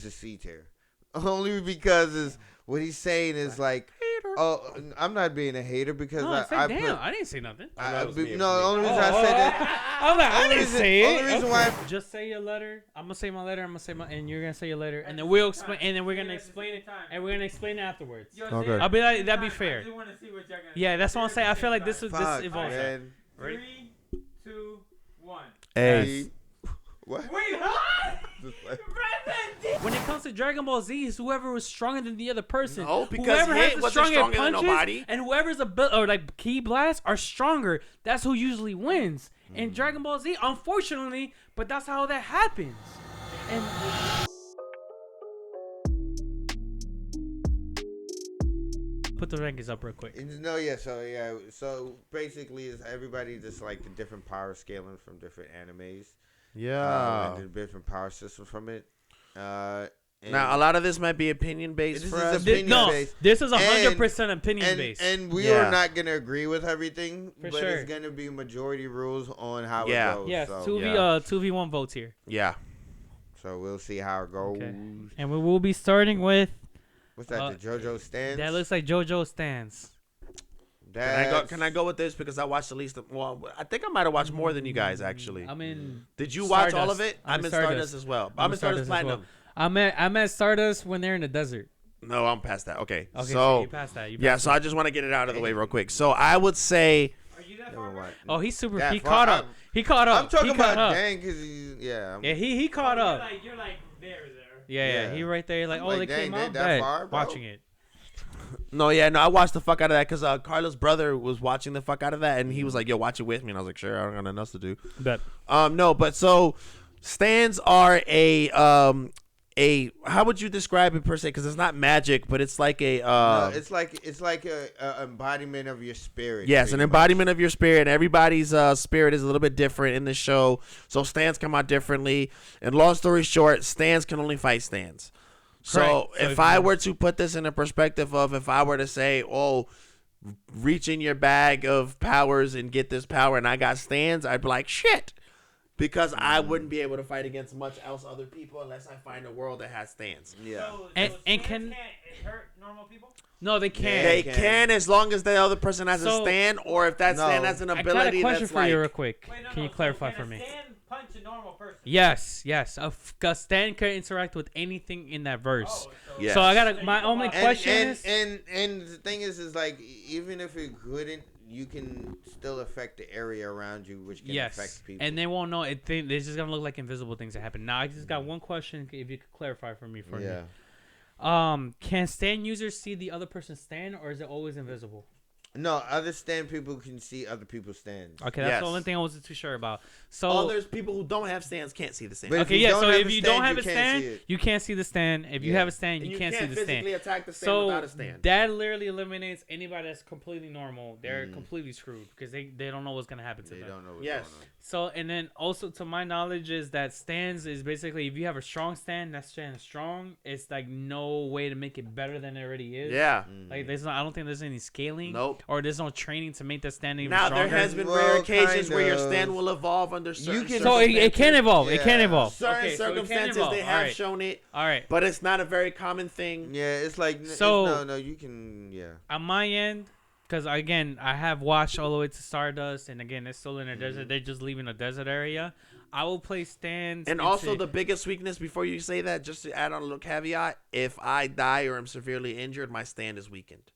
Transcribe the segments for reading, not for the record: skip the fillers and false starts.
the C tier. Only because is what he's saying is like, oh, I'm not being a hater because No, I damn. put. I didn't say nothing. No, the only reason I said that. I'm like, I Only didn't reason- say it. only reason why- Just say your letter. I'm gonna say my letter. I'm gonna say my, and you're gonna say your letter, and then we'll explain, and then we're gonna explain it, and we're gonna explain it afterwards. Okay. I'll be like, that'd be fair. I do want to see what y'all gonna Yeah, that's what I'm saying. I feel like this Fuck, evolves. man. Ready? 3, 2, 1. Hey. What? Wait, what? Just like- When it comes to Dragon Ball Z, it's whoever was stronger than the other person. No, because whoever has Hit the wasn't strongest stronger than punches nobody. and whoever's or like key blasts are stronger. That's who usually wins in Dragon Ball Z. Unfortunately, but that's how that happens. And put the rankings up real quick. No, so basically, is everybody just like the different power scaling from different animes, Yeah. and the different power systems from it. And Now, a lot of this might be opinion based This for is us. opinion No, based. this is And- 100% opinion based. and we Yeah. are not gonna agree with everything, For but sure. it's gonna be majority rules on how Yeah. it goes. Yes, so, 2v1 votes here. Yeah. so we'll see how it goes. Okay. And we will be starting with What's that? The JoJo stands. that looks like JoJo stands. Can I go with this because I watched at least well, I think I might have watched more than you guys actually. I'm in. Did you watch all Stardust. of it? I'm I'm in in Stardust. Stardust as well. I'm I'm in in Stardust Stardust as well. Platinum. I'm at Stardust when they're in the desert. No, I'm past that. Okay. Okay, so you passed that. You yeah, passed so I just want to get it out of the way real quick. So I would say Are you that Never far? mind. Oh, he's super. That He far- caught up. He caught up. I'm talking He caught about up. Dan because he's yeah. Yeah, he caught up. You're like there. Yeah, Yeah. he right there. Like, I'm oh, like, they dang, came they out. that Bet. far, bro? Watching it. no, I watched the fuck out of that because Carlos' brother was watching the fuck out of that, and he was like, "Yo, watch it with me," and I was like, "Sure, I don't got nothing else to do." Bet. No, but so stands are a how would you describe it per se? Because it's not magic, but it's like a No, it's like a embodiment of your spirit. yes, an pretty embodiment of your spirit. Everybody's spirit is a little bit different in the show, so stands come out differently. And long story short, stands can only fight stands. So Correct. So if if I you- were to put this in a perspective of if I were to say, oh, reach in your bag of powers and get this power, and I got stands, I'd be like, shit. Because I wouldn't be able to fight against much else other people unless I find a world that has stands. much. Yeah. And stands can- can't hurt normal people? No, they can't. They can. can as long as the other person has a So- stand, or if that No. stand has an I got ability a question that's for like you real quick. Wait, no, Can you so clarify can for a me? stand punch a normal person? Yes. A stand can interact with anything in that verse. Oh, so Yes. So I got my only And- question and, is. and the thing is like even if it couldn't, you can still affect the area around you, which can Yes, affect people. and they won't know it. They're just gonna look like invisible things that happen. Now, I just got one question. If you could clarify for me, yeah. Can stand users see the other person's stand, or is it always invisible? No, other stand people can see other people's stands. Okay, that's the Yes. only thing I wasn't too sure about. So, Others people who don't have stands can't see the stand. But if okay, you yeah. don't So have if a you stand, don't have you a can't stand, see it. you can't see the stand. If you Yeah. have a stand, And you can't see the stand. physically attack the stand So without a stand. that literally eliminates anybody that's completely normal. They're completely screwed because they don't know what's gonna happen to They them. don't know what's Yes. going on. So, and then also to my knowledge is that stands is basically if you have a strong stand, that stand is strong. It's like no way to make it better than it already is. Yeah. Like there's not. I don't think there's any scaling. Nope. Or there's no training to make that stand even Now stronger. there has been Well, rare occasions kind where your of. stand will evolve under certain can- So it can circumstances. evolve. It can Yeah. evolve. Certain Okay, so it can circumstances evolve. they have Alright. shown it, All right. but it's not a very common thing. Yeah, it's like So- no, you can On my end, because again, I have watched all the way to Stardust, and again, it's still in a desert. They're just leaving a desert area. I will play stands. And into- also the biggest weakness before you say that, just to add on a little caveat, if I die or am severely injured, my stand is weakened.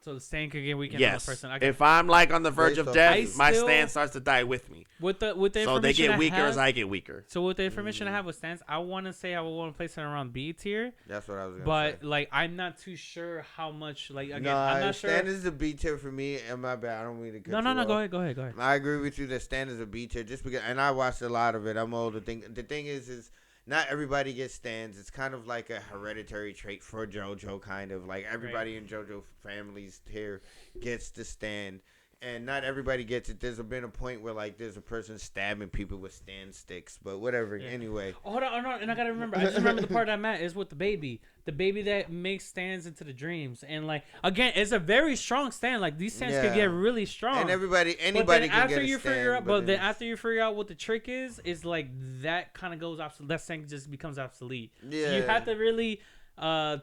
so the stand could get weakened on Yes. the person. If I'm like on the verge Based of off- death, I my still- stand starts to die with me. with the So they information get weaker I have, as I get weaker. So with the information I have with stands, I want to say I would want to place it around B tier, That's what I was gonna but say. like I'm not too sure how much. Like again, No, I'm not sure. stand is a B tier for me. And my bad, I don't mean to cut No, you no, off. go ahead. I agree with you that stand is a B tier just because, and I watched a lot of it. I'm old. The thing is not everybody gets stands. It's kind of like a hereditary trait for JoJo, kind of like everybody in JoJo families here gets the stand. and not everybody gets it. There's been a point where like there's a person stabbing people with stand sticks, but whatever. Yeah. Anyway, Oh, hold on, and I gotta remember. I just remember the part I'm at is with the baby that makes stands into the dreams, and like again, it's a very strong stand. Like these stands can Yeah. get really strong. and anybody But then can after get a you stand. figure out, but but then it's- after you figure out what the trick is like that kind of goes obsolete. That stand just becomes obsolete. So you Yeah. have to really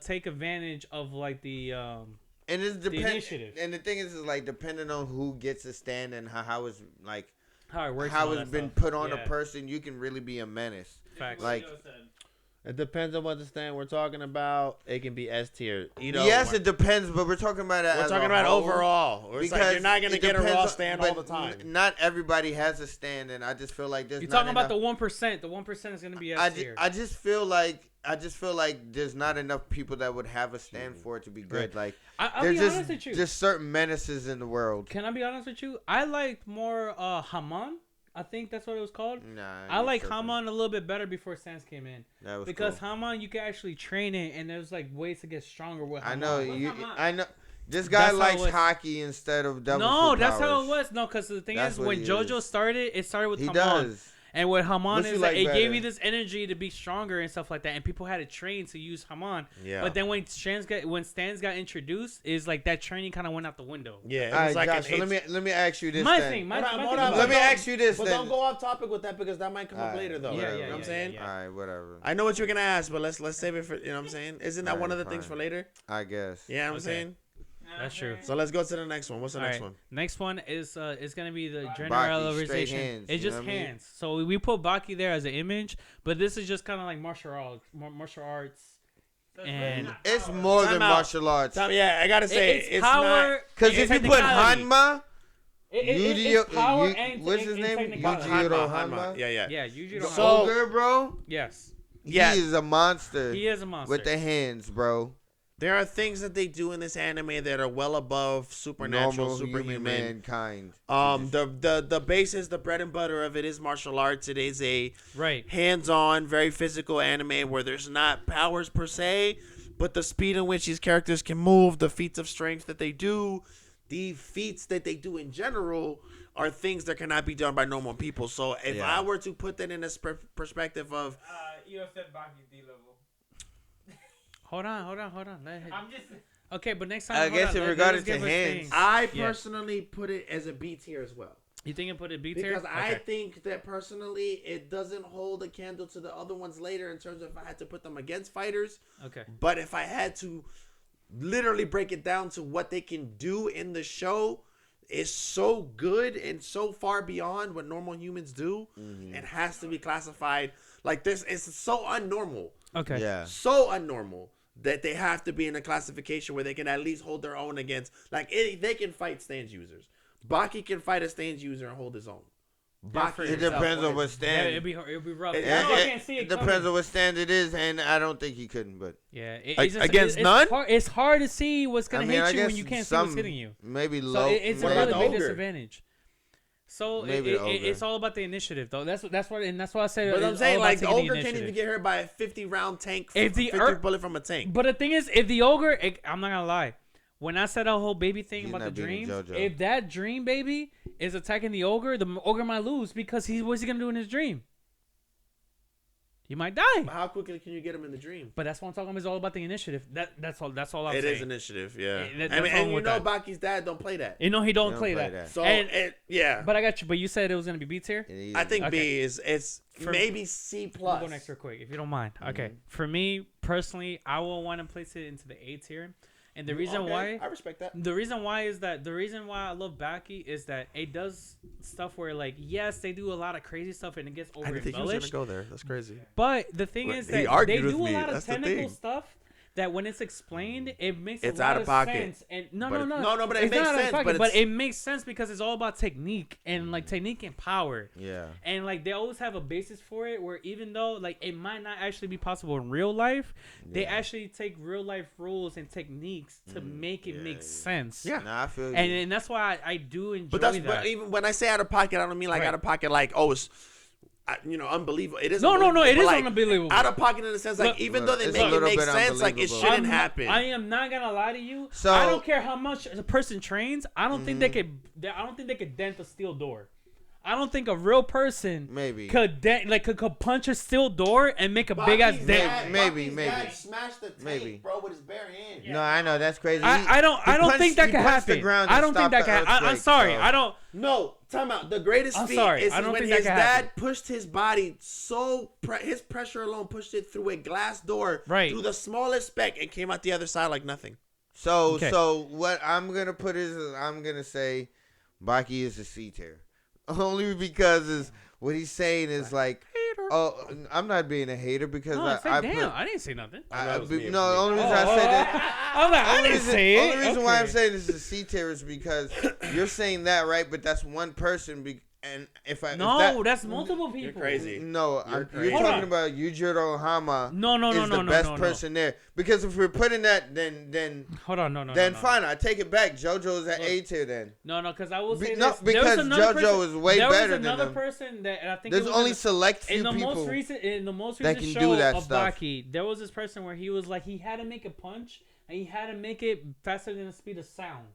take advantage of like the and it's initiative. And the thing is like depending on who gets a stand and how it's like how it works. how and all it's that been stuff. put on Yeah. a person, you can really be a menace. Facts. Like- It depends on what the stand we're talking about. It can be S tier. Yes, it depends, but we're talking about it. We're as talking a about whole, overall. It's like you're not gonna it get a depends raw on- stand but all the time. Not everybody has a stand, and I just feel like there's You're not talking about enough- the 1%. The 1% is gonna be I S tier. just feel like there's not enough people that would have a stand for it to be good. Like I'll there's be honest with you. just certain menaces in the world. Can I be honest with you? I liked more Haman. I think that's what it was called. Nah, I you're like tripping. Haman a little bit better before Sans came in. That was Because cool. Haman, you can actually train it, and there's like ways to get stronger with I Haman. know What's you. Haman? I know this guy That's how it likes was. hockey instead of double. No, foot that's how powers. it was. No, because the thing That's is, what when he JoJo is. started, it started with He Haman. does. And what Haman What is, you that like it gave better? you this energy to be stronger and stuff like that, and people had to train to use Haman. Yeah. But then when Stans got introduced, is like that training kind of went out the window. Yeah, it All was right, like Josh, an so let me ask you this. My then. thing, my Hold on, thing hold on, was- Let me don't- ask you this But then. don't go off topic with that because that might come up Alright, later though. whatever. You know what I'm saying? yeah. All right, whatever. I know what you're gonna ask, but let's save it for you know what I'm saying? Isn't that Alright, one of the things fine. for later? I guess. Yeah, I'm Okay. saying. That's true. So let's go to the next one. What's the All next right. one? Next one is gonna be the straight generalization. hands, It's you just know what I mean? hands. So we put Baki there as an image, but this is just kind of like martial arts. And It's more Time than out. martial arts. Yeah, I gotta say it's not. power. Because it's if you put technicality. Hanma, It's power and what's his name? technicality. Yujiro Hanma. Hanma. Yeah. Yeah, Yujiro. The Hanma. So- ogre, bro. Yes, Yeah. He is a monster. he is a monster. with the hands, bro. There are things that they do in this anime that are well above supernatural, Normal human superhuman. mankind. The basis, the bread and butter of it is martial arts. It is a Right. hands-on, very physical anime where there's not powers per se, but the speed in which these characters can move, the feats of strength that they do, the feats that they do in general are things that cannot be done by normal people. So if Yeah. I were to put that in a perspective of, You have said Baki's D level. Hold on. I'm just. Okay, but next time. I hold guess on, in let- regard let's to give us hands, things. I Yeah. personally put it as a B tier as well. You think it put it B tier? Because I Okay. think that personally, it doesn't hold a candle to the other ones later in terms of if I had to put them against fighters. Okay. But if I had to literally break it down to what they can do in the show, is so good and so far beyond what normal humans do. It has to be classified like this. It's so unnormal, Okay. yeah. so unnormal that they have to be in a classification where they can at least hold their own against. Like they can fight stance users. Baki can fight a stance user and hold his own. Yeah, It depends on what Yeah, stand. it'd be rough. It- I know I it can't see it. depends coming. on what stand it is, and I don't think he couldn't. But Yeah. Like, against none? It's hard to see what's gonna I mean, I hit you guess when you can't see some what's hitting you. maybe So low. it's a What really about big the ogre? disadvantage. So Maybe the ogre. it's all about the initiative, though. That's why I say. But I'm it's saying all about like the taking ogre can't initiative. even get hurt by a 50-round tank. If the 50 bullet from a tank. But the thing is, if the ogre, I'm not gonna lie. When I said that whole baby thing He's about the not beating dreams, JoJo. if that dream baby is attacking the ogre might lose because what's he gonna do in his dream? He might die. But how quickly can you get him in the dream? But that's what I'm talking about. It's all about the initiative. That's all. That's all I'm It saying. is initiative, yeah. That's I mean, wrong and you with know, that. Baki's dad don't play that. You know he don't He play don't that. play that. So And- yeah, But I got you. But you said it was gonna be B tier. I think Okay. B is it's For- maybe C We'll plus. go next real quick, if you don't mind. Okay. For me personally, I will want to place it into the A tier, and the reason Okay, why. I respect that. The reason why I love Baki is that it does stuff where, like, yes, they do a lot of crazy stuff and it gets over embellished. go there. That's crazy. But the thing Well, is he that they argued with do a me. lot of That's the technical thing. stuff that when it's explained, it makes It's a lot out of pocket. sense. And no, But no, it- no, no, but it it's makes not out of sense, pocket, but but it's- it makes sense because it's all about technique and like technique and power. Yeah. And like they always have a basis for it where even though like it might not actually be possible in real life, they actually take real life rules and techniques to make it make sense. Yeah. Nah, I feel you. And that's why I do enjoy But that's that. but even when I say out of pocket, I don't mean like Right. out of pocket like oh it's unbelievable. It is No, unbelievable, it but, is like, unbelievable. out of pocket in the sense like Look, even though they it's make a it little make bit sense, like it unbelievable. shouldn't happen. I am not gonna lie to you. So- I don't care how much a person trains. I don't think they could. I don't think they could dent a steel door. I don't think a real person Maybe. could could punch a steel door and make a big ass dent. Maybe. Smashed the tank, Maybe. bro, with his bare hand. No, I know that's crazy. I don't think that he could punched the happen. ground I and don't think stopped that the can. I'm earthquake, sorry. so- I don't. No, time out. The greatest I'm feat sorry. is I don't when think that his can dad happen. pushed his body so his pressure alone pushed it through a glass door Right. through the smallest speck and came out the other side like nothing. So Okay. so what I'm gonna put is I'm gonna say Baki is a C tier, only because is what he's saying is like, oh, I'm not being a hater because No, I damn. put. I didn't say nothing. that was me, it No, was the me. only reason I said that. I'm like, I didn't say it. Only reason why I'm Okay. saying this is a C tier is because you're saying that right, but that's one person. And if No, that's multiple people. You're crazy. No, You're you're crazy. Hold talking on. about Yujiro Hama. No, is the best person there. Because if we're putting that, then Hold on, no. fine. I take it back. JoJo is at A tier then. No, because I will say No, this. There was because another JoJo person- is way there better was than another him. person that and I think There's it was only in select few in the people. most recent that show can do that of stuff. Baki, there was this person where he was like he had to make a punch and he had to make it faster than the speed of sound.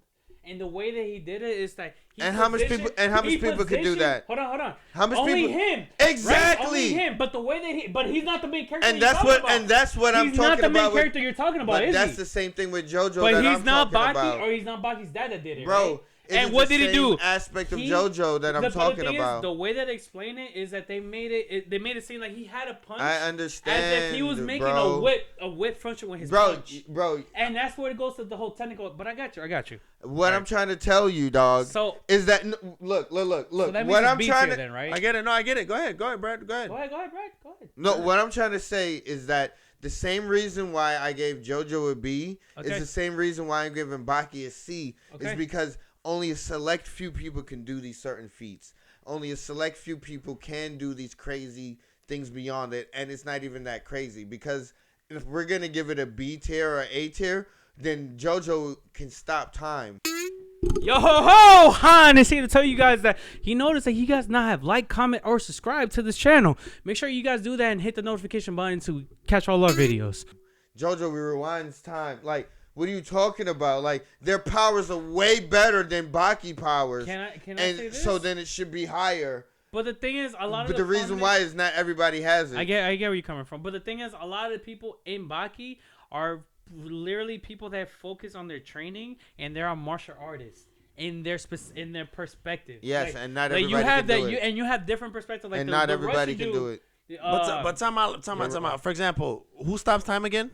And the way that he did it is that he And how much people- and how much he people could do positioned- that? Hold on. How much only people- him. Exactly. Right? Only him. But the way that but he's not the main character. And you're that's talking what about. and that's what I'm He's not talking the main about. character you're talking about, But is that's he? the same thing with JoJo But that he's I'm not talking Baki, about. or he's not Baki's dad that did it, Bro, right? it And is what the did he same do? aspect of He- JoJo that I'm but the talking thing about. Is, the way that they explain it is that they made it seem like he had a punch. I understand. As if he was making bro. a whip function with his Bro, punch. bro, And that's where it goes to the whole technical. But I got you. what I'm trying to tell you, dog, So is that look. so that means What it's I'm B trying tier to then, right? I get it. No, I get it. Go ahead, Brad. Go ahead. Go ahead, Brad. Go ahead. No, what I'm trying to say is that the same reason why I gave JoJo a B Okay. is the same reason why I'm giving Baki a C. Okay. Is because only a select few people can do these certain feats. Only a select few people can do these crazy things beyond it, and it's not even that crazy. Because if we're gonna give it a B tier or A tier, then JoJo can stop time. Yo ho ho! Han is here to tell you guys that he noticed that you guys not have like, comment, or subscribe to this channel. Make sure you guys do that and hit the notification button to catch all our videos. JoJo rewinds time. Like, what are you talking about? Like, their powers are way better than Baki powers. Can I and say this? so then it should be higher. But the thing is, a lot of But the reason prominent- why is not everybody has it. I get where you're coming from. But the thing is, a lot of the people in Baki are literally people that focus on their training and they're martial artists in their in their perspective. Yes, Like- and not like everybody you have can that do it. and you have different perspectives. Like and the, not the everybody Russian can dude, do it. But time out. For example, who stops time again?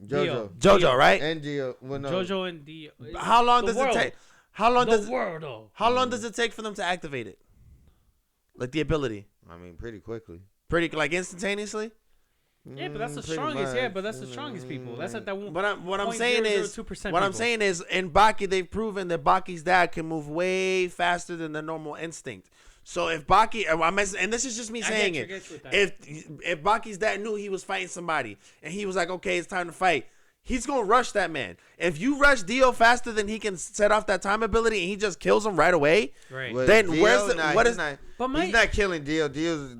JoJo. JoJo, right? And Dio. Well, no. JoJo and the How long the does world. it take? How long The does world though. How long does it take for them to activate it? Like the ability, I mean, pretty quickly. pretty like instantaneously. Yeah, but that's the Pretty strongest. Yeah, much. but that's the strongest people. That's at that one. What I'm saying is, 0.002% what I'm people. saying is, in Baki, they've proven that Baki's dad can move way faster than the normal instinct. So if Baki, and this is just me I saying get it, you with that. if Baki's dad knew he was fighting somebody and he was like, okay, it's time to fight, he's gonna rush that man. If you rush Dio faster than he can set off that time ability and he just kills him right away, Right. Well, then Dio, where's the- nah, what he's is- not, But my- he's not killing Dio. Dio's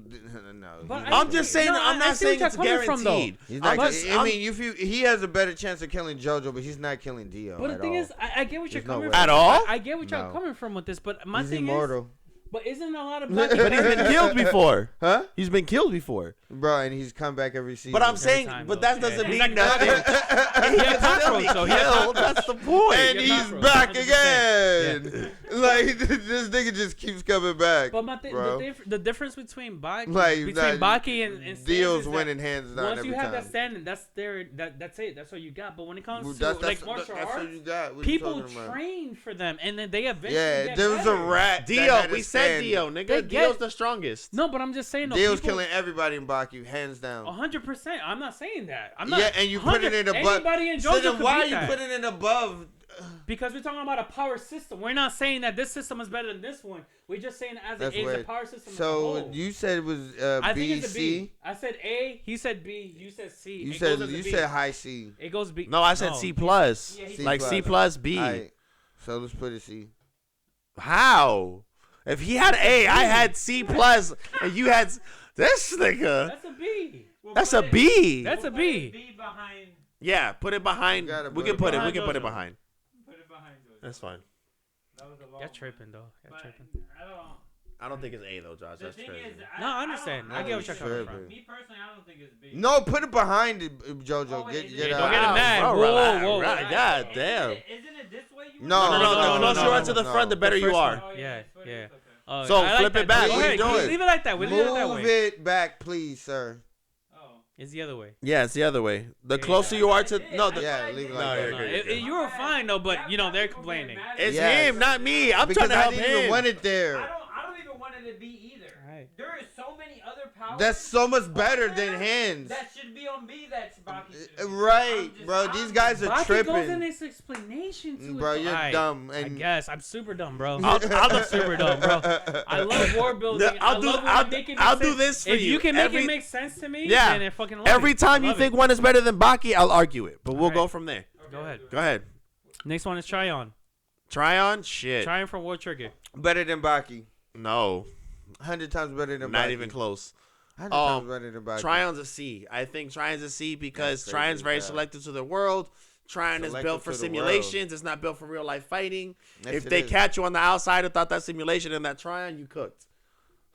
no. But he's I- I'm just saying, No, I'm I not see what saying you're it's coming from, though. guaranteed. He's not. I'm- I mean, if he has a better chance of killing JoJo, but he's not killing Dio. But the at thing all. is, I get what you're There's no coming way. from. At all? I get what you're No. coming from with this, but my he's thing immortal. is, but isn't a lot of But he's been killed before. Huh? He's been killed before. Bro, and he's come back every season. But I'm saying, time, but though. that doesn't Yeah. mean He's nothing. He had cockroach, so he had Killed, cockroach. that's the point. and Yeah, he's cockroach, back 100%. again. Like this nigga just keeps coming back. But bro. the difference between Baki, Like, Baki and Stan Dio's is that winning hands down once every you have time. that standing, that's that's it. That's all you got. But when it comes Well, to like martial that's what arts, you got. What you people talking about? train for them, and then they eventually Yeah, get there was a better. rat. that Dio, had a we said stand. Dio, They nigga. get- Dio's the strongest. No, but I'm just saying. No, Dio's people, killing everybody in Baki, hands down. 100%. I'm not saying that. I'm not. Yeah, and you put it in above. Anybody in So JoJo then could why beat are you that. putting it above? Because we're talking about a power system. We're not saying that this system is better than this one. We're just saying as That's it is a weird. power system. as a So whole. you said it was I B, think it's a B. C. I said A. He said B. You said C. You It said goes as a you B. said high C. It goes B. No, I said C plus. Yeah, he C Like plus. C plus B. Alright, so let's put it C. How? If he had A, I had C plus, and you had this nigga. That's a B. That's a B. That's a Put B. B behind. Yeah, put it behind. You gotta We put can it put it. We behind can put it Jojo. behind. Put it behind those. That's fine. That was a long You're one. tripping though. You're But tripping. I I don't think it's A though, Josh. The That's thing crazy. is, No, I understand. don't I get what you're think coming it's- from. Me personally, I don't think it's B. No, put it behind it, Jojo. Oh, wait, get is get it- out. Don't get him mad. Bro, Whoa, relax, whoa, relax. whoa. God damn. Isn't it this way you No, No, the no, closer no, you are no, to the no. front, the better The you first are. one. Oh, Yeah, that's what it yeah. is, okay. So, I like flip that. it back. Go What ahead. you doing? Leave it like that. We leave it that Move way. it back, please, sir. Oh. It's the other way. Yeah, it's the other way. The Yeah. closer you are to no, the, Yeah, leave it like No, that. you're No, good. you were fine though, but you know they're complaining. it's Yes. him, not me. I'm Because trying to I help didn't even him. want it there. I don't even want it to be either. Right. There is so many other powers. That's so much better than hands. That should be on me. That's Baki. should be. Right, I'm bro. just- These guys are Baki goes in tripping. this explanation to Bro, it. you're Alright, dumb. I And guess I'm super dumb, bro. I'll- super dumb, bro. I love war building. I'll do- I love when I'll- you make it make I'll do sense. this for if you can make Every- it make sense to me, Yeah. then I fucking love Every it. time I you love think it. one is better than Baki, I'll argue it. But we'll Alright. go from there. Go ahead. Go ahead. Next one is Tryon. Tryon, shit. Tryon from War Trigger. better than Baki. No, 100 times better than Baki. not even close. 100 times better than Baki. Tryon's a C. I think Tryon's a C because That's Tryon's crazy, very yeah. selective to the world. Tryon is Selective built for to the simulations. It's not built for real life fighting. Yes, if it they is. catch you on the outside without that simulation and that Tryon, you cooked.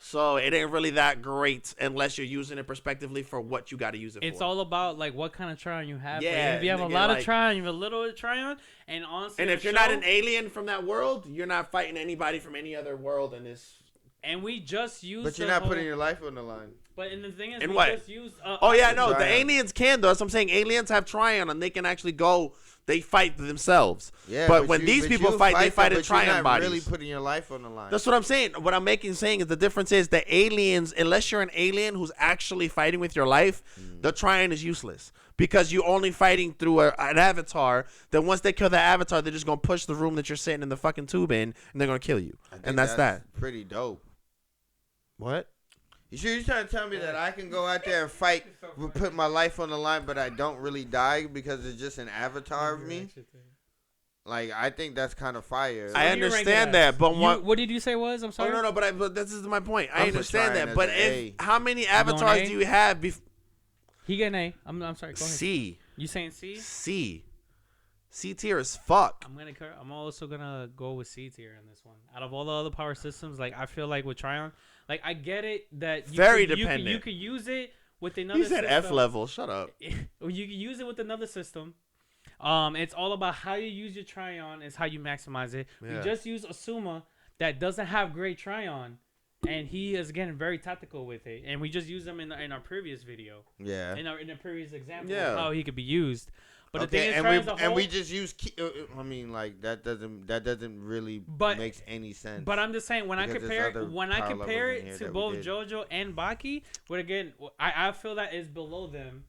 So it ain't really that great unless you're using it prospectively for what you got to use it It's for. all about like what kind of Tryon you have. Like, Yeah, if you have a nigga, lot of like- Tryon, you have a little bit of Tryon, and honestly, and the if you're not show- an alien from that world, you're not fighting anybody from any other world in this. and we just use. But you're the not whole- putting your life on the line. But and the thing is, In we what? just use. Oh yeah, no, the Tryon. aliens can though. That's what I'm saying. Aliens have Tryon and they can actually go. They fight themselves. Yeah, but when these but people you fight, they fight them, in but you're Tryon not bodies. really putting your life on the line. That's what I'm saying. What I'm saying is the difference is the aliens, unless you're an alien who's actually fighting with your life, the Tryon is useless because you're only fighting through an avatar. Then once they kill the avatar, they're just gonna push the room that you're sitting in the fucking tube in, and they're gonna kill you. I think And that's that. Pretty dope. What? You sure you're trying to tell me that I can go out there and fight, put my life on the line, but I don't really die because it's just an avatar of me? Like, I think that's kind of fire. I What do you rank it understand as? that, but What did you say was? I'm Oh sorry. no, but this is my point. I I'm for understand Tryon that, as but an if A. how many going avatars A? do you have? He get an A. I'm sorry. Go ahead. C, You saying C? C tier as fuck. I'm also gonna go with C tier in this one. Out of all the other power systems, like I feel like with Tryon, like I get it that you Very could, dependent. You could use it with another. You said system. F level. Shut up. Or you can use it with another system. It's all about how you use your Tryon. Is how you maximize it. Yeah. We just use Asuma that doesn't have great Tryon, and he is again very tactical with it. And we just use him in our previous video, yeah. in the previous example Yeah. of how he could be used. But the Okay, thing is, and Tryon's a we whole, just use. I mean, like that doesn't really But- makes any sense. But I'm just saying when Because there's other I power compare levels in here it to that we both did. JoJo and Baki, but again, I feel that is below them,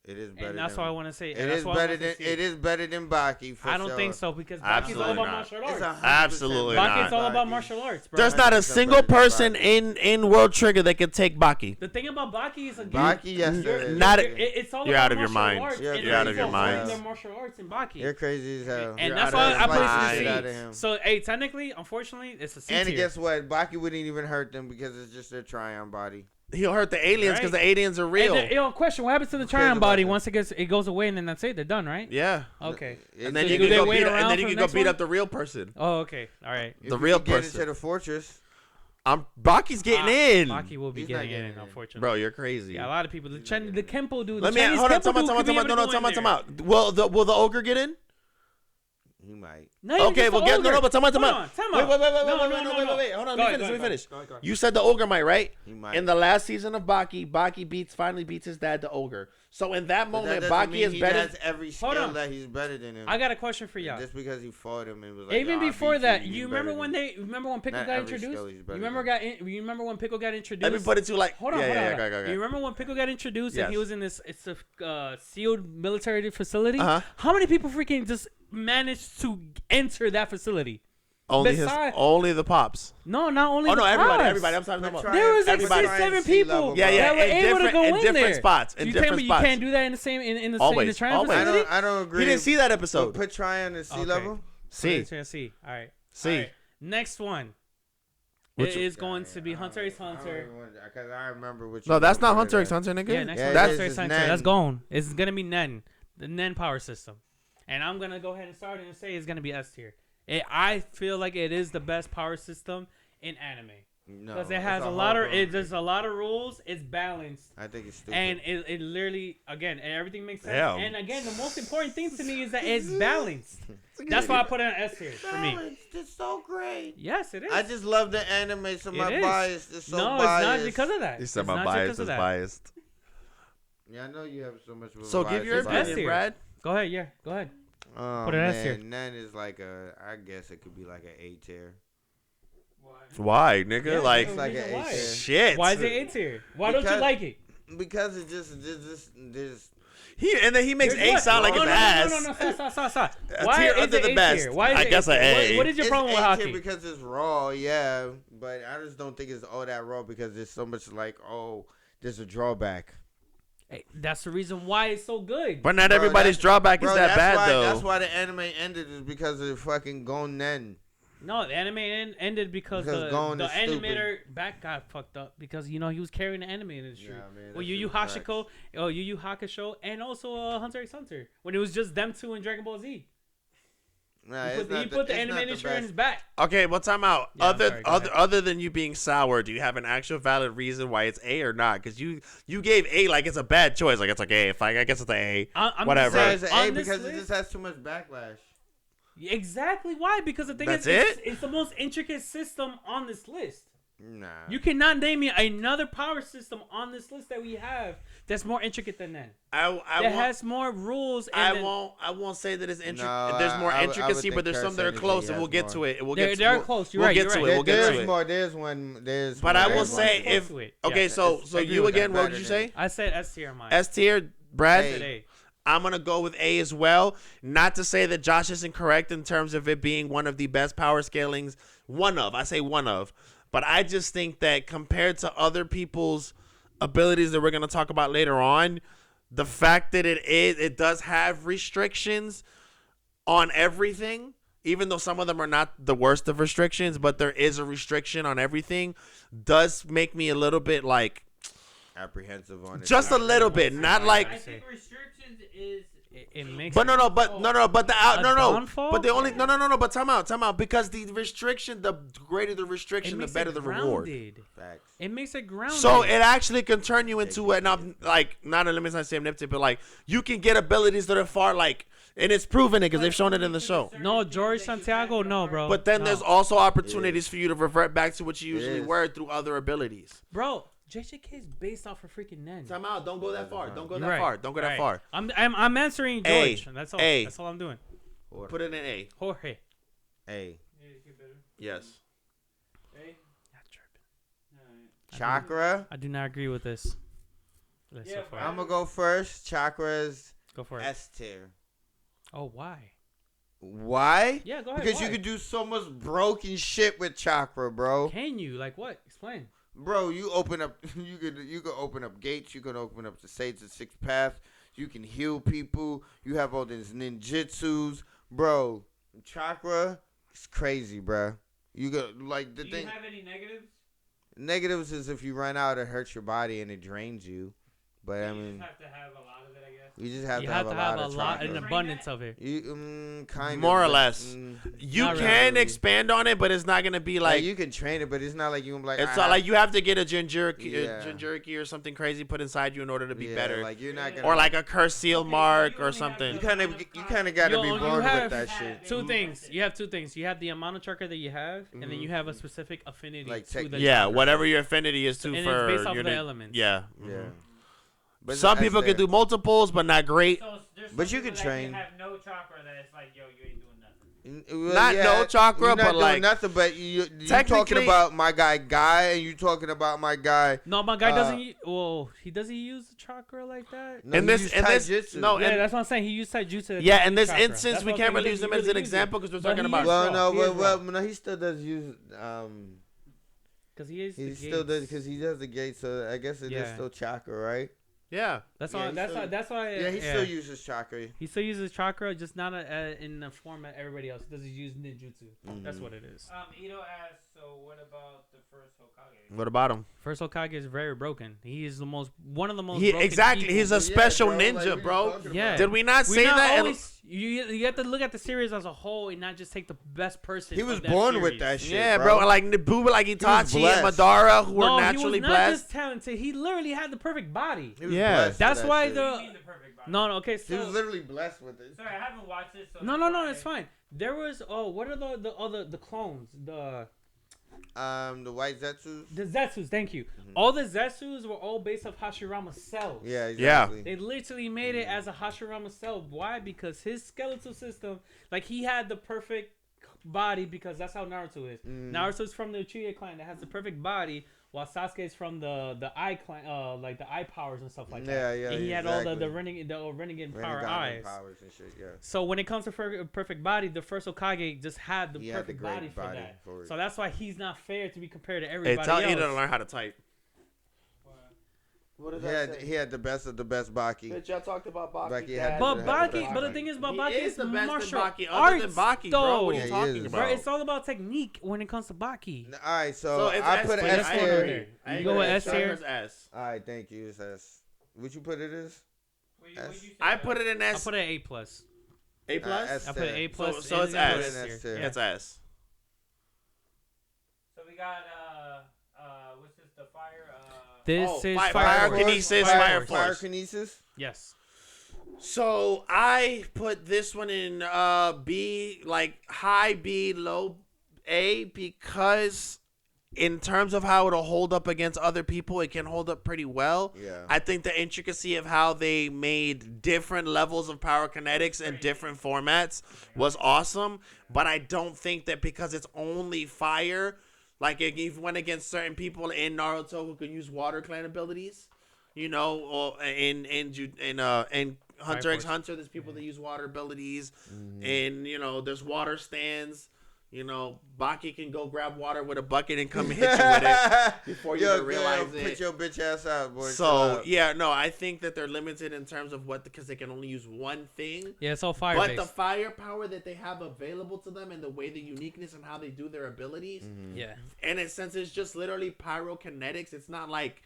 it is better. and that's than, why I want to say It and that's is why I better wanna say than C. it is better than Baki. For I don't sure. think so because Baki's Absolutely all about not. martial It's arts. 100% Absolutely better not. Baki's than all about Baki. martial arts, bro. There's not a 100% single better than person Baki. in World Trigger that can take Baki. The thing about Baki is again, Baki, yes, there is. Not it's all You're about out of your martial mind. arts, You're and You're out there's of your no harm in mind. their martial arts in Baki. You're crazy as hell. And You're that's out why of I your place mind. it Out in of C. him. So, hey, technically, unfortunately, it's a C And tier. guess what? Baki wouldn't even hurt them because it's just their Tryon body. He'll hurt the aliens because Right. the aliens are real. And yo, question: what happens to the Who cares Tryon about body that? once it goes away and then that's it? They're done, right? Yeah. Okay. And then So you do can they go wait beat, around and then you for can the go next beat one? up the real person. Oh, okay. All right. If The we real can get person. into the fortress. Baki's getting in. Baki will be He's not getting getting in, in. unfortunately. Bro, you're crazy. Yeah, a lot of people. The Kempo dude. Let me Chinese hold on. Kempo Time out. dude Time out. could be Time out. able No, to time go out. in Time there. out. Will the ogre get in? He might. No, you Okay, just well, the get ogre. no, but time out. Hold on, time out. Wait. No. Hold on. Go Let ahead, me finish. go ahead. You said the ogre might, right? He might. In the last season of Baki finally beats his dad, the ogre. So in that But that moment, doesn't Baki mean is he better. has every Hold skill on. that he's better than him. I got a question for y'all. Just because he fought him and was like, Even "Oh, I before beat that, he's you better remember when than me." Pickle Not got every introduced? skill he's You better remember when Pickle got introduced? Let me put it to like. Hold on, yeah, hold on. yeah, hold on. go. You remember when Pickle got introduced Yes. and he was in this? It's a sealed military facility. Uh-huh. How many people freaking just managed to enter that facility? Only Besides- only the pops. No, not only. Oh the no, everybody. pops. I'm talking about. But There was like Everybody. 6-7 Sea people level, Yeah, bro. yeah, that were in able to different- go in in different there. spots, in You tell different me spots. you can't do that in the same in the Always, Tryon always. facility? I don't agree. He didn't see that So episode. put Tryon at sea Okay. level. See, C. All right. see. All right. Next one. Which- It is going to be Hunter x Hunter. Because I remember which. No, that's not Hunter x Hunter, nigga. Yeah, next Yeah, one. it That's is, Hunter it's x Hunter. Nen. That's going. It's gonna be Nen, the Nen power system, and I'm gonna go ahead and start it and say it's gonna be S tier. I feel like it is the best power system in anime No, because it it's has a hard lot of. one. There's a lot of rules. It's balanced. I think it's stupid. And it literally, again, everything makes sense. Yeah. And again, the most important thing to me is that it's balanced. That's why I put it on S tier for me. It's so great. Yes, it is. I just love the anime, so my It is. bias is so no, biased. it's not because of that. He said It's my not bias because of is that. biased. Yeah, I know you have so much. Of a So give bias your about S opinion, tier. Brad. Go ahead, yeah, go ahead. Oh Put it S tier. man, Nen is like a. I guess it could be like an A tier. Why, nigga? Yeah, like, It's like reason an A why. tier. shit. Why is it A tier? Why don't you Because- like it? Because it just And then he makes Here's A what? sound like no, his no, ass. No, stop. A Why tier is under it the A best. tier? Why is I it guess A a tier? A. What is your it's problem with A tier hockey? because it's raw, yeah. But I just don't think it's all that raw because there's so much like, oh, there's a drawback. Hey, that's the reason why it's so good. But not Bro, everybody's that's- drawback is Bro, that that's bad why, though. That's why the anime ended is because of fucking Gon Nen. No, the anime ended because Because the Gon is animator back got fucked up because he was carrying the anime industry. Yeah, man, Well, that's Yu Yu true facts. Hashiko, Yu Yu Hakusho, and also Hunter x Hunter when it was just them two in Dragon Ball Z. Nah, He it's put the not anime it's not the industry on best. his back. Okay, well, time out. Yeah, I'm sorry, go ahead. Other than you being sour, do you have an actual valid reason why it's A or not? Because you gave A like it's a bad choice. Like it's like A. I guess it's an A. I'm Whatever. just So saying, it's an on A this because it list- just has too much backlash. Exactly why? Because the thing That's is, it? it's the most intricate system on this list. Nah. You cannot name me another power system on this list that we have that's more intricate than that. I That won't. has more rules. And I then- won't say that it's intricate. No, There's more I would intricacy, think but there's some that are Curse close, Energy and we'll get has to more. it. We'll They're- get they're we'll- close. You're we'll right, get you're to right. it. We'll get there's to it. more. There's one. There's. But more. I will There's say one. if to it. okay, Yeah, so it's- so I agree you with that again. What better did you than- say? I said S tier on mine. S tier, Brad. I said A. I'm gonna go with A as well. Not to say that Josh is incorrect in terms of it being one of the best power scalings. I say one of, but I just think that compared to other people's abilities that we're gonna talk about later on, the fact that it does have restrictions on everything, even though some of them are not the worst of restrictions, but there is a restriction on everything, does make me a little bit like Apprehensive on it. just a little bit, not like. I think restrictions is It makes But but the out, A no, downfall? but the only no, but time out, because the restriction, the greater the restriction, the better the reward. Facts. It makes it grounded. So it actually can turn you into not let me not say omnipotent, but like you can get abilities that are far like, and it's proven it because they've shown it in the show. No, George Santiago, no, bro. But then No. there's also opportunities for you to revert back to what you usually is. were through other abilities. Bro, JJK is based off of freaking Nen. Time out, don't go that far. Don't go You're that right. far. Don't go that Right. far. I'm answering A. George. That's all. A. That's all I'm doing. Put it in A. Jorge. A. Yes. Not tripping. Chakra. I do not agree with this. List so Yeah, far. I'm gonna go first. Chakra's Go for it. S tier. Oh, why? Why? Yeah, go ahead. Because you why? could do so much broken shit with chakra, bro. Can you? Like what? Explain. Bro, you open up. You could open up gates. You can open up the Sage of Sixth Path. You can heal people. You have all these ninjutsus, bro. Chakra is crazy, bro. You got like the Do thing. you have any negatives? Negatives is if you run out, it hurts your body and it drains you. But I You mean, just have to have a lot of it, I guess. you just have You to have have to a have lot a of lot, chakra. an abundance of it. You kind More of or but, less. You Not can really. expand on it, but it's not gonna be like like. you can train it, but it's not like you can be like. It's I not have- like you have to get a Yeah. Jinjuriki or something crazy put inside you in order to be yeah, better, Like you're not gonna. or like a curse seal Okay, mark you or only have something. you kind of got to You- be you born have with that shit. Two things. You have two things. You have the amount of chakra that you have, and then you have a specific affinity Like to the technique. Yeah, chakra. whatever your affinity is to And it's for based off your of the ni- elements. Yeah. Yeah. mhm. But Some that's people there. can do multiples, but not great. So there's some But you people can that train. have no chakra that it's like, yo, you ain't doing nothing. Well, Not no chakra, you're not but doing like- nothing. But you talking Technically- about my guy, and you talking about my guy. No, my guy doesn't. Uh, Well, he doesn't use the chakra like that. No, In he this- used in this- taijutsu. no, Yeah, and- that's what I'm saying. He used taijutsu. Yeah, in this chakra. instance, That's we what can't I'm really saying. use He him as really an uses it. example because we're But talking he about. is Well, raw. no, He is well, raw. no, he still does use. Because he is. He the still does gates. because he does the gate. So I guess it is Yeah. still chakra, right? Yeah. That's Yeah, why. he That's still- why. That's why. Yeah, he still uses chakra. He still uses chakra, just not in the form that everybody else does. He use ninjutsu. That's Mhm. what it is. Ito asked, so what about the first Hokage? What about him? First Hokage is very broken. He is one of the most. He broken exactly. people. He's a Yeah, special bro, like, ninja, what you bro. talking Yeah. about? Did we not We say not that? always, you have to look at the series as a whole and not just take the best person. He was of that born series. with that shit. Yeah, bro. Like Nabu, like Itachi and blessed. Madara, who No, were he was naturally not blessed. just talented. He literally had the perfect body. He was Yeah. blessed with That's that why shit. the- What do you mean the perfect body? No, okay, He was so literally blessed with it. Sorry, I haven't watched it. So no, that's why- it's fine. There was what are the other the clones The white Zetsus. the Zetsus? Thank you. All the Zetsus were all based off Hashirama's cells. Yeah, Yeah. exactly. They literally made it as a Hashirama cell. Why? Because his skeletal system, like he had the perfect body because that's how Naruto is. Naruto's from the Uchiha clan that has the perfect body, while Sasuke's from the Eye clan, like the eye powers and stuff like that. Yeah, yeah, And he had all the exactly. renegade power Renegade eyes. powers and shit. Yeah. So when it comes to perfect body, the first Hokage just had the He had the perfect great body for body that. for it. So that's why he's not fair to be compared to Hey, everybody tell else. Ida to learn how to type. What? What He had the best of the best Baki. Bitch, y'all talked about Baki. Baki had But the Baki, best but the Baki. thing is about He Baki is is the best in martial Baki, arts, other than Baki, bro. though. What are Yeah, you he talking is. about? Bro, it's all about technique when it comes to Baki. All right, So so it's I S put tier. S I tier. agree. I You go with agree. S tier? Sucker's S. All right, thank you. It's S. What you put it as? What'd you say I about- put it in I S. put it A plus. A plus. S I put it A tier. plus. so it's gonna go S. with S tier. Yeah. It's S. So we got what's this? The fire. This Oh, is fire Fire Force. Kinesis, Fire Fire Force. Fire Force. Kinesis. Yes. So I put this one in B, like high B, low A, because in terms of how it'll hold up against other people, it can hold up pretty well. Yeah. I think the intricacy of how they made different levels of power kinetics and different formats was awesome. But I don't think that because it's only fire, like it even went against certain people in Naruto who can use water clan abilities, you know, or in Hunter x Force. Hunter, there's people that use water abilities, and you know, there's water stands. You know, Baki can go grab water with a bucket and come and hit you with it before you even realize Put it. your bitch ass out, boy. Chill So out. yeah, no, I think that they're limited in terms of because they can only use one thing. Yeah, it's all fire But based. the firepower that they have available to them and the way the uniqueness and how they do their abilities, Yeah. and in a sense, it's just literally pyrokinetics. It's not like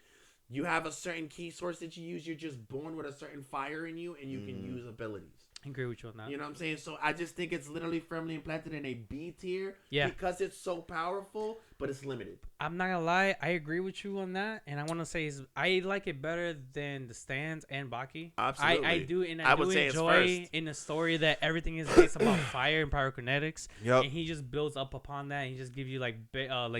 you have a certain key source that you use. You're just born with a certain fire in you, and you can use abilities. I agree with you on that. You know what I'm saying? So I just think it's literally firmly implanted in a B tier. Yeah. Because it's so powerful, but it's limited. I'm not gonna lie, I agree with you on that, and I want to say I like it better than the stands and Baki. Absolutely. I do, and I I would do say it's enjoy first. in the story that everything is based about fire and pyrokinetics. Yep. And he just builds up upon that. And he just gives you like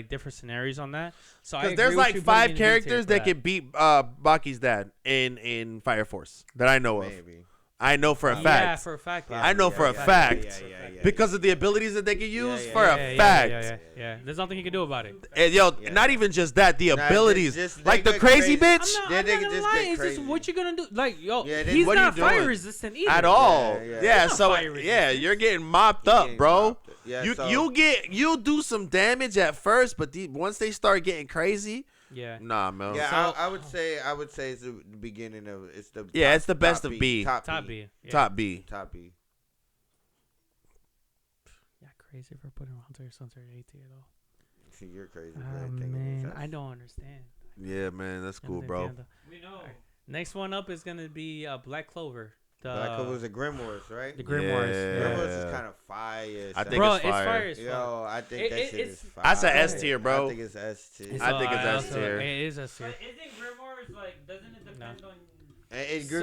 different scenarios on that. So I Because agree there's with like you 5 putting it in B tier characters for that can beat Baki's dad in Fire Force that I know of. Maybe. I know for a Yeah, fact. for a fact. I know for a fact. Because of the abilities that they can use yeah, for yeah, a fact. Yeah. There's nothing he can do about it. And yo, Yeah. not even just that, the Nah, abilities. just- like they the get crazy crazy. bitch. I'm Yeah, not they gonna just lie. get It's just crazy. what you gonna do. Like, yo, Yeah, they- he's what are not you doing? fire resistant either. At all. Yeah, Yeah, He's not so fire yeah, resistant. you're getting mopped You're up, getting bro. mopped up. Yeah, you so- you do some damage at first, but once they start getting crazy, Yeah. nah, man. Yeah, So- I would say it's the beginning of it's the Yeah, top- it's the best top of B. top Top B. Yeah. Top B. top B. Yeah, crazy for putting Hunter x Hunter at A tier though. See, you're crazy. Oh, bro. Thinking man, it's us. I don't understand. Yeah, man, that's cool, bro. Understand the- We know. Alright. Next one up is gonna be Black Clover. The Black Clover was a Grimoires, right? the Grimoires. Yeah. Grimoires is kind of fire. I think Bro, it's fire. as fuck. Yo, I think It- that it- shit it's- is fire. That's a S tier, bro. I think it's S tier. I think it's S also- tier. It is S tier. But isn't Grimoires like? Doesn't it depend on? So your it's two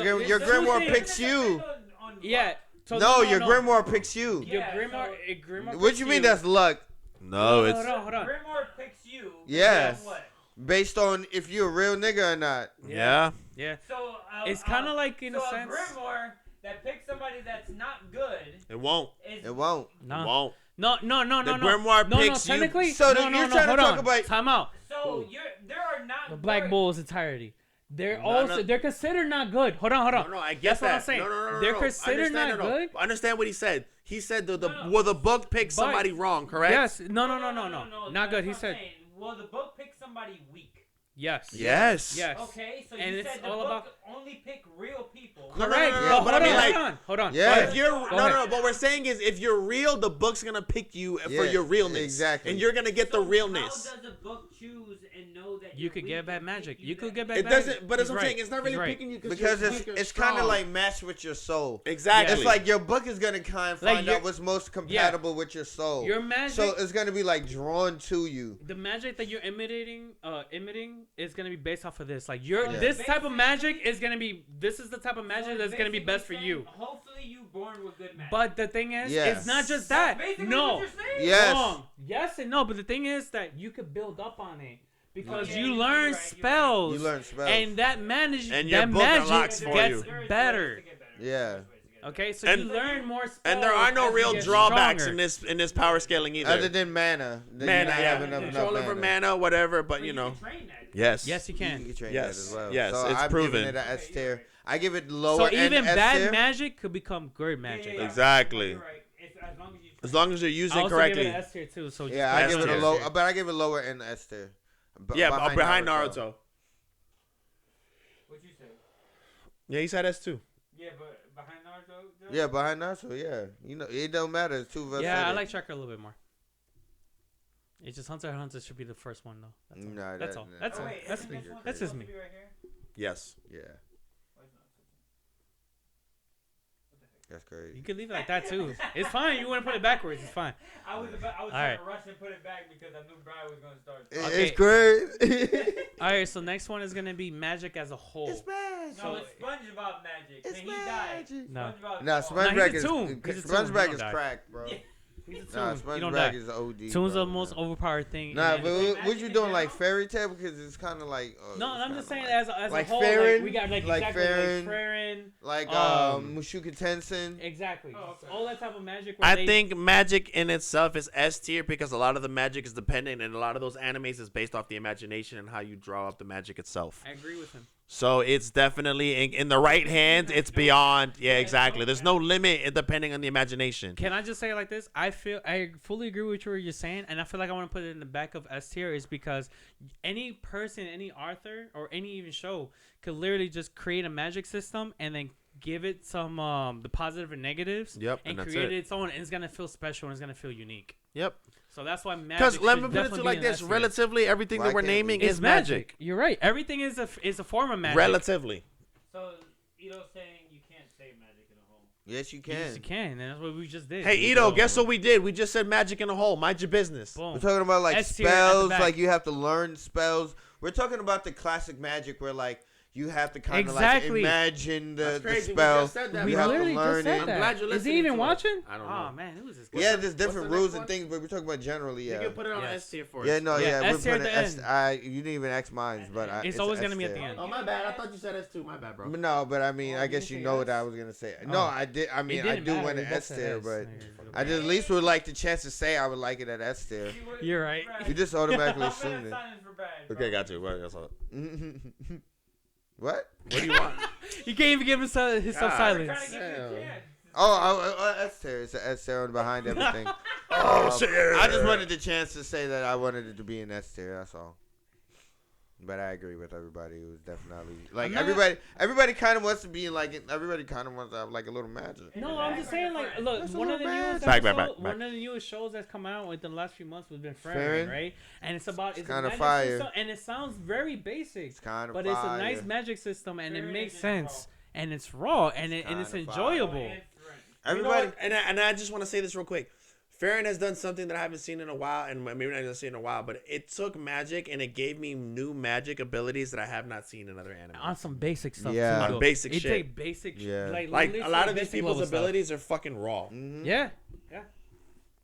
Grimoire things. picks you. On Yeah. So No, your Grimoire picks you. Your Yeah, Grimoire. What you mean that's luck? No, it's Hold on. Grimoire picks you. Yeah. Guess what? Based on if you're a real nigga or not. yeah. Yeah. So It's kind of like in so a sense. Grimoire that picks somebody that's not good It won't. is It won't. It No. won't. No. The No. Grimoire No. picks you. Technically. So no, then no, you're no, trying to hold talk on. about- Time out. so there are not The Black there- Bull's entirety. They're No, also no. they're considered not good. Hold on. No, I get That's that. what I'm saying. No. They're considered Understand, not good. Understand what he said. He said No. the book picked But- somebody wrong, correct? Yes. No. No, Not that's good. what He I'm said. saying. Well, the book picks somebody weak. Yes. Yes. Yes. Okay, so And you it's said the all book about- only pick real people. No, no, Correct. no, no, But but I mean, like, hold on. Yeah. If you're Go no, ahead. no, what we're saying is if you're real, the book's gonna pick you for Yeah, your realness. exactly. And you're gonna get the So realness. How does a book choose and know that You you're could weak get bad and magic. pick You could that get bad It magic. doesn't, but as He's I'm right. saying, it's not really He's right. picking you Because you're weak or it's kind of strong. like matched with your soul. Exactly. It's like your book is gonna kind of Like find your- out what's most compatible with your soul. Your magic. So it's gonna be like drawn to you. The magic that you're emitting is gonna be based off of this. Like your Yeah. this type of magic is gonna be. This is the type of magic that's gonna be best for you. Hopefully, you born with good magic. But the thing is, Yes. it's not just That's that. basically No. what you're saying. Yes. Wrong. Yes and no. But the thing is that you could build up on it because Okay, you you're learn right, you're right. spells. You learn spells. And that manage And your that book magic unlocks for gets you. There is better. ways to get better. Yeah. There is ways to get better. Okay, so And- you learn more spells. and there are no as you real get drawbacks stronger. in this power scaling either. Other than mana, then mana, you not yeah. have enough Control over mana. mana, whatever, but But you know. can train that. Yes. Yes, you You can. can train Yes. that as well. Yes, so it's I'm proven. giving it an S tier. I give it lower So end even S bad tier. magic could become good magic. Yeah, yeah, yeah. Exactly. You're right. As long as you As long as you're I using also correctly. give it an S tier too. So just Yeah, I S give it a tier. low, but I give it lower end S tier. Yeah, behind Naruto. What you say? Yeah, he said S2. Yeah, but behind Naruto. Joe? Yeah, behind Naruto. Yeah, you know it don't matter. It's two of us. Yeah, said I it. like Tracker a little bit more. It's just Hunter x Hunter should be the first one though. That's all. Nah, That's that- all. nah, That's Oh, all. wait, That's isn't me. this one That's just supposed me. to be right here? Yes. Yeah, Why is it not switching? What the heck? that's crazy. You can leave it like that too. It's fine. You want to put it backwards? It's fine. I was All trying right. to rush and put it back because I knew Brian was gonna start. Okay. It's great. All right. So next one is gonna be magic as a whole. It's magic. No, it's SpongeBob magic. It's When he died, magic. No. SpongeBob. Nah, gone. Nah, SpongeBob he's is a tomb. He's a tomb. He SpongeBob don't is die. cracked, bro. Yeah. He's a tomb. Nah, you don't SpongeBob die. is OD. Tomb's bro, the most nah. overpowered thing. Nah, in but anime. what you in doing like general? fairy tale because it's kind of like. No, it's I'm just kinda saying like, as like a whole, Farron, like we got like like exactly Farron, like Farron, like um, Mushoku Tensei. exactly. Oh, okay. All that type of magic. Where I they, think magic in itself is S tier because a lot of the magic is dependent, and a lot of those animes is based off the imagination and how you draw up the magic itself. I agree with him. So it's definitely in the right hands. It's beyond. Yeah, exactly. There's no limit depending on the imagination. Can I just say it like this? I fully agree with what you're saying, and I feel like I want to put it in the back of S tier is because any person, any author, or any even show could literally just create a magic system and then give it some the positive and negatives. Yep, and and that's create it. its own, and it's gonna feel special and it's gonna feel unique. Yep. So that's why magic. Because let me should put it to definitely you be like in this: S tier. relatively, everything Why that we're can't naming we- It's is magic. You're right. Everything is a form of magic. Relatively. So Ito's saying you can't say magic in a hole. Yes, you Yes, can. you can, and that's what we just did. Hey, Ito, guess what we did? We just said magic in a hole. Mind your business. Boom. We're talking about like S tier at the spells, back. like you have to learn spells. We're talking about the classic magic where like you have to kind of Exactly. like imagine the That's crazy. We spell. just said that, We You bro. have to literally learn just said it. that. I'm glad you're Is he listening even to it. watching? I don't Oh know. man, who is this? Yeah, there's different the rules next and one? things, but we're talking about generally. You Yeah. can put it on Yes. S tier for us. Yeah, no, Yeah, yeah. S We're tier at putting the S. end. You didn't even X mines, but It's always gonna be at the end. Oh, my bad. I thought you said S2. My bad, bro. But no, but I mean, Oh, I you guess didn't you say know S? what I was gonna say. Oh. No, I did. I mean, It I didn't do matter. want We an both S said tier, S. but Nigga. I just at least would like the chance to say I would like it at S tier. You're right. You just automatically I'm gonna assume it. silence for Brian, bro. Okay, got you. Well, that's all. What? What do you want? You can't even give himself his self I'm silence. trying to give you a Damn. chance. Oh, S tier. It's an S tier on behind everything. Oh, shit. I just wanted the chance to say that I wanted it to be an S tier. That's all. But I agree with everybody. It was definitely like I'm not- everybody kind of wants to be like everybody kind of wants to have like a little magic. No, I'm just saying, like, look, That's a one of the little newest bad. episodes, Back. one of the newest shows that's come out within the last few months has been Farron, Farron? right? And it's about it's a kinda magic fire. system, and it sounds very basic, It's kind of but it's a nice magic system, and it Farron makes is sense, and it's raw, and it's kinda enjoyable. And Everybody. And I just want to say this real quick. Farron has done something that I haven't seen in a while, and maybe not even seen in a while, but it took magic and it gave me new magic abilities that I have not seen in other anime. On some basic stuff, Yeah. too, On though. basic it shit. take basic, Yeah. like Like a literally lot of these basic people's level stuff. abilities are fucking raw. Mhm. Yeah,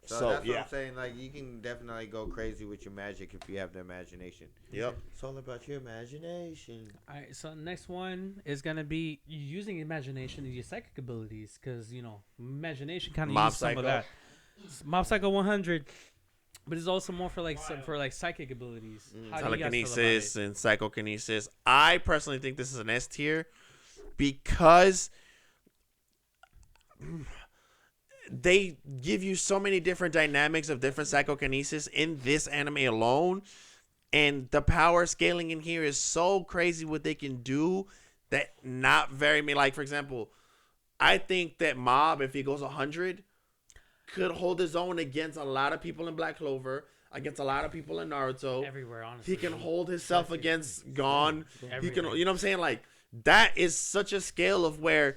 So, that's what I'm saying. Like you can definitely go crazy with your magic if you have the imagination. Yep. It's all about your imagination. All right, so next one is gonna be you using imagination and your psychic abilities, because imagination kind of Mob uses some Psycho. of that. Mob Psycho 100, but it's also more for like psychic abilities. How do you guys feel about Telekinesis it? and psychokinesis. I personally think this is an S tier because they give you so many different dynamics of different psychokinesis in this anime alone And the power scaling in here is so crazy what they can do that not very many. Like, for example, I think that Mob, if he goes 100, could hold his own against a lot of people in Black Clover, against a lot of people in Naruto. Everywhere, honestly. He can hold himself against Gon. He can, Everywhere. you know what I'm saying? Like, that is such a scale of where,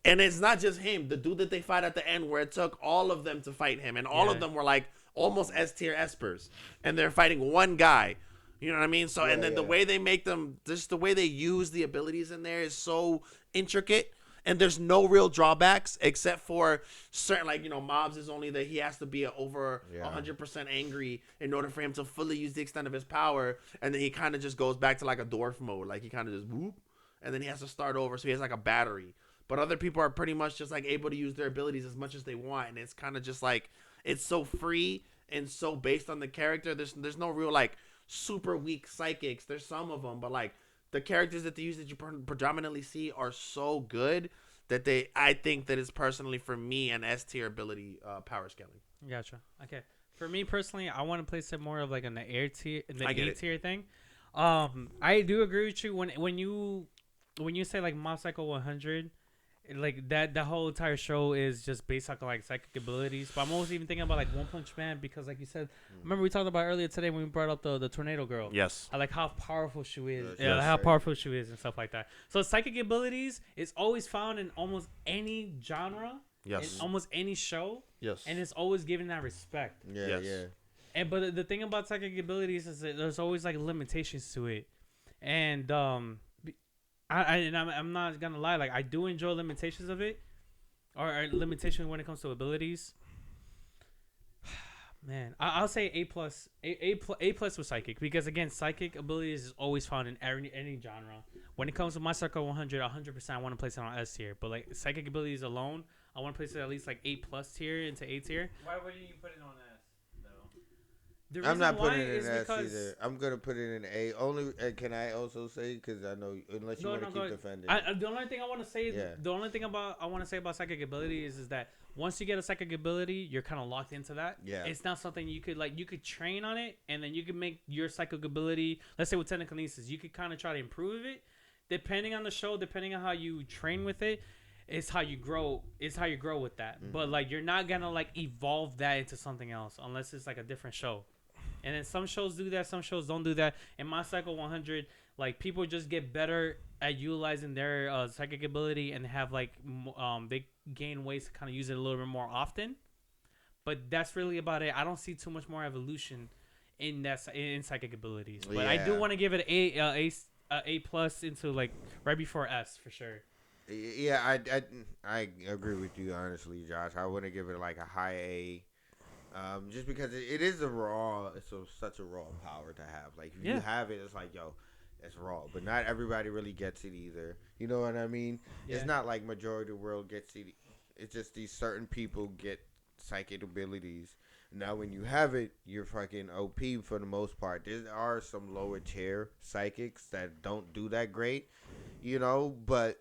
and it's not just him. The dude that they fight at the end, where it took all of them to fight him, and all of them were like almost S tier espers, and they're fighting one guy. You know what I mean? So, and then the way they make them, just the way they use the abilities in there is so intricate. And there's no real drawbacks except for certain, like, you know, Mobs is only that he has to be over 100% angry in order for him to fully use the extent of his power. And then he kind of just goes back to like a dwarf mode. Like, he kind of just whoop. And then he has to start over. So he has like a battery. But other people are pretty much just like able to use their abilities as much as they want. And it's kind of just like, it's so free and so based on the character. There's no real like super weak psychics. There's some of them, but like, the characters that they use that you predominantly see are so good that I think that it's personally for me an S tier ability power scaling. Gotcha. Okay. For me personally, I want to place it more of like in the A tier thing. I do agree with you when you say like Mob Psycho 100, like that whole entire show is just based on like psychic abilities. But I'm always even thinking about like One Punch Man because like you said, remember we talked about earlier today when we brought up the tornado girl. Yes. I like how powerful she is. Yes. How powerful she is and stuff like that. So psychic abilities is always found in almost any genre. Yes. In almost any show. Yes. And it's always given that respect. Yeah, Yes. yeah. And but the thing about psychic abilities is that there's always like limitations to it. And I'm not gonna lie, like I do enjoy limitations of it, or limitations when it comes to abilities. Man, I'll say A plus with psychic because again, psychic abilities is always found in any genre. When it comes to my Circle 100%, I want to place it on S tier. But like psychic abilities alone, I want to place it at least like A plus tier into A tier. Why wouldn't you put it on S? The I'm reason not why putting it is in S because either. I'm gonna put it in A. Only can I also say because I know unless you want to keep defending. The only thing I want to say, the only thing I want to say about psychic ability is that once you get a psychic ability, you're kind of locked into that. Yeah. It's not something you could train on it, and then you can make your psychic ability. Let's say with telekinesis, you could kind of try to improve it, depending on the show, depending on how you train with it. It's how you grow. It's how you grow with that. Mm-hmm. But like, you're not gonna like evolve that into something else unless it's like a different show. And then some shows do that, some shows don't do that. In my Cycle 100, like people just get better at utilizing their psychic ability and have like they gain ways to kind of use it a little bit more often. But that's really about it. I don't see too much more evolution in psychic abilities. But I do want to give it A plus into like right before S for sure. Yeah, I agree with you honestly, Josh. I want to give it like a high A. Just because it is such a raw power to have. Like if you have it, it's like, yo, it's raw. But not everybody really gets it either. You know what I mean? Yeah. It's not like majority of the world gets it. It's just these certain people get psychic abilities. Now when you have it, you're fucking OP for the most part. There are some lower tier psychics that don't do that great, you know. But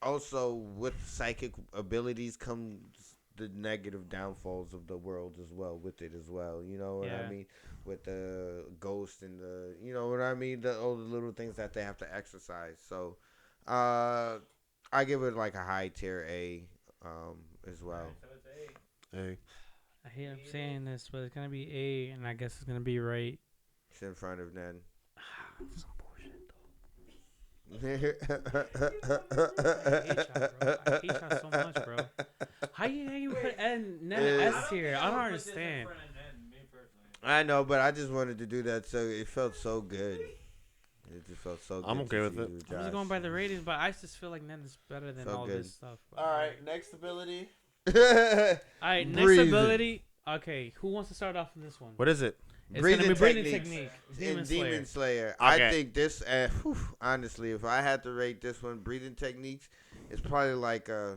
also with psychic abilities comes the negative downfalls of the world as well with it as well, you know what I mean, with the ghost and the, you know what I mean, all the little things that they have to exercise. So I give it like a high tier A as well. So it's A. Hey. I hate I'm saying this, but it's gonna be A, and I guess it's gonna be right. It's in front of Nen. Some bullshit though. I hate y'all so much, bro. How you put N S tier? I don't understand. I know, but I just wanted to do that, so it felt so good. It just felt so good. I'm okay with it. I'm just going by the ratings, but I just feel like Nen is better than all this stuff. Bro. All right, next ability. All right, next ability. Okay, who wants to start off in this one? What is it? It's gonna be breathing technique. Demon Slayer. Okay. I think this, honestly, if I had to rate this one, breathing techniques, it's probably like I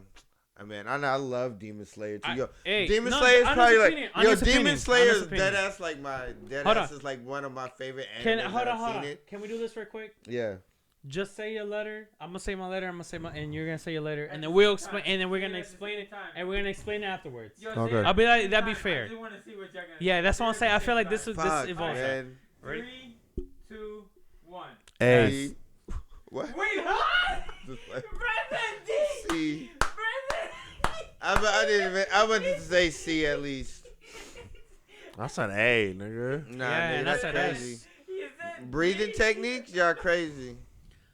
love Demon Slayer too. Demon Slayer is probably like Demon Slayer is dead ass like my dead ass is like one of my favorite animes. Hold I've on. seen it. Can we do this real quick? Yeah. Just say your letter. I'm gonna say my letter. and you're gonna say your letter, and then we'll explain. And then we're gonna explain it, and we're gonna explain it afterwards. Okay. I'll be like, that'd be fair. I do want to see what y'all gonna Yeah, that's what I'm saying. I feel like this evolves. Man. Ready? 3, A. C. What? Wait, what? Just like- Brendan D. C. Brendan. I didn't even. I wanted to say C at least. That's an A, nigga. Nah, Yeah, nigga, and that's that's an crazy. He said Breathing D. techniques, y'all crazy.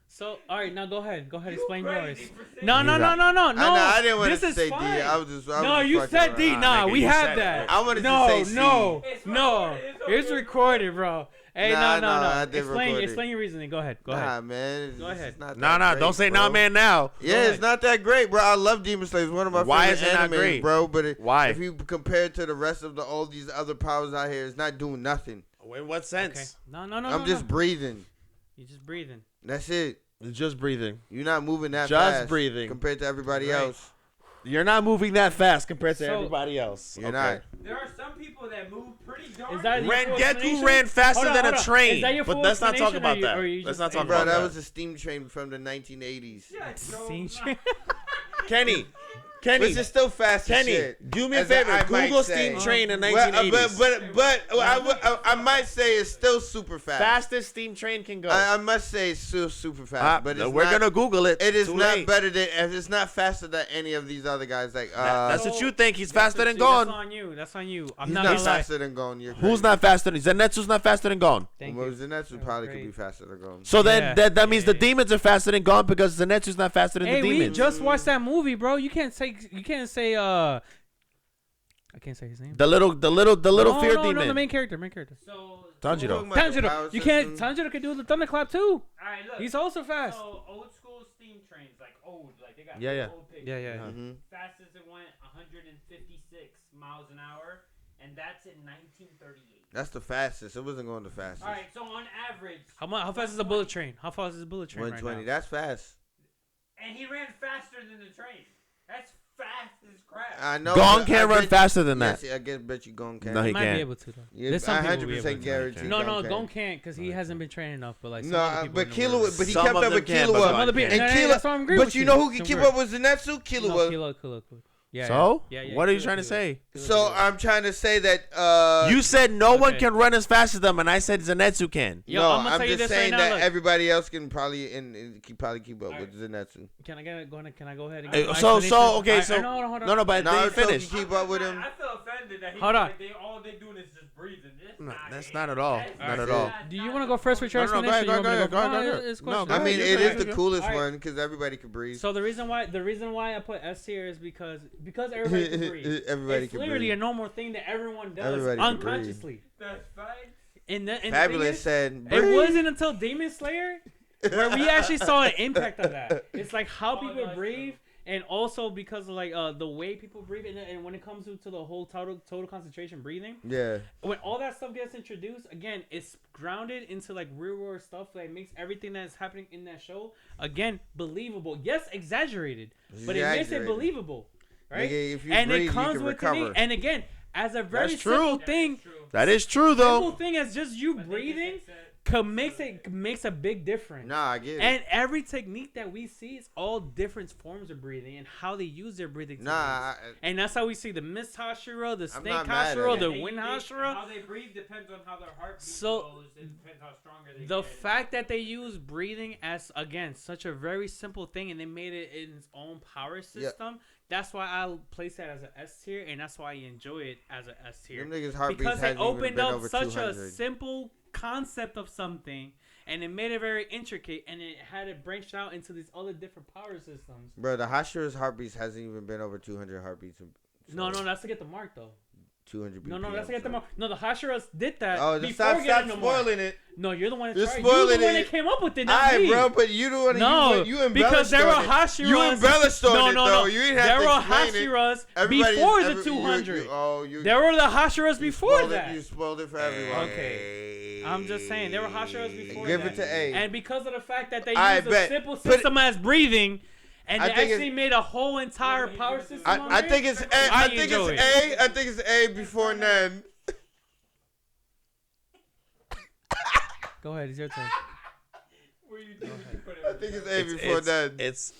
So, all right, now go ahead. Go ahead, explain You yours. crazy for saying No, no, no, no, no, no. I didn't want this to is say fine. D. I was just. I was No, just you fucking said D. around. Nah, nigga, we you have said that. it. I wanted to no, say C. no, It's no. recorded, it's It's recorded. recorded, bro. Hey, Nah, no, no, nah, no. I did Explain, record it. explain your reasoning. Go ahead. Go ahead. Nah, man. It's Go ahead. just not Nah, that nah. great, Don't say bro. nah, man. Now. Yeah, Go it's ahead. not that great, bro. I love Demon Slayer. It's one of my Why favorite is it not animes, great? bro. But Why? if you compare it to the rest of all these other powers out here, it's not doing nothing. In what sense? Okay. No, no, no. I'm no, just no. breathing. You're just breathing. That's it. It's just breathing. You're not moving that Just fast breathing. compared to everybody Right. else. You're not moving that fast compared to So- everybody else. You're Okay. not. There are some people that move pretty darn. Is that your full Rengeku explanation? ran faster Hold on, than hold a on. train. Is that your But full let's not talk explanation, about or you- that. or you Let's just not talk saying Bro, about that that. was a steam train from the 1980s. Yeah, so Scene nah. train. Kenny, But Kenny, it's still fast as Kenny, shit. do me a As favor. I might Google say. steam train in Well, 1980s. but I might say it's still super fast. Fastest steam train can go. I must say it's still super fast, but it's we're not, gonna Google it. It is Too not late. better than. It's not faster than any of these other guys. Like That's what you think. He's That's faster what- than see, Gon. That's on you. That's on you. I'm he's not not gonna lie. faster than Gon. You're Who's not faster than Zenitsu's not faster than Gon? Thank Well, you. Zenitsu That was probably could great. be faster than Gon. So then Yeah. that means the Yeah. demons are faster than Gon because Zenitsu's not faster than Hey, the we demons. just watched that movie, bro. You can't say. I can't say his name. The little no, fear no, demon. No, the main character. So, Tanjiro. Talking about the Tanjiro. power You can't. system. Tanjiro can do the thunderclap too. alright, look. He's also fast. So old school steam trains, like old, like they got Yeah, yeah. old pictures. Yeah, yeah. Uh-huh. Mhm. Fastest it went 156 miles an hour, and that's in 1938. That's the fastest. It wasn't going the fastest. All right, so on average, How fast is a bullet train? How fast is a bullet train right 120. now? That's fast. and he ran faster than the train. That's fast as crap. I know. Gon but can't I run bet- faster than that. Yes, I guess bet you Gon can. No, He he might can't. be able to though. Yeah, There's some I people who will be 100% able to. guarantee. No, Gon no, Gon can't because he hasn't been training enough. But like some No, other people but in the world. Killua, but he Some kept of up them with can, but Killua. Some other people. And no, no, Killua, that's why I'm agreeing but with you know who can Some keep word. up with Zenitsu? No, Killua. Killua. Yeah. So Yeah, what are you Killua, trying to Killua. say? So I'm trying to say that. You said no one Okay. can run as fast as them, and I said Zenitsu can. Yo, no, I'm gonna I'm tell you just this saying right now. that Look, everybody else can probably probably keep up with Zenitsu. can I go ahead? And Hey, get my so explanation? okay, I- so no, hold on. no, but then you Naruto finish. can keep up with him. I feel offended that he Hold on. like, all they doing is just breathing. No, that's not at all. That's Not at it. all. Do you want to go first with your No, no, go explanation? ahead, or you want me to go ahead, No, go ahead. it's No, question. go I ahead. mean, you it go is ahead. the coolest Alright. one because everybody can breathe. So the reason why I put S here is because everybody can breathe. Everybody It's can literally a breathe. normal thing that everyone does Everybody can breathe. unconsciously. That's fine. And the thing Fabulous is, said. it "Breathe." wasn't until Demon Slayer where we actually saw an impact of that. It's like how Oh, people no, it's breathe, and also because of like the way people breathe, and when it comes to the whole total concentration breathing, Yeah. when all that stuff gets introduced, again, it's grounded into like real world stuff that makes everything that's happening in that show again believable. Yes, exaggerated, but it makes it Exaggerated. believable, right? Nigga, if you And breathe, it you comes can with recover. technique. And again, as a very That's simple true. thing, That is true simple though. thing as just you breathing makes a big difference. Nah, I get it. And every technique that we see is all different forms of breathing and how they use their breathing techniques. Nah, And that's how we see the Mist Hashira, the Snake not mad at Hashira, it. the Wind Hashira. How they breathe depends on how their heartbeat So, goes. It depends how stronger they The get. fact that they use breathing as, again, such a very simple thing and they made it in its own power system, that's why I place that as an S tier, and that's why I enjoy it as an S tier. them niggas' heartbeats Because it hasn't even opened been up over such 200. a simple concept of something, and it made it very intricate, and it had it branched out into these other different power systems. Bro, the Hashira's heartbeats hasn't even been over 200 heartbeats. No, that's to get the mark though. 200 BPM. No, that's to get the so- mark. No, the Hashiras did that. Oh, just before stop getting the mark. spoiling it. No, you're the one that You're tried. spoiling You're the one it. that came up with it, not Alright, me. bro, but you the one. No, you embellished because there were on it. Hashiras. You embellished on no, it, no, though. no. You didn't have there to were explain it. Hashiras Everybody's- before the every- 200. You There were the Hashiras before spoiled that. It, you spoiled it for everyone. Okay. I'm just saying, there were Hashiras before Give that. it to A. And because of the fact that they I used a bet. simple Put it- system as breathing, and I they think actually made a whole entire power system on I there, think it's A. I I think enjoy it's it. A. I think it's A before Nan. Go ahead, it's your turn. Where you think you put it? I think it's A before Nan. It's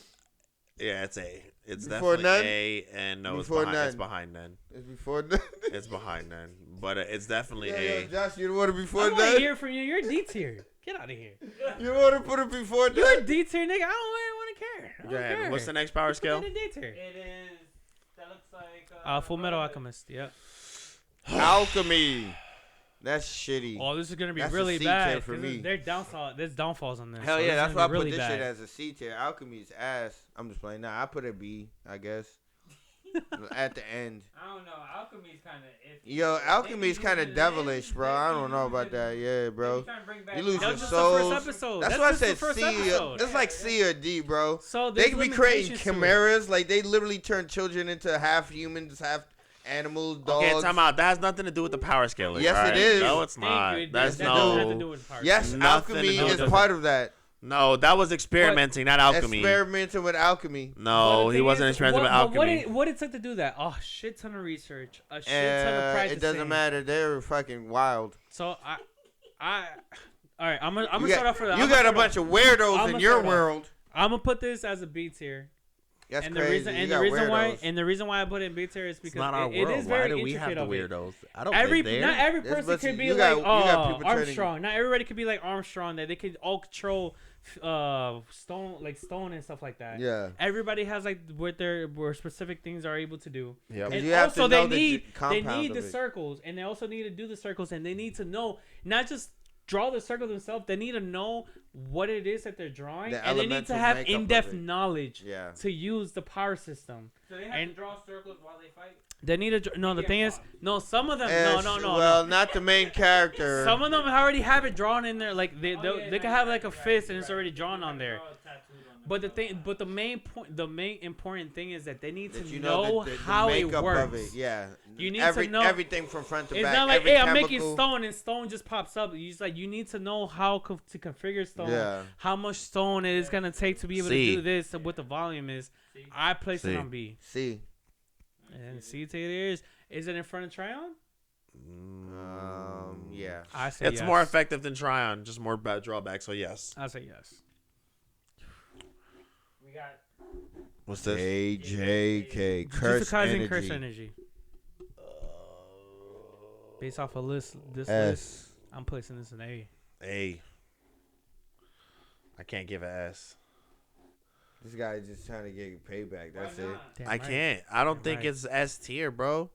A. It's Before definitely none? A, and no, it's Before behind. It's none. behind none. It's before Nan. It's behind none. But it's definitely Yeah, A. yo, Josh, you the one I before want to Nan? hear from you. You're D tier. Get out of here. You want to put it before You're a that? D tier nigga. I don't really want to care. I don't Go ahead. care. What's the next power Put scale? it in D tier. It is. That looks like. Full Metal Alchemist. Yep. Alchemy. That's shitty. Oh, this is gonna be That's a really C tier bad. for 'cause me. There's downfalls on this. Hell so yeah, this that's is why I gonna be put really this bad. shit as a C tier. Alchemy's ass. I'm just playing. Nah, I put a B, I guess. At the end. I don't know. Alchemy's kind of iffy. Yo, Alchemy's kind of devilish, bro. I don't know about that. Yeah, bro. You lose That your was just souls. the first episode. That's why I just the said first C. episode. It's like C or D, bro. So They there's could be creating limitations to it. chimeras. Like, they literally turn children into half humans, half animals, dogs. Okay, time out. That has nothing to do with the power scale. Yes, it alright? is. No, it's Thank not. you. That's that doesn't have to do no. with power. Yes, Nothing to alchemy do is with part of that. No, that was experimenting, not alchemy. Experimenting with alchemy. No, he wasn't experimenting with alchemy. What it took to do that? Oh, shit ton of research, a shit ton of practicing. It doesn't matter. They're fucking wild. So all right, I'm gonna You start off for that. You got a bunch of weirdos in your world. I'm gonna put this as a B tier. That's and crazy. the reason, You and got the reason why, weirdos. and the reason why I put it in B tier is It's because not our it world. is very Why do we have intricate the of it. weirdos? I don't Every live there. not every There's person bunch could of- be you like got people turning- Armstrong. Not everybody could be like Armstrong. That they could all control stone and stuff like that. Yeah. Everybody has like where specific things are able to do. Yep. And You have also to know they the need compound the of it. circles, and they also need to do the circles, and they need to know not just draw the circle themselves. They need to know what it is that they're drawing, The and they need elemental to have makeup of in-depth it. knowledge Yeah. to use the power system. So they have And- to draw circles while they fight. They need to no. The Yeah, thing is, fuck. no. Some of them, no. Well, not the main character. Some of them already have it drawn in there. Like they Oh, yeah, they can no, have you're like a right, fist, you're and it's right. already drawn on there. Draw tattooed on But the them. thing, but the main point, the main important thing is that they need to That you know the how it makeup works. of it. Yeah. You need to know- everything from front to It's back. not like, every hey, I'm making chemical. stone and stone just pops up. You just like you need to know how to configure stone, Yeah. how much stone it is gonna take to be able C. to do this, and what the volume is. See? I place it C. on B, See. and C to it is. Is it in front of Tryon? Yeah. I say It's yes. more effective than Tryon, just more bad drawbacks. So yes. I say yes. We got. What's this? AJK. Jujutsu Curse Kaisen energy. Curse Energy. Based off of this list, S. I'm placing this in A. A. I can't give an S. This guy is just trying to get payback. That's Why it. not? Damn I right. can't. I don't Damn think right. it's S tier, bro.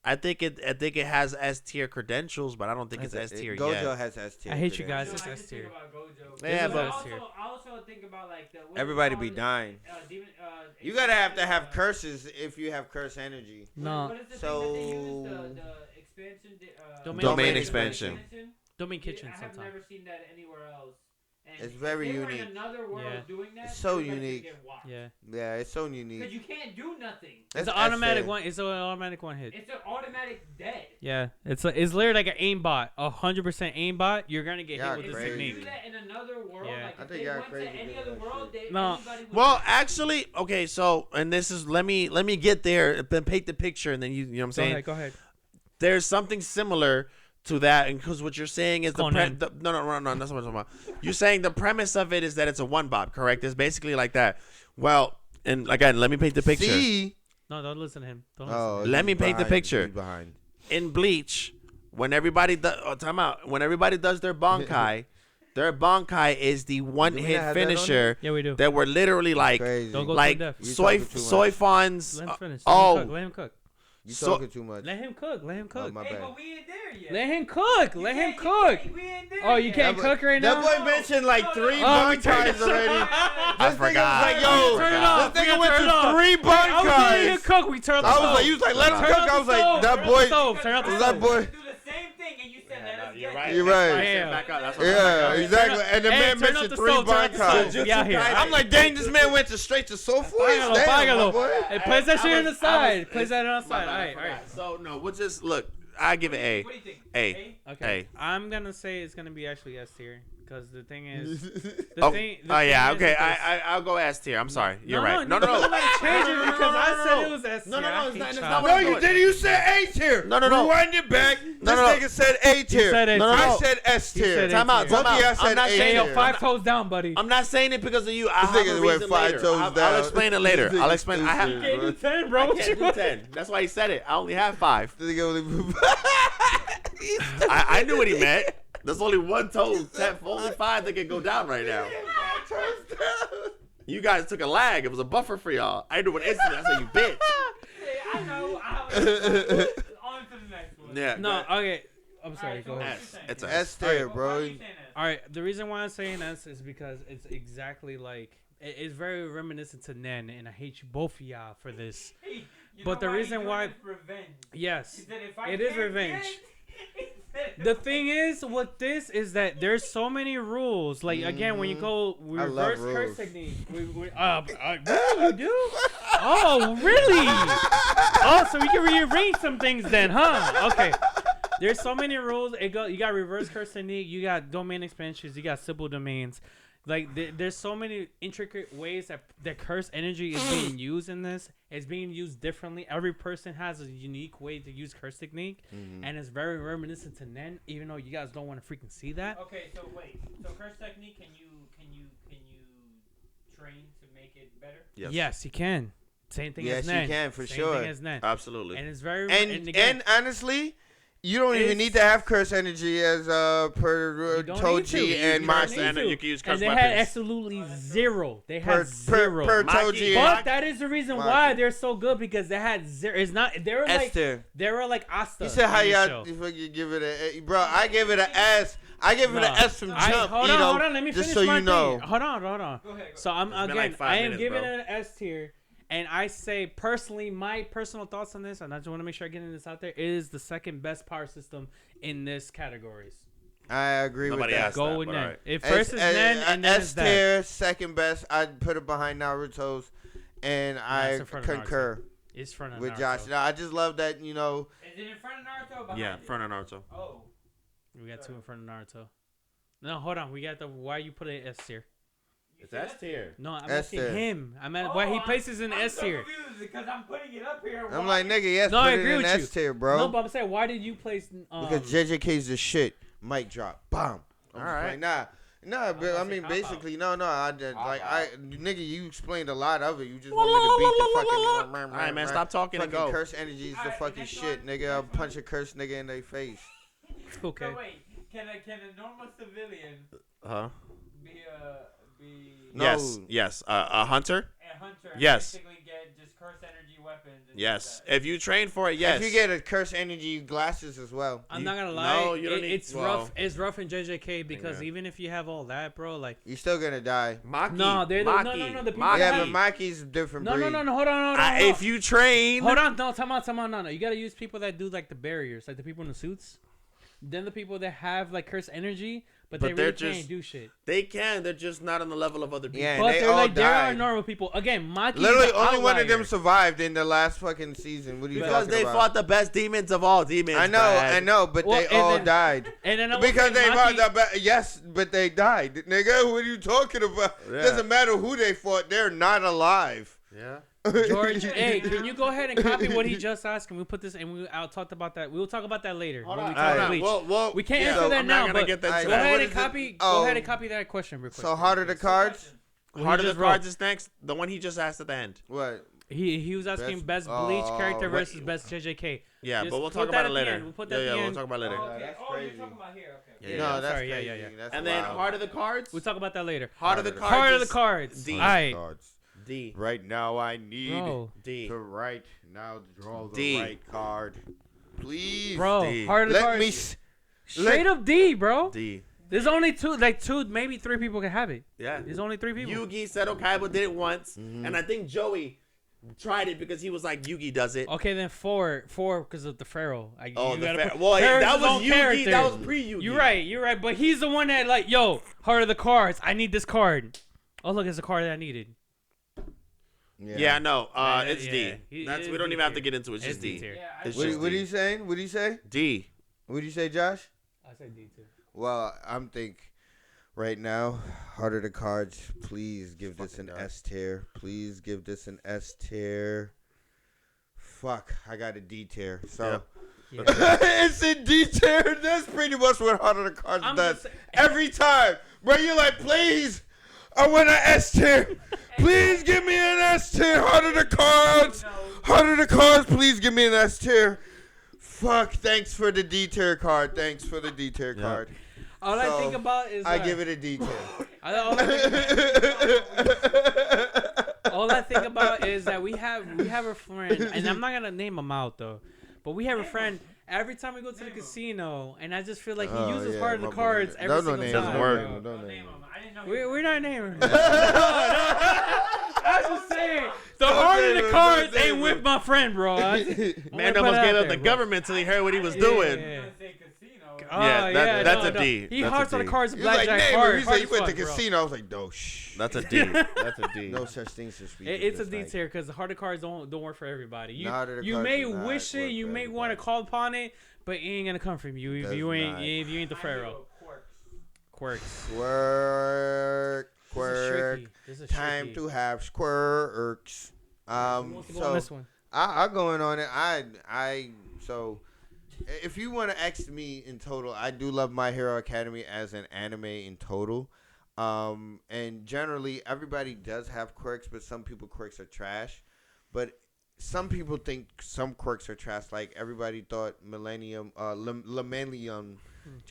I think it has S tier credentials, but I don't think it's S tier Gojo yet. has S tier. I hate you today. guys. So It's I S just think tier. about Gojo. Yeah, But but- I also think about like the. Everybody be dying. You gotta have to have curses if you have curse energy. No, What is the So- thing that they use? The expansion. Domain expansion. Domain Kitchen I have sometimes. never seen that anywhere else. And It's very if they were unique. in another world Yeah. doing that, It's so everybody would unique. get whacked. Yeah, Yeah, it's so Because unique. you can't do nothing. it's That's an S automatic tier. one. It's an automatic one hit. It's an automatic dead. Yeah, it's literally like an aimbot, 100% aimbot. You're gonna get Yeah, hit with this crazy. If they technique. do that in another world, Yeah. like I if think they y'all went to crazy any doing other that world, shit. No. anybody would Well, die. actually, okay. So, and this is let me get there, then paint the picture, and then you know what I'm Go saying. ahead, go ahead. There's something similar to that, and because what you're saying is Conan. no, that's not what I'm talking about. You're saying the premise of it is that it's a one bob, correct? It's basically like that. Well, and again, let me paint the picture. C. No, don't listen to him. Don't listen. Oh, Let me he's paint the behind. picture. He's behind. In Bleach, when everybody time out. When everybody does their Bankai, their Bankai is the one Do we hit not have that on finisher Yeah, we do. that were literally like Crazy. Don't go like too deaf. You soy talking too soy much. fawns. Let him finish. oh. Let him cook. You so- talking too much. Let him cook. Let him Oh, cook. my Hey, bad. but we ain't there yet. Let him cook. You Let him can't- cook. We ain't there Oh, you yet. can't That cook right now? That boy mentioned like No, no, 3 Oh, we turned Bankais it already. I This nigga forgot. was like, yo, Turn it off. this We nigga gotta went turn it off. to 3 I was letting him Bankais. cook. We turned the I stove. was like, you was like, let him Turn cook. out I the was like, stove. that Turn out the boy. stove. Turn out the Was stove. that boy? Do the same thing, and you said let us You're get right. You're right. Yeah. Back up. That's what Yeah, I'm exactly. And the Hey, man turn up mentioned the 3 stove, turn up the Bankais. stove. Yeah, here. I'm like, dang, this man went to straight to Soul Force. Págalo, Damn, págalo. my boy. Hey, place that shit on the I side. was- Place that on the My side. bad, All I right, all right. forgot. So no, we'll just look. I give it A. What do you think? A. Okay. A. I'm gonna say it's gonna be actually S tier because the thing is, the Oh, thing. oh yeah, thing is okay. with this- I'll go S tier. I'm sorry. You're no, right. No, No, no, no. I'm not changing No, no, no, because no, I no, said no. it was S tier. No, no, no, I it's hate not- it's y'all. not No, you didn't. You said A tier. No, no, no. Rewind it back. No, This no, no. nigga said A tier. said A No, no, tier. no. I said S He tier. said A Time out. tier. Time Both of y'all out. said I'm not A Hey, yo, tier. 5 toes down, buddy. I'm not saying it because of you. I'll This have nigga a went reason 5 later. toes I'll down. explain it later. This I'll nigga explain. I have. stupid, Can't bro. do 10, bro. I What can't you do want? 10. That's why he said it. I only have 5. This nigga only- I knew what he meant. There's only one Toad. Only 5 that can go down right now. You guys took a lag. It was a buffer for y'all. I knew an instant. I said, you bitch. I know. On to the next one. Yeah. No, go okay. I'm sorry. Alright, Go so ahead. S. what It's you a saying? S tier, Why bro. are you saying that? All right. The reason why I'm saying S is because it's exactly like it's very reminiscent to Nen, and I hate you both of y'all for this. Hey, you But know the why reason he why- doing it? Revenge. Yes. He said, if I It is can't revenge. get- he said, The thing is with this is that there's so many rules. Like again, when you go I love reverse curse rules. technique, really you do? Oh, really? Oh, so we can rearrange some things then, huh? Okay. There's so many rules. You got reverse curse technique. You got domain expansions. You got simple domains. Like there's so many intricate ways that curse energy is being used in this. It's being used differently. Every person has a unique way to use curse technique, and it's very reminiscent to Nen. Even though you guys don't want to freaking see that. Okay, so wait. So curse technique, can you train to make it better? Yes, you can. Same thing Yes, as you Nen. can, for Same sure. thing as Nen. Absolutely. And it's very And again, honestly, you don't even It's- need to have curse energy as per You don't need to. Toji You and don't Maki. need And to. you can use and curse they weapons. had absolutely zero. They Per had zero. per Maki. Toji. But and that is the reason Maki. why they're so good because they had zero. It's not. They were like Esther. Asta. You said how in the y'all show. fucking give it a bro? I give it an S. I give it an Nah. S from jump. Hold Ito, on. Let me just finish so my you know. thing. Hold on. Go ahead. So I'm It's been again. like 5 I am minutes, giving bro. it an S tier, and I say personally, my personal thoughts on this, and I just want to make sure I'm getting this out there. It is the second best power system in this categories. I agree Nobody with that. asked Go that, with but Nen. alright. If first is Nen, and then S it's that. tier, second best. I'd put it behind Naruto's, and I it's in front of concur It's front of with Naruto. Josh. No, I just love that Is it in front of Naruto or behind Yeah, it? front of Naruto. Oh. We got two in front of Naruto. No, hold on. We got the why you put it S tier. It's S tier. No, I'm S asking tier. him. I'm at why he places in I'm S so tier. confused because I'm putting it up here. I'm Why? like, nigga, yes, No, put I it agree in with S you. tier, bro. No, but I'm saying why did you place? Because JJK's the shit. Mic drop. Bomb. I'm All just right. like, nah, but I mean, cop out. basically, no. I did, like, out. nigga, you explained a lot of it. You just want me to beat the fucking. All right, man, stop talking and Fucking go. curse energy is the Alright, fucking next shit, one, nigga. I'll next one. punch a curse nigga in their face. Okay. So wait, can a normal civilian Huh? be No. Yes. A hunter. a hunter and Yes. basically get just curse energy weapons? And Yes. do that? If you train for it, yes. If you get a curse energy glasses as well. I'm You- not gonna lie. no, you don't need- it's well, rough. It's rough in JJK because yeah. even if you have all that, bro, like You're still gonna die. Maki. No, they're the- no, Maki. no, the people Maki. Yeah, but Maki's a different no, breed. no, hold on. If you train, Hold on, no, time out, no. You gotta use people that do like the barriers, like the people in the suits. Then the people that have like curse energy, but they But they're really can't just- do shit. they can. They're just not on the level of other people. Yeah, and But they they're all like there are died. normal people. Again, Maki Literally, is the only one of them outlier. survived in the last fucking season. What are you Because talking they about? fought the best demons of all demons. I know, Brad. but Well, they and all then- died. And then I will Because say they fought Maki- the yes, but they died, nigga. What are you talking about? Yeah. Doesn't matter who they fought; they're not alive. Yeah. George, hey, can you go ahead and copy what he just asked? Can we put this and I'll talk about that. We'll talk about that later. Hold when on. we talk Alright, Bleach. Well, We can't yeah, answer so that I'm now, not gonna but get that I- to Go What ahead is and it? copy. Oh. Go ahead and copy that question real quick. So Heart of the Cards. What Heart he of the just wrote. Cards is next. The one he just asked at the end. What? He was asking best Bleach Oh, character wait. versus best JJK. Yeah, Just but we'll put talk that about at it the later. end. We'll put that at the We'll end. talk about it later. Oh, okay. that's Oh, you're crazy. talking about here. Okay. Yeah, No, yeah. that's Sorry, yeah, crazy. yeah, yeah. That's And then wild. Heart of the Cards. We'll talk about that later. Heart of the Cards. Heart of the is cards. D. All right, Cards. D. Right now, I need bro. D. to write. Now draw the D. right card, please. Bro, D. Heart of the Let cards. me. Straight up D, bro. D. There's only two, maybe three people can have it. Yeah. There's only three people. Yugi Seto Kaiba did it once, Mm-hmm. and I think Joey tried it because he was like Yugi does it. Okay, then four because of the Pharaoh. Oh, you the gotta put- well, Pharaoh's that his was own Yugi. character. That was pre-Yugi. You're right. But he's the one that like, yo, Heart of the cards. I need this card. Oh, look, it's the card that I needed. Yeah, no, Yeah, it's yeah. D. He- That's it we is don't D even have to tier. get into it. It's It's just D D. tier. Yeah, It's What, just what D. are you saying? What do you say? D. What do you say, Josh? I said D too. Well, I'm think right now, Heart of the Cards. Please give this an S tier. Please give this an S tier. Fuck, I got a D tier. So Yeah. it's a D tier. That's pretty much what Heart of the Cards I'm does just- every time. Bro, you're like, please, I want an S tier. Please give me an S tier. Heart of the Cards. Heart of the Cards. Please give me an S tier. Fuck. Thanks for the D tier card. Thanks for the D tier Yeah. card. All I So, think about is I give it a D tier. all I think about is that we have a friend, and I'm not gonna name him out though, but we have a friend. Every time we go to the casino, and I just feel like he uses part of the cards every single time. Doesn't work. bro. Don't Name name him. I didn't know. We're not naming him. I'm just saying, the heart of the cards ain't with my friend, bro. Man almost gave up the government till he heard what he was doing. Yeah. Oh, Yeah, that's a D. He That's a hearts on the D. cards of He was like, blackjack name him. hard. He said, hard you as went to fuck, bro. casino. I was like, no, shh. That's a D. That's a D. No such thing as speaking. It's a this D night. tier because the heart of cards don't work for everybody. You Nah, the you cards may do not wish work it, you for may want to everybody. call upon it, but it ain't gonna come from you if Does you ain't not. the pharaoh. Quirks. Quirk. This is Time tricky. to have squirks. Who wants to go on So this one? I'll go in on it. So if you want to ask me in total, I do love My Hero Academy as an anime in total. And generally everybody does have quirks, but some people quirks are trash. But some people think some quirks are trash. Like everybody thought Lemillion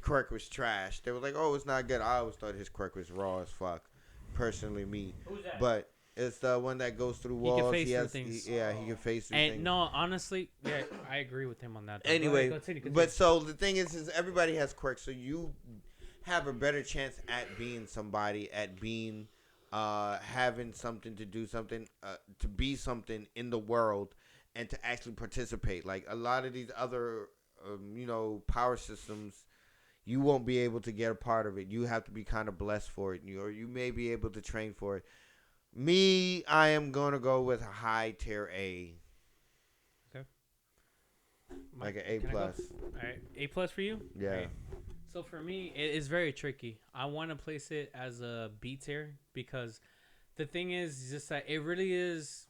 quirk was trash. They were like, "Oh, it's not good." I always thought his quirk was raw as fuck. Personally, me. Who's that? But it's the one that goes through He walls. can face through has, things. he can face through And things. no, honestly, yeah, I agree with him on that. though. Go Anyway, ahead, continue. but so the thing is everybody has quirks, so you have a better chance at being somebody, at being, having something to do something, to be something in the world, and to actually participate. Like a lot of these other, power systems, you won't be able to get a part of it. You have to be kind of blessed for it, or you may be able to train for it. Me, I am gonna go with a high tier A, like an A Can I go? plus. All right, A+ for you. Yeah. All right. So for me, it is very tricky. I want to place it as a B tier because the thing is just that it really is.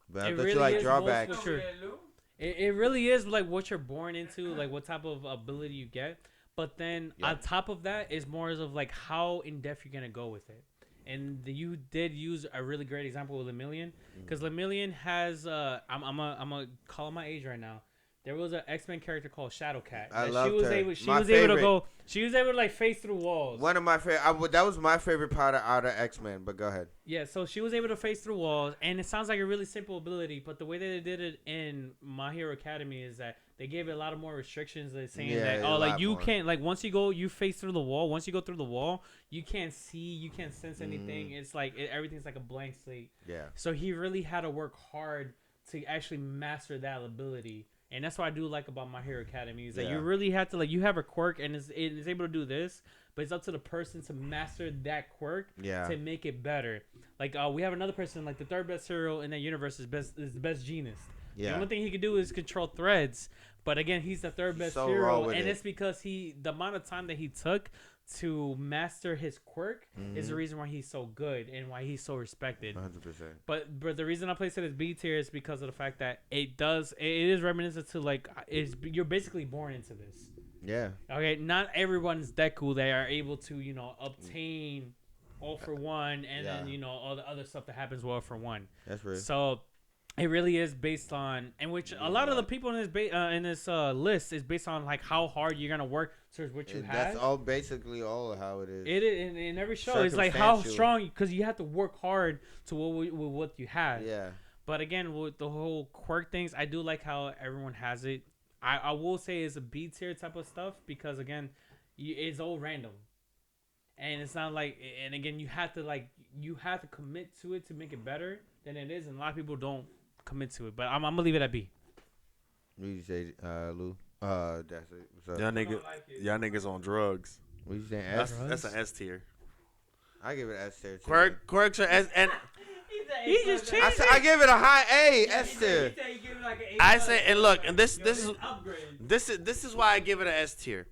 But I It bet really you like is drawbacks. most for sure. It really is like what you're born into, like what type of ability you get. But then Yeah. on top of that is more of like how in depth you're gonna go with it. And you did use a really great example with Lemillion, because Lemillion has I'm gonna call my age right now. There was an X-Men character called Shadowcat. I that loved she was her. able. She My was able to favorite. go. She was able to like face through walls. One of my favorite. That was my favorite part out of X-Men. But go ahead. Yeah, so she was able to face through walls, and it sounds like a really simple ability. But the way that they did it in My Hero Academy is that they gave it a lot of more restrictions. They're saying Yeah, that a like lot you more. can't like once you go, you face through the wall. Once you go through the wall, you can't see, you can't sense anything. It's like everything's like a blank slate. Yeah. So he really had to work hard to actually master that ability. And that's what I do like about My Hero Academy is that Yeah. you really have to like you have a quirk and it is able to do this, but it's up to the person to master that quirk Yeah. to make it better. Like we have another person like the third best hero in that universe is the best genist. The Yeah. only thing he can do is control threads, but again he's the third He's best so raw hero, with and it. it's because the amount of time that he took to master his quirk is the reason why he's so good and why he's so respected. 100%. But the reason I place it as B tier is because of the fact that it is reminiscent to like you're basically born into this. Yeah. Okay, not everyone's Deku they are able to obtain all for one and Yeah. then all the other stuff that happens with all for one. That's real. So it really is based on, and which a lot of the people in this list is based on like how hard you're gonna work towards what you have. That's all basically all of how it is. It is in every show. It's like how Circumstantial. strong because you have to work hard to with what you have. Yeah. But again, with the whole quirk things, I do like how everyone has it. I will say it's a B tier type of stuff because again, it's all random, and it's not like. And again, you have to commit to it to make it better than it is, and a lot of people don't commit to it. But I'm gonna leave it at B. What you say, Lou? That's it. What's Y'all up? niggas on drugs. What you saying? That's S? an S tier. I give it S tier. too. Quirks are and He just changed I said I give it a high A. S tier. I say and look and this is why I give it an S tier.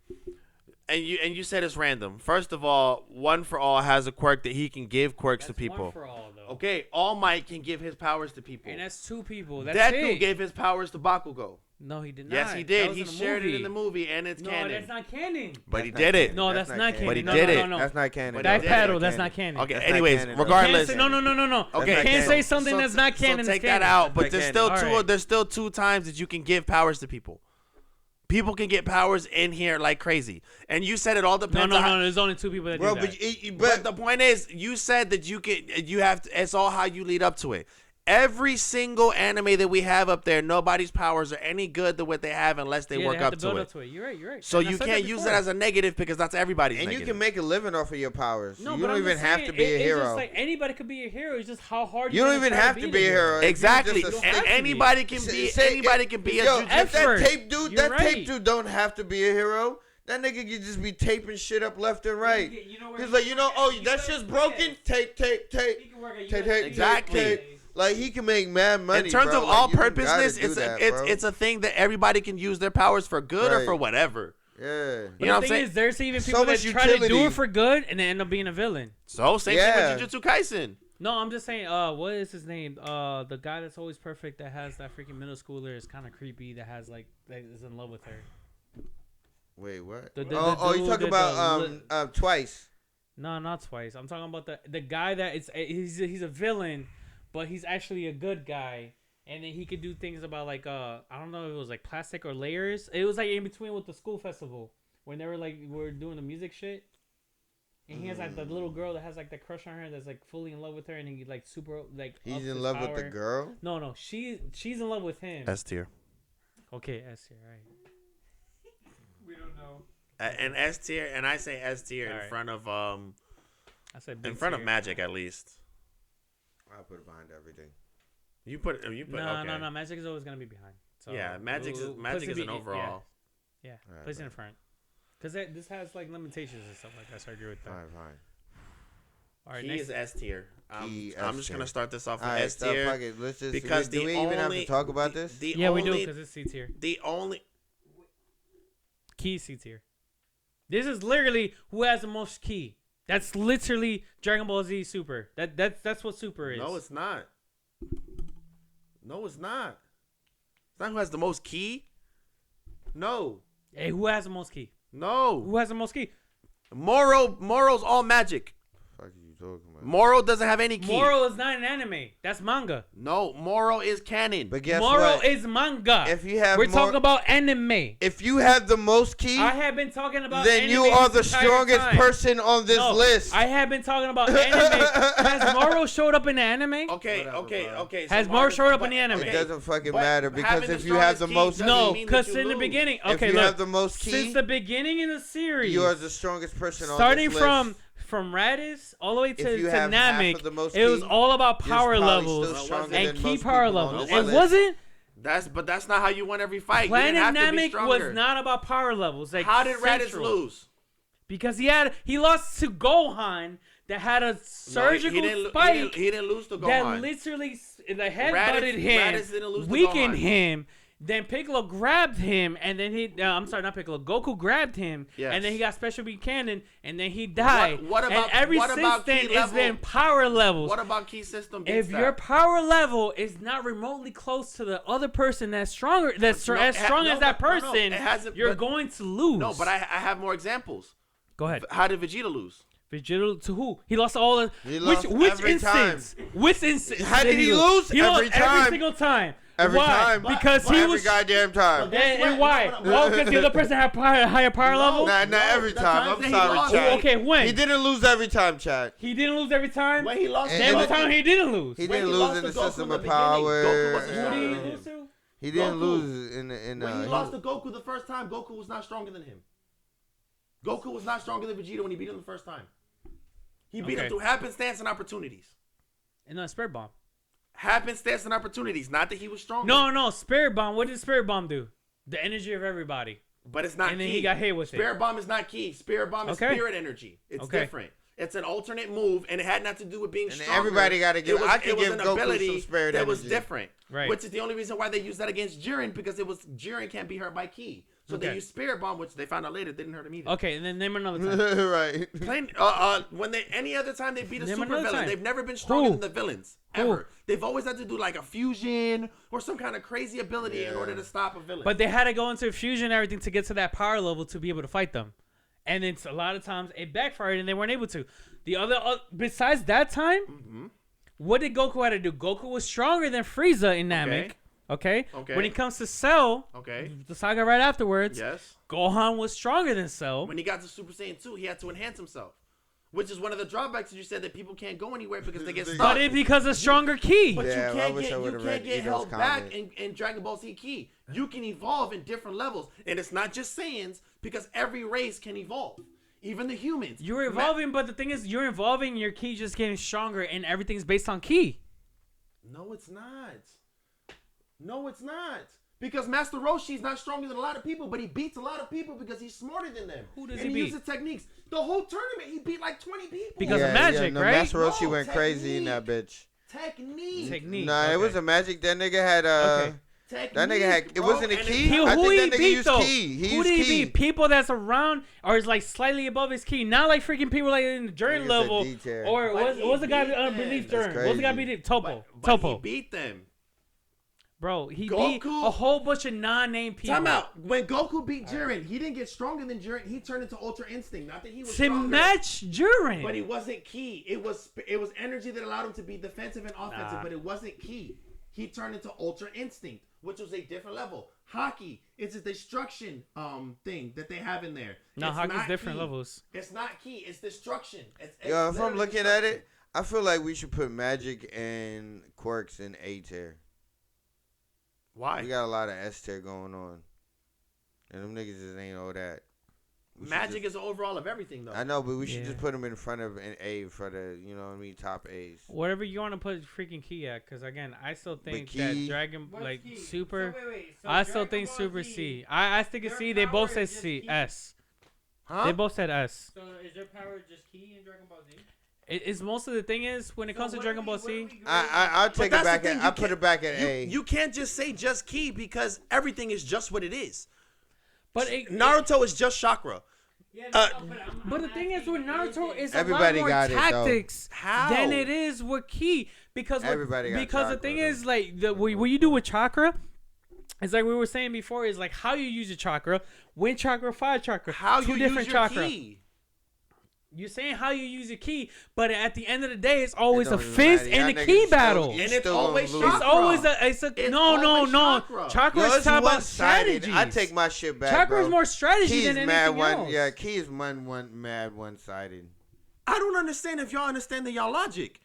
And you said it's random. First of all, One For All has a quirk that he can give quirks to That's people. One for all, though. Okay, All Might can give his powers to people. And that's two people. That's Deku it. gave his powers to Bakugo. No, he did not. Yes, he That did. was He in the shared it in the movie. movie, and it's No, canon. that's not canon. But he That's not did it. canon. No, that's not canon. But he no, did no, it. No, no. That's not canon. That did. paddle, that's not canon. Okay, That's not anyways, canon. Can't regardless. say, no. Okay, Can't canon. say something So- that's not canon. So is take canon. that out. But That's there's not still canon. two. Alright. There's still two times that you can give powers to people. People can get powers in here like crazy. And you said it all depends on No. There's only 2 people that Bro, do that. but the point is, you said that you have to, it's all how you lead up to it. Every single anime that we have up there, nobody's powers are any good to what they have unless they work have up to build to up to it. You're right. So And I you said can't that use it before. as a negative because that's everybody's And negative. you can make a living off of your powers. No, you but don't I'm even just have saying, to be a it's hero. just like anybody could be a hero. It's just how hard You don't gonna even try have to be a hero. If you're Exactly. just a don't have to be. Anybody can be. Anybody can be a yo, jujitsu. if that Effort. tape dude, You're that tape right. dude don't have to be a hero. That nigga can just be taping shit up left and right. You know where He's he like, can you know, work oh, at that's US just broken. Tape. He can work at Tape, US tape, Exactly. tape. Like he can make mad money. In terms bro. of Like, all you don't gotta purposeness, do that, bro. it's a thing that everybody can use their powers for good or Right. for whatever. Yeah. You know The what I'm thing saying? is, there's even So people that much try to do utility. it for good and then end up being a villain. So same Yeah. thing with Jujutsu Kaisen. No, I'm just saying. What is his name? The guy that's always perfect that has that freaking middle schooler is kind of creepy. That has like that is in love with her. Wait, what? The Oh, you dude talking that about Twice? No, not Twice. I'm talking about the guy that he's a villain, but he's actually a good guy. And then he could do things about like I don't know if it was like plastic or layers. It was like in between with the school festival when they were doing the music shit. And he has like the little girl that has like the crush on her that's like fully in love with her, and he like super like He's ups in his love with the power. girl. No, she's in love with him. S tier. Okay, S tier, right? We don't know. And S tier, and I say S tier in Alright. front of I said B in front of tier. Magic at least. I'll put it behind everything. You put No, okay. no, Magic is always gonna be behind. So Yeah, Magic we'll is place it an overall. Yeah, Alright, place it in right. front. Because this has like limitations and stuff like that. So I agree with that. Fine. All right, He next. is S tier. He I'm S just tier. gonna start this off with All right, S so tier fuck it. Let's just because do we even have to talk about this? The Yeah, only, we do because it's C tier. The only Key C tier. This is literally who has the most key. That's literally Dragon Ball Z Super. That's what Super is. no, it's not. No, it's not. It's not who has the most key. No, Hey, who has the most key? no. Who has the most key? Moro's all magic. Fuck are you talking about? Moro doesn't have any key. Moro is not an anime. That's manga. No, Moro is canon. But guess Moro what? is manga. If you have We're more- talking about anime. If you have the most key, I have been talking about then anime you are the this entire strongest time. person on this No, list. I have been talking about anime. Has Moro showed up in the anime? Okay, Whatever, okay, bro. okay. Has so Moro Marcus- showed up in but- the anime? It doesn't fucking But matter because having if the you have strongest the key most, doesn't No, mean that because you in the lose. beginning, if okay, you look, have the most key, since the beginning in the series, you are the strongest person starting on this list. from Raditz all the way to If you have half Namek, of the most it was key, all about you're power probably levels still stronger and than key most power people on levels. this It list. wasn't. But that's not how you won every fight. Planet you didn't have to be Namek stronger. was not about power levels. Like How did Raditz Central. lose? Because he lost to Gohan that had a surgical he spike didn't lose to that Gohan. literally the head Raditz- butted him, Raditz didn't lose to weakened Gohan. him. Then Piccolo grabbed him, and then I'm sorry, not Piccolo. Goku grabbed him, Yes. and then he got Special Beam Cannon, and then he died. What about- and every what since about then, key it's level? been power levels. What about key system? If beats your that? power level is not remotely close to the other person that's stronger, that's No, as strong no, as that no, no, person, it hasn't- you're but- going to lose. No, but I have more examples. Go ahead. How did Vegeta lose? Vegeta to who? He lost all the. He lost which every instance? Which instance? How did he lose? He lost Every time. every single time. Every Why? time. Because he every was. goddamn time. And why? Oh, because the other person had higher power level. Not every the time. times I'm that he sorry, lost- Chad. Okay, when? He didn't lose every time, Chad. He didn't lose every time. When he lost, And Then the- what time he didn't lose? He When didn't he lose lost in the to Goku system in the of beginning, power. Goku wasn't Who stronger did he than lose him. to? He didn't Goku. lose in When he lost to Goku the first time, Goku was not stronger than him. Goku was not stronger than Vegeta when he beat him the first time. He beat him Okay. through happenstance and opportunities. And then Spirit Bomb. Happenstance and opportunities. Not that he was stronger. No, Spirit Bomb. What did Spirit Bomb do? The energy of everybody. But it's not And key. then he got hit with it. Spirit Bomb is not key. Spirit Bomb is Okay. spirit energy. It's Okay. different. It's an alternate move, and it had nothing to do with being And stronger. everybody gotta give- It was, I can it was give an Goku ability some spirit that was energy. different. Right. Which is the only reason why they used that against Jiren, because it was Jiren can't be hurt by ki. So they Okay. used Spirit Bomb, which they found out later didn't hurt him either. Okay, and then name another time. right. Plain, when they any other time they beat a Name super another villain, time. they've never been stronger Who? than the villains Who? ever. They've always had to do like a fusion or some kind of crazy ability in Yeah. order to stop a villain. But they had to go into fusion and everything to get to that power level to be able to fight them. And it's a lot of times it backfired and they weren't able to. The other, besides that time, Mm-hmm. what did Goku have to do? Goku was stronger than Frieza in Namek. Okay. Okay? Okay. When it comes to Cell, Okay. the saga right afterwards, Yes. Gohan was stronger than Cell. When he got to Super Saiyan 2, he had to enhance himself, which is one of the drawbacks that you said that people can't go anywhere because they get stuck. But it's because of stronger ki. But Yeah, you I can't wish I get, would've read Ito's held back comment. in Dragon Ball Z Ki. You can evolve in different levels, and it's not just Saiyans because every race can evolve, even the humans. You're evolving, but the thing is, you're evolving, your ki just getting stronger, and everything's based on ki. No, it's not. No, it's not. Because Master Roshi's not stronger than a lot of people, but he beats a lot of people because he's smarter than them. Who does and he beat? uses techniques. The whole tournament, he beat like 20 people. Because of magic, right? Master Roshi No, went crazy in that bitch. Technique. Nah, okay. it was a magic. That nigga had Okay. Technique, that nigga had. It bro, wasn't a and key. He, I who think he that nigga beat used though? key. He Who used did he key. beat? People that's around or is like slightly above his ki, not like freaking people like in the Jordan Nigga said level. D-tier. Or But what's he the guy beat them. beneath That's Jordan? What's the guy crazy. beneath Topo? But Topo, he beat them. bro. He beat Goku- a whole bunch of non-name people. Time out. When Goku beat Jiren, he didn't get stronger than Jiren. He turned into Ultra Instinct. Not that he was To stronger. match Jiren. But he wasn't key. It was energy that allowed him to be defensive and offensive, Nah. but it wasn't key. He turned into Ultra Instinct, which was a different level. Hockey, it's a destruction thing that they have in there. No, It's hockey's not different key. levels. It's not key. It's destruction. It's Yo, if I'm literally looking at destruction. it, I feel like we should put magic and quirks in A tier. Why? We got a lot of S tier going on, and them niggas just ain't all that. We should Magic just- is the overall of everything, though. I know, but we should Yeah. just put them in front of an A for the, you know what I mean, top A's. Whatever you want to put freaking ki at, because again, I still think Ki- that Dragon What's like key? Super. So wait. So I still Dragon think Ball Super Z, C. I think it's their C. They power both is said just C. key? S. Huh? They both said S. So is their power just key in Dragon Ball Z? It's most of the thing is when it comes to Dragon Ball Z. I'll take it that's the back. thing, I you put it can't- back at You, A. you can't just say just key because everything is just what it is. But Naruto is just chakra. Yeah, But the thing is with Naruto is Everybody a lot more got it, though. tactics How? than it is with ki because Everybody got because the chakra, thing though. is like what you do with chakra. It's like we were saying before. Is like how you use your chakra, wind chakra, fire chakra, How two you different use your chakra. key. You're saying how you use your ki, but at the end of the day, it's always It a don't even fist matter. and a Y'all ki niggas still- battle. you And it's still gonna always lose. chakra. It's always It's no. always Chakra chakra. Yo, is it's talking about one-sided. strategies. I take my shit back, Chakra is bro. more strategy Key is than mad anything one. else. Yeah, key is mad one-sided. I don't understand if y'all understand the y'all logic.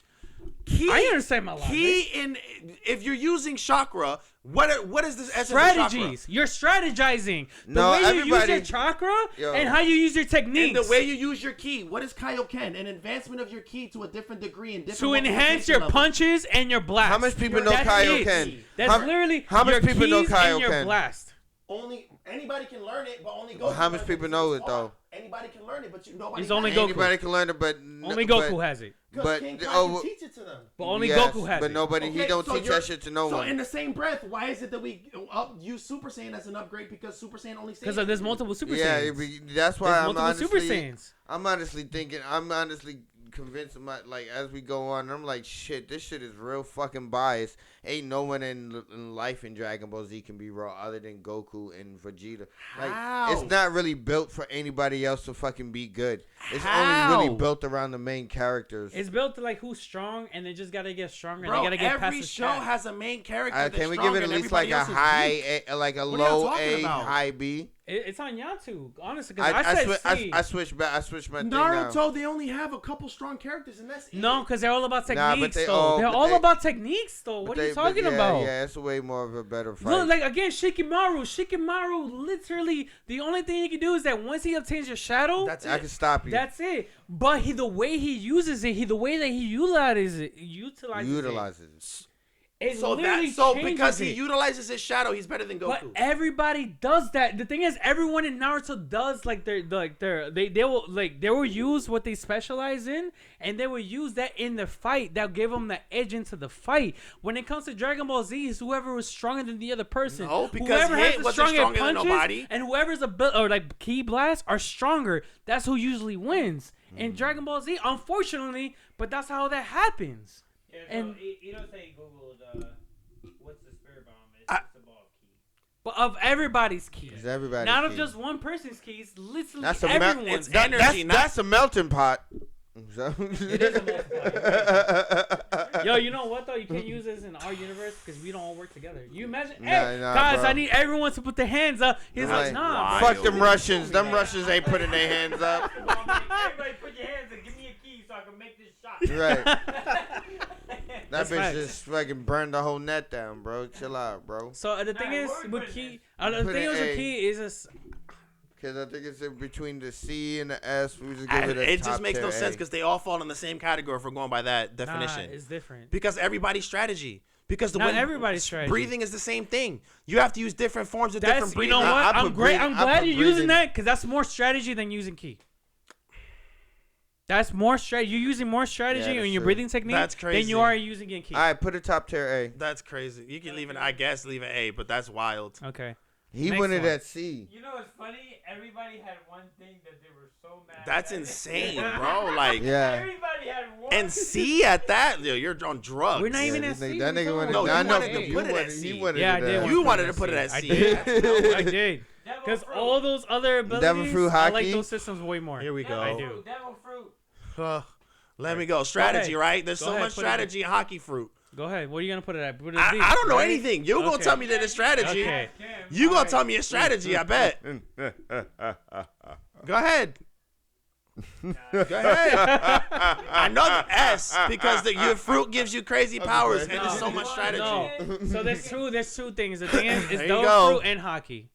Key, I understand my logic. Key in if you're using chakra, what is this essence of chakra? Strategies. You're strategizing. The No, way you use everybody- your chakra Yo. and how you use your And techniques the way you use your key. What is Kaioken? An advancement of your key to a different degree and different to enhance multiplication your levels. punches and your blast. How much people know That's Kaioken? it. That's How- literally how much your people know keys and your Kaioken? blast. Only anybody can learn it, but only Goku. Well, how much does people because know it's it, though? art. Anybody can learn it, but nobody. It's can. only Goku. Anybody can learn it, but Only Goku has it. But King Kai oh, can teach it to them. But only yes, Goku has but it. nobody. He Okay, don't so teach you're- that shit to no So one. in the same breath, why is it that we use Super Saiyan as an upgrade? Because Super Saiyan only. Because there's multiple Super Yeah, Saiyans. that's why There's I'm multiple honestly. Super Saiyans. I'm honestly thinking. I'm honestly convinced. Like as we go on, I'm like, shit. This shit is real fucking biased. Ain't no one in life in Dragon Ball Z can be raw other than Goku and Vegeta. Like How? it's not really built for anybody else to fucking be good. It's How? only really built around the main characters. It's built to like who's strong, and they just gotta get stronger. Bro, and they gotta get past every the show stat. has a main character. that's Can we strong give it at and least like everybody a else is weak. high, like a What are y'all low talking A, about? high B? It's on Yantu, honestly. Because I said C. I switched back. I switched my thing now. Naruto, they only have a couple strong characters, and that's it. No, because they're all about Nah, but techniques, they though. all- They're but all they- about techniques, though. What are you talking about? Yeah, it's way more of a better fight. Look, like again, Shikamaru. Shikamaru, literally, the only thing he can do is that once he obtains your shadow, That's I it. can stop you. that's it. But the way he uses it, the way that he utilizes it, it So literally so changes because he it. utilizes his shadow, he's better than Goku. But everybody does that. The thing is, everyone in Naruto does they will use what they specialize in, and they will use that in the fight. That give them the edge into the fight. When it comes to Dragon Ball Z, it's whoever was stronger than the other person. No, because whoever Hit wasn't strongest stronger than punches nobody. and whoever's or like key blasts are stronger. That's who usually wins in Dragon Ball Z. Unfortunately, but that's how that happens. Yeah, so And- you don't say Googled what's the spirit bomb? It's I- the ball key. But of everybody's keys. It's everybody's Not of key. just one person's keys, literally That's a everyone's. energy, not- that's a melting pot. So- It is a multiplier. Yo, you know what though? You can't use this in our universe because we don't all work together. You imagine, Nah, hey nah, guys, bro. I need everyone to put their hands up. He's Right. like, nah, Why? Fuck them Russians. Them Russians ain't putting their hands up. Everybody put your hands and give me a key so I can make this shot. Right. That That's bitch facts. just fucking burned the whole net down, bro. Chill out, bro. So the thing Alright, is, where we with putting key, this? the Put thing an is with A. key is just Because I think it's in between the C and the S. We just give it a It top just makes no tier sense A. because they all fall in the same category if we're going by that definition. Nah, it's different. Because everybody's strategy. Because the Not way everybody's strategy. breathing is the same thing. You have to use different forms of That's different you breathing. know what? I I'm put great. breathe- I'm I glad put you're breathing- using that because that's more strategy than using key. That's more strategy. You're using more strategy Yeah, that's in your true. breathing technique That's than crazy. you are using in key. All right, put a top tier A. That's crazy. You can leave it. I guess leave an A, but that's wild. Okay. He Next wanted one. at C. You know what's funny? Everybody had one thing that they were so mad That's at. insane, bro. Like, Yeah. Everybody had one and thing. C at that, yo, you're on drugs. We're not even Yeah, at this C. nigga- that nigga wanted. No, you I know, wanted to you put it at wanted- C. He wanted Yeah, I it did. at- You wanted to put it I at C. did. I did. Devil Because fruit. all those other abilities, fruit I like hockey? those systems way more. Here we Devil go. I fruit, do. Devil fruit. Let me go. Strategy, ahead. right? There's Go so ahead, much put it in. strategy in hockey fruit. Go ahead. What are you gonna put it at? Put it I, at D, I don't know right? anything. You gonna Okay. tell me that it's strategy. Okay. You gonna Alright. tell me it's strategy, I bet. Go ahead. Go ahead. I know the S because your fruit gives you crazy powers and there's so much strategy. No. So there's two things. The thing is, it's There you double go. fruit and hockey.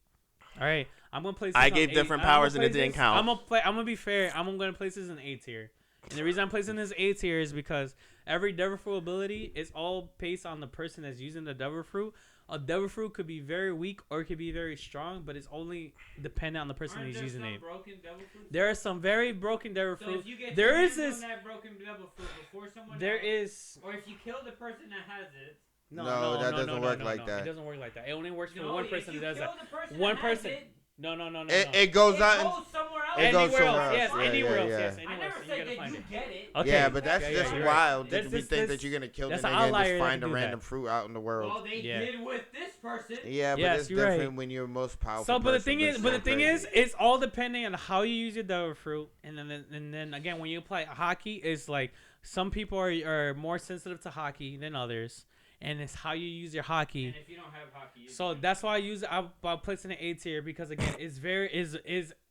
All right. I'm gonna place. This I on gave A. different I'm gonna powers and it place didn't this- count. I'm gonna be fair. I'm gonna place this in A tier. And the reason I'm placing this A tier is because every devil fruit ability is all based on the person that's using the devil fruit. A devil fruit could be very weak or it could be very strong, but it's only dependent on the person Aren't who's there using some it. broken devil fruits? There are some very broken devil So fruit. if you get There your is hands this. on that broken devil fruit before someone There else, is. or if you kill the person that has it, No, that doesn't work like that. It doesn't work like that. It only works for no, one if person you who does kill that. the person One that has person. it, No. It goes it out. goes somewhere else. It goes Anywhere else, somewhere yes, else. Yeah, anywhere yeah, else, yeah. yes, I anywhere never else. You said gotta that find you it. get it. Okay. Yeah, but that's Yeah, just you're right. wild. That's- Did you that's- think that's- that you're gonna kill the that's an nigga and outlier just that find a can do random that. fruit out in the world? Well, they Yeah. did with this person. Yeah, but Yes, it's you're right. different when you're most powerful. So, but the person, thing is, it's but so the thing crazy. is, it's all depending on how you use your devil fruit, and then again, when you apply hockey, it's like some people are more sensitive to hockey than others, and it's how you use your hockey. And if you don't have hockey, you So that's why I use I'll place it in A tier because again, it's very is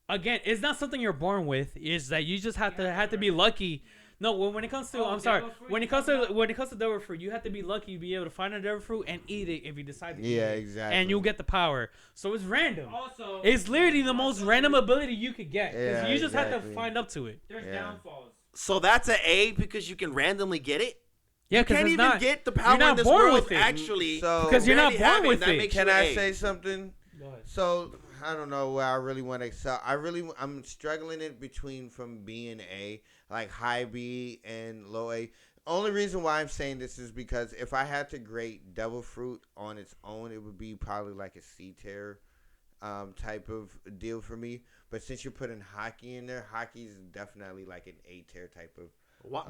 again, it's not something you're born with. It's that you just have to be lucky. No, when it comes to Oh, I'm sorry, devil fruit when it you comes talking to about? when it comes to devil fruit, you have to be lucky to be able to find a devil fruit and eat it if you decide to. eat Yeah, it. exactly. And you'll get the power. So it's random. also It's literally the most also random ability you could get. 'Cause Yeah, you just have to exactly. find up to it. There's Yeah. downfalls. So that's an A because you can randomly get it. Yeah, You because can't it's even not. get the you're power not in this born world with it. actually. So- Because you're not barely have born with That it. makes Can you I A. say something? Go ahead. So I don't know where I really want to excel. I'm struggling it between from B and A, like high B and low A. Only reason why I'm saying this is because if I had to grade devil fruit on its own, it would be probably like a C tier type of deal for me. But since you're putting hockey in there, hockey is definitely like an A tier type of.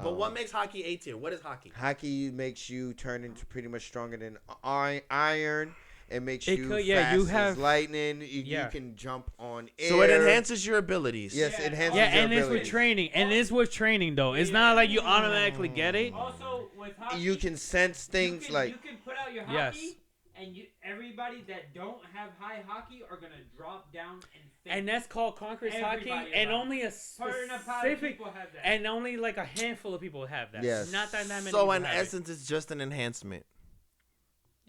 But what makes hockey A tier? What is hockey? Hockey makes you turn into pretty much stronger than iron. It makes It you could- yeah, fast you as have- lightning. You yeah. can jump on air. So it enhances your abilities. Yes, Yeah. it enhances Yeah, your and it's with abilities. training. And it's with training though. It's not like you automatically get it. Also, with hockey, You can sense things you can, like you can put out your Yes. hockey, and everybody that don't have high hockey are gonna drop down and faint. And that's called Conqueror's hockey. Everybody And has only a Part of specific. people have that. And only like a handful of people have that. Yes. Not that many. So people in have it. essence, it's just an enhancement.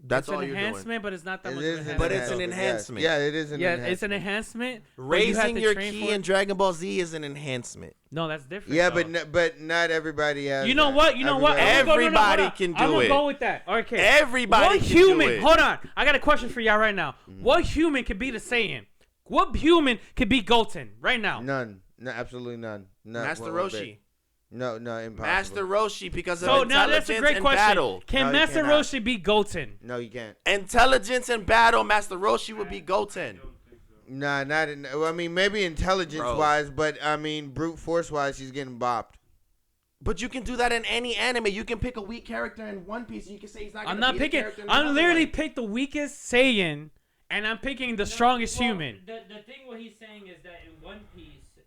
That's it's all an you're enhancement, doing. but it's not that it much. is of an an But it's an enhancement. enhancement. Yeah, it is an Yeah, enhancement. it's an enhancement. but you have Raising to your train key for in it. Dragon Ball Z is an enhancement. No, that's different. Yeah, though. but not everybody has. You know that. what? You know what? Everybody- Everybody can do I'm gonna it. go with that. Okay. Everybody What can human? do it. Hold on. I got a question for y'all right now. What human could be the Saiyan? What human could be Goten right now? None. No, absolutely none. Not Master one bit. Roshi. No, impossible. Master Roshi because of So now that's intelligence a great and question. battle. Can No, you Master cannot. Roshi be Goten? No, you can't. Intelligence and battle, Master Roshi would be Goten. Nah, not in. Well, I mean, maybe intelligence Bro. wise, but I mean, brute force wise, he's getting bopped. But you can do that in any anime. You can pick a weak character in One Piece and you can say he's not going I'm to not be the picking. character in I'm another literally one. picked the weakest Saiyan, and I'm picking the strongest Well, human. The thing what he's saying is that in One Piece,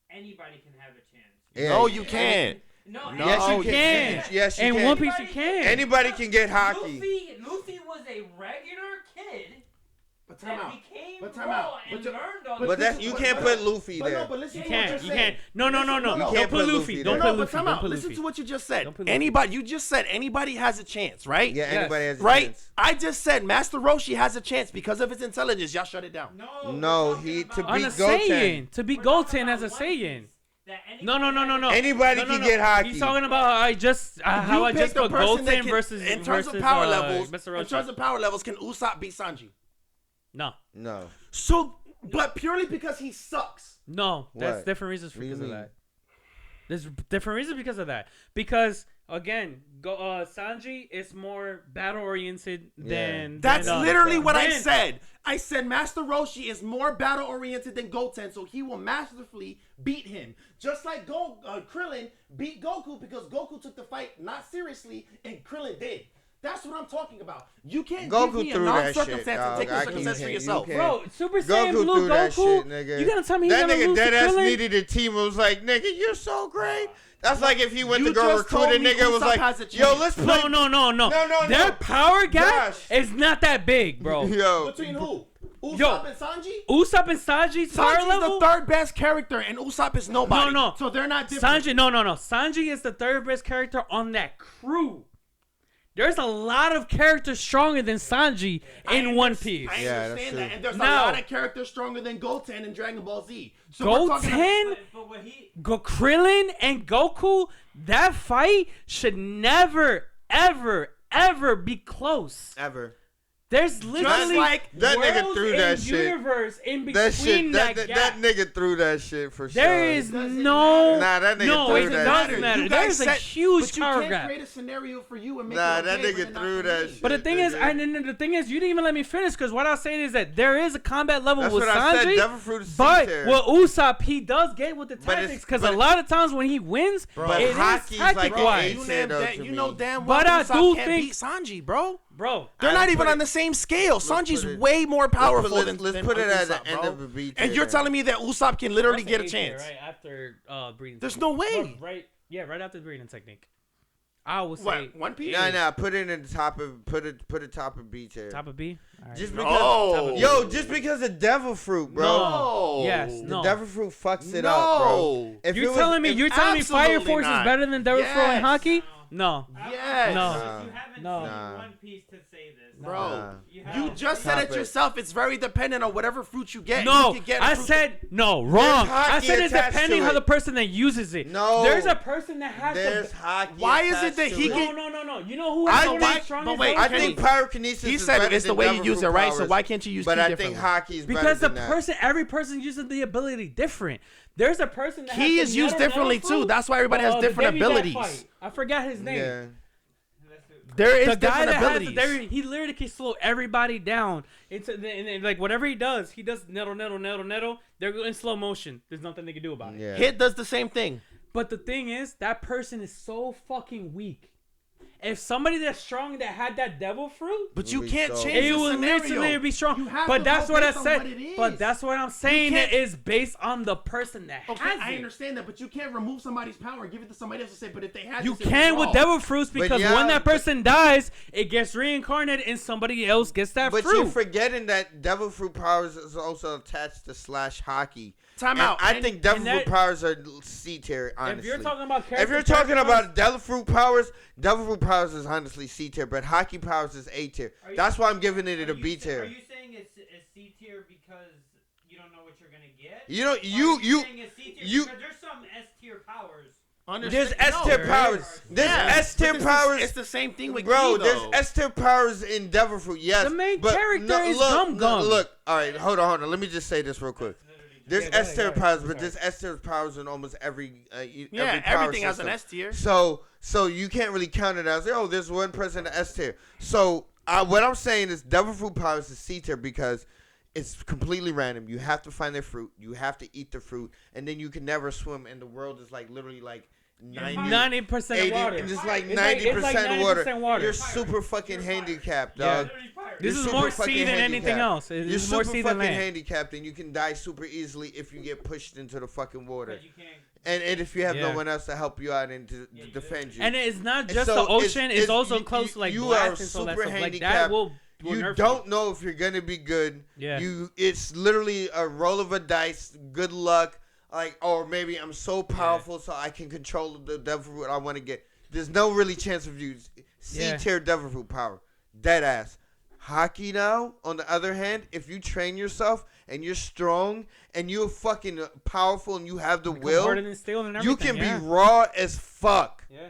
anybody can have a chance. Yeah, No, you can't. No, No, Yes, you you can. Yes, you In can. One Piece, you can. Anybody can get hockey. Luffy was a regular kid But that became But time raw out. and But learned all But this. that's you can't put Luffy But there. no, but listen You to what you're can't. You saying. can't. No. You Don't can't put put Luffy. Luffy Don't there. put No, but Luffy. time Don't out. put Listen Luffy. to what you just said. Don't put Luffy. Anybody, you just said anybody has a chance, right? Yeah, anybody has a Right? chance. I just said Master Roshi has a chance because of his intelligence. Y'all shut it down. No, we're talking he- about- to On beat a Goten. Saiyan. To be we're talking Goten as a about One Piece, Saiyan. that No. Anybody No, can no. get hockey. He's talking about how I just pick the put person that Goten can- versus in terms versus, of power levels. Mr. In Roshi. terms of power levels, can Usopp beat Sanji? No. No. So, but purely because he sucks. No, that's What? different reasons What do you because of mean? that. There's different reasons because of that. Because again, Sanji is more battle oriented than. That's than, literally what I than- said. I said Master Roshi is more battle oriented than Goten, so he will masterfully beat him. Just like Krillin beat Goku because Goku took the fight not seriously and Krillin did. That's what I'm talking about. You can't Goku give me a threw that shit, non-circumstance and dog. take the I can't- circumstance for you yourself. can't. Bro, Super Saiyan Goku Blue threw that Goku. shit, nigga. You gonna tell me he's that gonna nigga lose to dead ass Krillin? needed a team. It was like, nigga, you're so great. That's like if he went You to go just told recruit a me nigga was Usopp like, has a yo, chance. let's play. No. No. Their power gap Josh. is not that big, bro. Yo, Between who? Usopp Yo. and Sanji? Usopp and Sanji's power Sanji's level. the third best character and Usopp is nobody. No. So they're not different. Sanji, no. Sanji is the third best character on that crew. There's a lot of characters stronger than Sanji in One Piece. I Yeah, that's understand that. true. And there's Now- a lot of characters stronger than Goten in Dragon Ball Z. So we're talking about- Goten, But what he Krillin, and Goku, that fight should never, ever be close. ever. There's literally like that nigga worlds threw and that shit. universe in between That shit, that that gap. nigga threw that shit for sure. There is Doesn't no. Nah, that nigga no, threw it that doesn't shit. matter. You guys There's a said- huge but you power can't gap. create a scenario for you and make Nah, it that okay, nigga but not threw for that me. shit. But the thing is, nigga. the thing is, you didn't even let me finish because what I was saying is that there is a combat level That's with what I said. Sanji, Devil Fruit is but C-tier. with Usopp, he does get with the But it's- tactics because but a lot of times when he wins, But it is hockey's like tactic an wise. A You, tier, know though, damn, to you know me. damn well But I Usopp do can't think- beat Sanji, bro. Bro, They're I not put even it- on the same scale. Sanji's put it- way more powerful let's than put than it at the Usopp, end bro. of a B tier. And you're telling me that Usopp can literally that's get an a A tier, chance? right after breeding. There's technique. no way. Well, right after the breeding technique. I would say What? One Piece? Nah, put it in the top of put it top of B tier. top of B. All right. Just No. because, yo, just because of Devil Fruit, bro. No. Yes, The no. Devil Fruit fucks it up, bro. No. If it You're was- telling me if- Fire absolutely Force not. is better than Devil Fruit and Yes. Hockey? No. Yes. No. You haven't No. seen One Piece to say this, Bro, Nah. You you have- just said Stop it it. yourself. It's very dependent on whatever fruit you get. No, You can get I fruit- said no, wrong. I hockey said it's attached depending to how it. the person that uses it. No. There's a person that has There's the. hockey. Why is it attached that to he it. can- No. You know who I has think- the strongest? but wait, I Devil think Fruit? pyrokinesis He is said better it's the than way you Devil use it, Fruit right? So powers, why can't you use But key I think differently? hockey's better Because than that. every person uses the ability different. There's a person that Key has is the used Metal differently, Fruit, too. That's why everybody has the different Baby Bat abilities. fight. I forgot his name. Yeah. There is The guy different that abilities. has he literally can slow everybody down into and then, like whatever he does nettle. They're in slow motion. There's nothing they can do about it. Yeah. Hit does the same thing. But the thing is, that person is so fucking weak. If somebody that's strong that had that devil fruit, But you We can't so- change it the would scenario. literally be strong. You have But to that's go what I based on said. what it is. But that's what I'm saying. can't- It is based on the person that Okay, has I it. understand that, but you can't remove somebody's power and give it to somebody else to say, but if they had You this, it can was with wrong. devil fruits because yeah, when that but- person dies, it gets reincarnated and somebody else gets that But fruit. you're forgetting that Devil Fruit powers is also attached to slash hockey. Time And out. I And- think Devil and Fruit that- powers are C tier, honestly. if you're talking about If you're talking about Devil Fruit powers is honestly C tier, but hockey powers is A tier. Are you- That's why I'm giving it a Are B Are tier. you saying it's C tier because you don't know what you're gonna get? You know, Or are you you saying it's C tier you- because there's some S tier powers. there's S tier there powers. is. There's Yeah, S tier but this is- powers. It's the same thing with Bro, Key, there's though. S tier powers in Devil Fruit, yes. The main but character is Gum Gum. Look, all right, hold on. Let me just say this real quick. There's Yeah, go S ahead, tier go ahead. powers, I'm but sorry. there's S tier powers in almost every Yeah, every power everything has an system. S tier. So you can't really count it as there's one person in S tier. So what I'm saying is Devil Fruit powers is C tier because it's completely random. You have to find their fruit. You have to eat the fruit, and then you can never swim. And the world is like literally like 90% 80, water. and it's like It's like 90% water. 90% water. You're super fucking handicapped, Yeah. dog. This You're is super more fucking sea than anything handicapped. else. You're This is more super sea than fucking land. handicapped, and you can die super easily if you get pushed into the fucking water. You can't. And if you have Yeah. no one else to help you out and to Yeah, you defend you. And it's not And just so the ocean; it's also you- close to like you blast are and so that super stuff. Like that handicapped. will You nerf don't know if you're gonna be good. Yeah. It's literally a roll of a dice, good luck. Like, or maybe I'm so powerful so I can control the devil fruit I want to get. There's no really chance of you C Yeah. tier devil fruit power. Dead ass. Hockey now, on the other hand, if you train yourself and you're strong and you're fucking powerful and you have the Become will, harder than steel and you everything, can yeah. be raw as fuck. Yeah.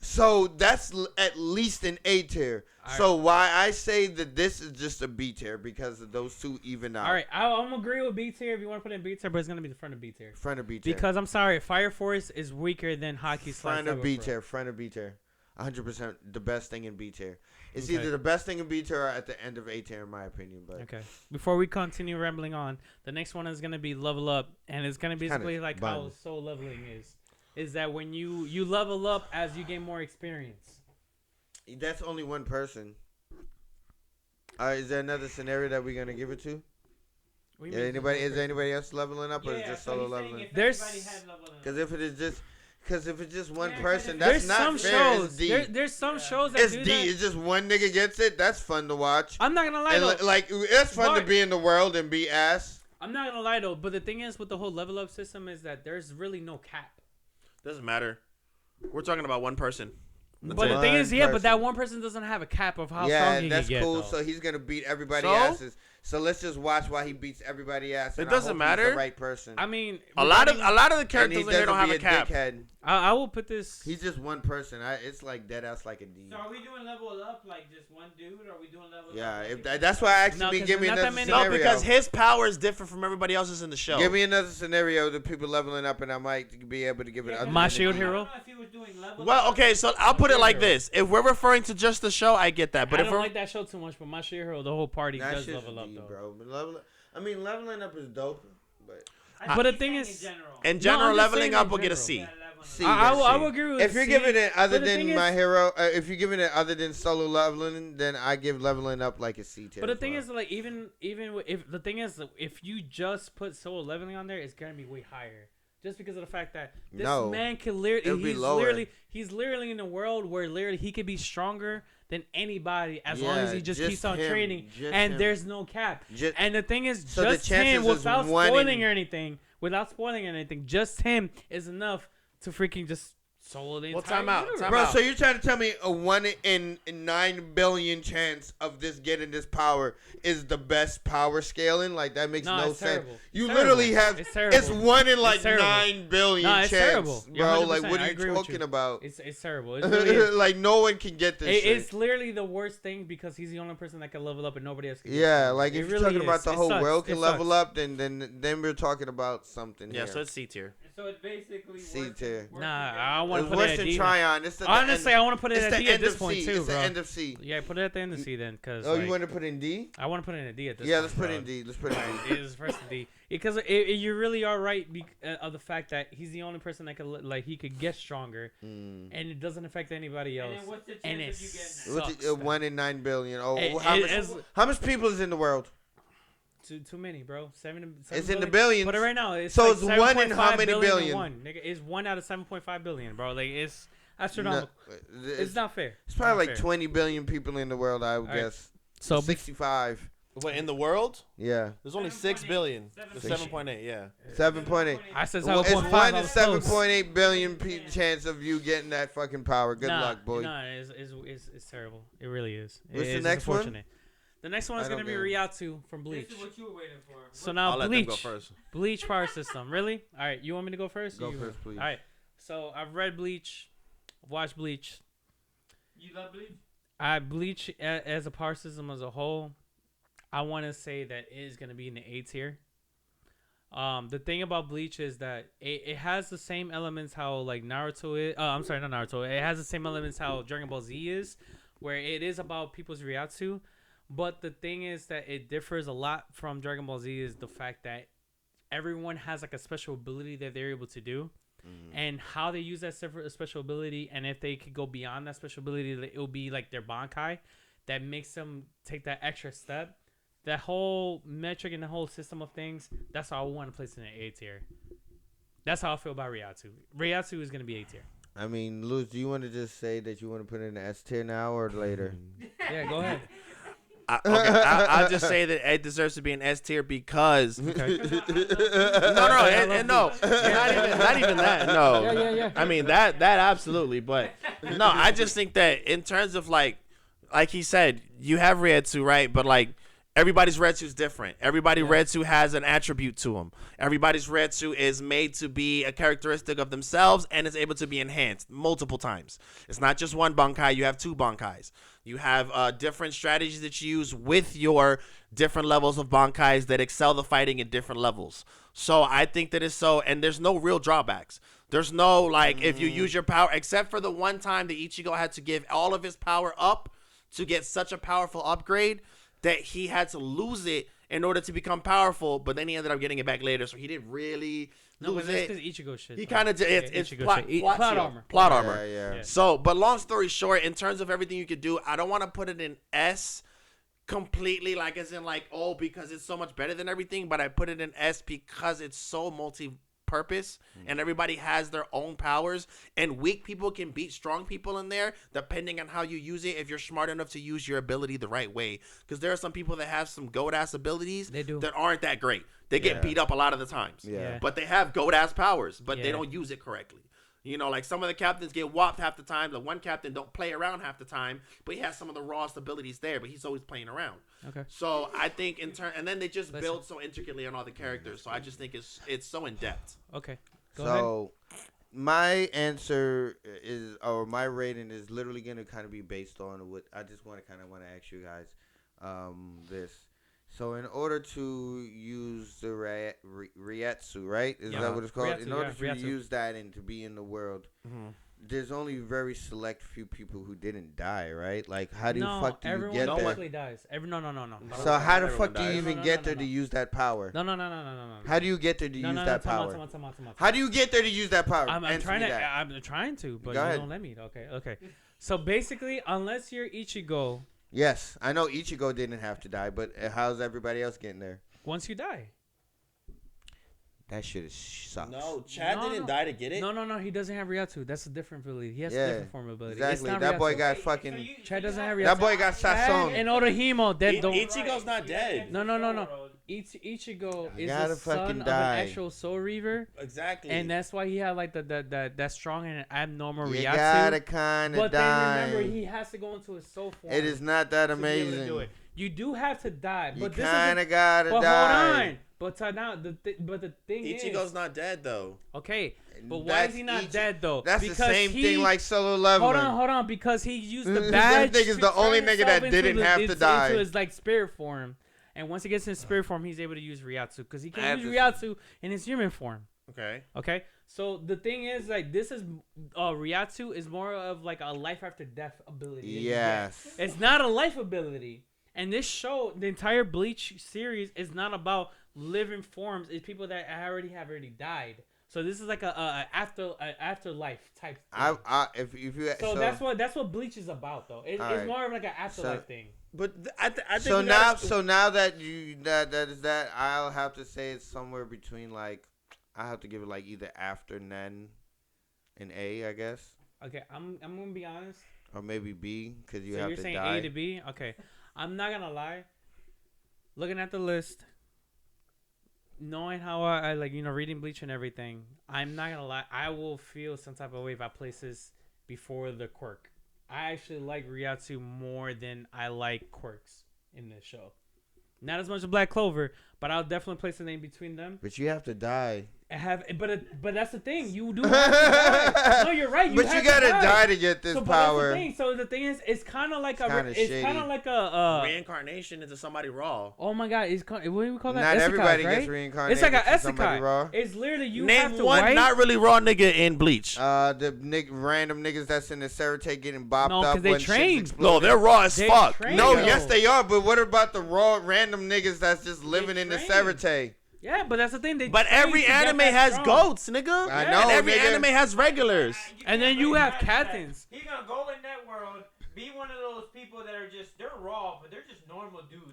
So that's at least an A tier. So why I say that this is just a B tier because of those two even out. All right, I'm gonna agree with B tier if you want to put it in B tier, but it's gonna be the front of B tier. Front of B tier. Because I'm sorry, Fire Force is weaker than Hockey. Front of B tier. Front of B tier. 100% the best thing in B tier. It's Okay. either the best thing in B tier or at the end of A tier in my opinion. But Okay. Before we continue rambling on, the next one is gonna be level up, and it's gonna basically like how bun. soul leveling is that when you level up as you gain more experience. that's only one person. Is there another scenario that we're gonna give it to? What do you Yeah, mean anybody? it's Is there anybody else leveling up, or is it just solo leveling? There's- Because if it is just, if it's just one Yeah, 'cause person, if- that's There's not some fair. shows. It's D. There's some shows that It's do D. that. It's just one nigga gets it. That's fun to watch. I'm not gonna lie And though. like it's fun to But- be in the world and be ass. I'm not gonna lie though. But the thing is with the whole level up system is that there's really no cap. Doesn't matter. We're talking about one person. That's But it. the thing is, One yeah, but that person. one person doesn't have a cap of how Yeah, strong he that's can get. cool. though. So he's gonna beat everybody So? asses. So let's just watch why he beats everybody ass. It and I doesn't hope he's matter. the right person. I mean, a lot of the And characters he in here don't have doesn't a be cap. dickhead. I will put this. He's just one person. It's like dead ass like a D. So are we doing level up like just one dude, or are we doing level Yeah, up? if that's why I asked No, me. 'cause Give me there's not another that many- No, scenario. because his power is different from everybody else's in the show. Give me another scenario that people leveling up, and I might be able to give it. other My than shield D. hero? I don't know if he was doing level Well, up. okay, so I'll put it like this: if we're referring to just the show, I get that. But I if don't we're like that show too much, but my hero, the whole party That does shit's level up D, though. bro. But leveling up is dope, but But the He's thing saying is- in general. in No, general, I'm just leveling saying up in will get a general. C. Yeah, leveling C. up. I C. will agree with If you're C, giving it other but the thing than my is- hero, if you're giving it other than solo leveling, then I give leveling up like a C tier. But the as thing well. is, like, if the thing is, if you just put solo leveling on there, it's gonna be way higher. Just because of the fact that this No. man can It'll literally, be lower. he's literally in a world where literally he could be stronger than anybody as long as Yeah, he just just keeps on him, training, just and him. there's no cap. Just- And the thing is, So the just chances him is without one spoiling in- or anything, just him is enough to freaking just solo the Well, entire time out, universe. time Bro, out. so you're trying to tell me a 1 in 9 billion chance of this getting this power is the best power scaling? Like that makes No, no it's sense. terrible. You It's literally terrible. have It's terrible. it's 1 in like terrible. 9 billion No, it's chance, terrible. You're bro. Like 100%. what I are you agree with talking you. about? It's terrible. It really is. Like no one can get this shit. It's literally the worst thing because he's the only person that can level up and nobody else can. get Yeah, stronger. like It if you're really talking is. about the It whole sucks. world It can level sucks. up, then we're talking about something Yeah, here. so it's C tier. So it's basically C worse tier. than- Nah, worse I want It's to put it worse at than D. Tryon. It's the Honestly, end, I want to put it it's at the D at end this of point C. too, It's bro. the end of C. Yeah, put it at the end of C then, because Oh, you want to put in D? I want to put it in a D at this. Yeah, point, let's put bro. in D. Let's put in D. It is first D because you really are right of the fact that he's the only person that could like he could get stronger, and it doesn't affect anybody else. And then what's the chance And of it you getting that? sucks. 1 in 9 billion. Oh, It- how, it much, is- how much people is in the world? Too many, bro. Seven It's in the billion. billions. Put it right now. It's So like it's 1 in how 7.5 many billion billion? and one. Nigga, it's 1 out of 7.5 billion, bro. Like it's No, astronomical. It's not fair. It's probably Not like fair. 20 billion people in the world, I would right. guess. So 65. What, in the world? Yeah. There's only 6 7.8. billion. 7.8. 7.8, yeah. 7.8. I said It's 7.5. 1 I in was close. 7.8 billion chance of you getting that fucking power. Good Nah, luck, boy. Nah, it's terrible. It really is. What's the It's next one? unfortunate. The next one is I gonna don't be get it. Ryatsu from Bleach. This is what you were waiting for. So now I'll let Bleach. them go first. Bleach power system. Really? All right. You want me to go first? Go You first, please. All right. So I've read Bleach, watched Bleach. You love Bleach? Bleach as a power system as a whole, I want to say that it is gonna be in the A tier. The thing about Bleach is that it has the same elements how like Naruto is. I'm sorry, not Naruto. It has the same elements how Dragon Ball Z is, where it is about people's Ryatsu. But the thing is that it differs a lot from Dragon Ball Z is the fact that everyone has like a special ability that they're able to do. and how they use that special ability, and if they could go beyond that special ability, it will be like their Bankai that makes them take that extra step. That whole metric and the whole system of things, that's how I want to place it in an A tier. That's how I feel about Ryatsu. Ryatsu is going to be A tier. I mean, Luz, do you want to just say that you want to put it in S tier now or later? Yeah, go ahead. I'll just say that it deserves to be an S tier because no, not even that. No, Yeah. I mean that absolutely, but no, I just think that in terms of like he said, you have Ryatsu, right? But like everybody's Ryatsu is different. Everybody Ryatsu has an attribute to them. Everybody's Ryatsu is made to be a characteristic of themselves and is able to be enhanced multiple times. It's not just one Bankai. You have two Bankais. You have different strategies that you use with your different levels of Bankais that excel the fighting at different levels. So I think that it's so, and there's no real drawbacks. There's no, like, if you use your power, except for the one time that Ichigo had to give all of his power up to get such a powerful upgrade that he had to lose it in order to become powerful, but then he ended up getting it back later, so he didn't really lose that's it. because Ichigo shit. He kind of it's Ichigo plot shit. Plot shield. armor. Plot armor. Yeah. So, but long story short, in terms of everything you could do, I don't want to put it in S completely, like as in like, oh, because it's so much better than everything, but I put it in S because it's so multi-purpose and everybody has their own powers, and weak people can beat strong people in there depending on how you use it if you're smart enough to use your ability the right way, because there are some people that have some goat-ass abilities that aren't that great. They get beat up a lot of the times, but they have goat-ass powers, but they don't use it correctly. You know, like some of the captains get whopped half the time. The one captain don't play around half the time, but he has some of the rawest abilities there, but he's always playing around. Okay. So I think in turn, and then they just build so intricately on all the characters. So I just think it's so in depth. Okay. Go ahead. My answer is, or my rating is literally going to kind of be based on what I just want to ask you guys this. So in order to use the Ryatsu, right? Is that what it's called? Ryatsu, in order to Ryatsu. use that and to be in the world, there's only very select few people who didn't die, right? Like, how do you get everyone there? basically dies. No. So how the fuck do you dies. even get there to use that power? No. How do you get there to use that power? Come on. How do you get there to use that power? I'm Answer me that. trying to, but Go you ahead. don't let me. Okay. So basically, unless you're Ichigo, Yes, I know Ichigo didn't have to die, but how's everybody else getting there? once you die. That shit sucks. No, Chad No, didn't no. die to get it. No. He doesn't have Ryatsu. That's a different ability. He has a different form of ability. It's Exactly. not That boy Ryatsu. got fucking. Chad doesn't have Ryatsu. That boy got Chad Sasson. and Orihimo. Ichigo's not dead. No. Ichigo is gotta the son fucking of die. an actual Soul Reaver, Exactly. and that's why he had like that strong and abnormal You Ryatsu. gotta kind of But then remember, die. he has to go into his soul form. It is not that to be able to do amazing. it. You do have to die, You but this kind is of gotta But die. hold on. But now the thing Ichigo's is, not dead though. okay. But why That's is he not Ichi- dead though? That's because the same he, thing like Solo Leveling. Hold on. Because he used the That badge. nigga's to the only turn nigga himself that into didn't have to into die. his like spirit form, and once he gets in spirit form, he's able to use Ryatsu because he I can have use to- Ryatsu in his human form. Okay. Okay, so the thing is, like, this is Ryatsu is more of like a life after death ability. that you get. Yes. It's not a life ability. And this show, the entire Bleach series, is not about living forms. It's people that already died. So this is like a afterlife type thing. If you So that's what Bleach is about, though. It's Alright. more of like an afterlife thing. But I think so we now gotta- now that you that is that, I'll have to say it's somewhere between, like, I have to give it like either after Nen and A, I guess, Okay, I'm gonna be honest. or maybe B, because you So have you're to saying die. A to B? Okay, I'm not gonna lie. Looking at the list, knowing how I like, reading Bleach and everything, I'm not gonna lie. I will feel some type of way if I place this before the quirk. I actually like Ryatsu more than I like quirks in this show. Not as much as Black Clover, but I'll definitely place the name between them. But you have to die. But that's the thing. You do have to die. No, you're right. But you gotta die to get this But that's power. the thing. So the thing is, it's kind of like It's kinda it's kind shady. of like a reincarnation into somebody raw. oh my god, what do we call that? Not Isekais, everybody right? gets reincarnated. It's like a to somebody raw. isekai. It's literally you Name have to one write. not really raw nigga in Bleach. The random niggas that's in the Serite getting bopped No, 'cause up they when shit's trained. exploding. No, they're raw as They fuck. train. No, Yo. yes they are. But what about the raw random niggas that's just living in the train. Serite? Yeah, but that's the thing. But train every to get anime that has strong. goats, nigga. I Yeah. know, And every nigga. anime has regulars. And then you have captains. He's gonna go in that world, be one of those people that are just, they're raw, but they're just normal dudes.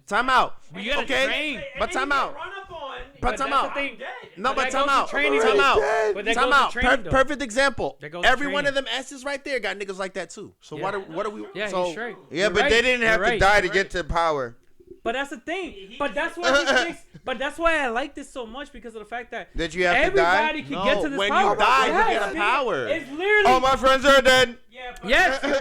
Time out. But you gotta Okay, train. but time out. Run up on. But time that's out. the thing. I'm dead. No, But but that time goes to out. training, Time though. out. But that Time goes to out. training, though. Perfect example. That goes to Every one training. of them S's right there got niggas like that too. So Yeah. what are we? Yeah, so, he's straight. Yeah, You're but right. they didn't have You're to right. die to You're get right. to power. But that's the thing. But that's why he thinks, but that's why I like this so much because of the fact that That you have to everybody die. can No, get to this when you power. die, you Yes, get a nigga. power. It's literally All my friends are dead. Yeah, but yes. But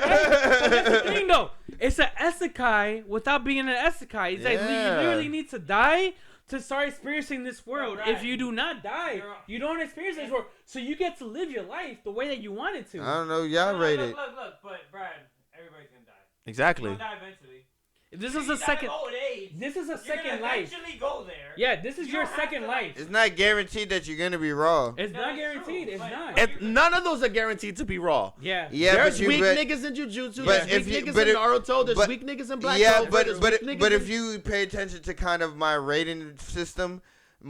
that's the thing though. It's an isekai without being an isekai. It's like Yeah. you literally need to die to start experiencing this world. Right. If you do not die, You're- you don't experience this world. So you get to live your life the way that you want it to. I don't know. Y'all look, rate it. look, but Brad, everybody's gonna die. exactly. You're gonna die eventually. This is You a die second. of old age. This is a You're second gonna life. eventually go there. Yeah, this is You your don't have second to, life. It's not guaranteed that you're gonna be raw. It's No, not it's guaranteed. true, It's but- not. but- None of those are guaranteed to be raw. Yeah. Yeah, there's but you weak but, niggas in Jujutsu. but There's if weak you- niggas but in if- Naruto. There's but- weak niggas in Black yeah, Clover. but there's but weak it, niggas but in- if you pay attention to kind of my rating system,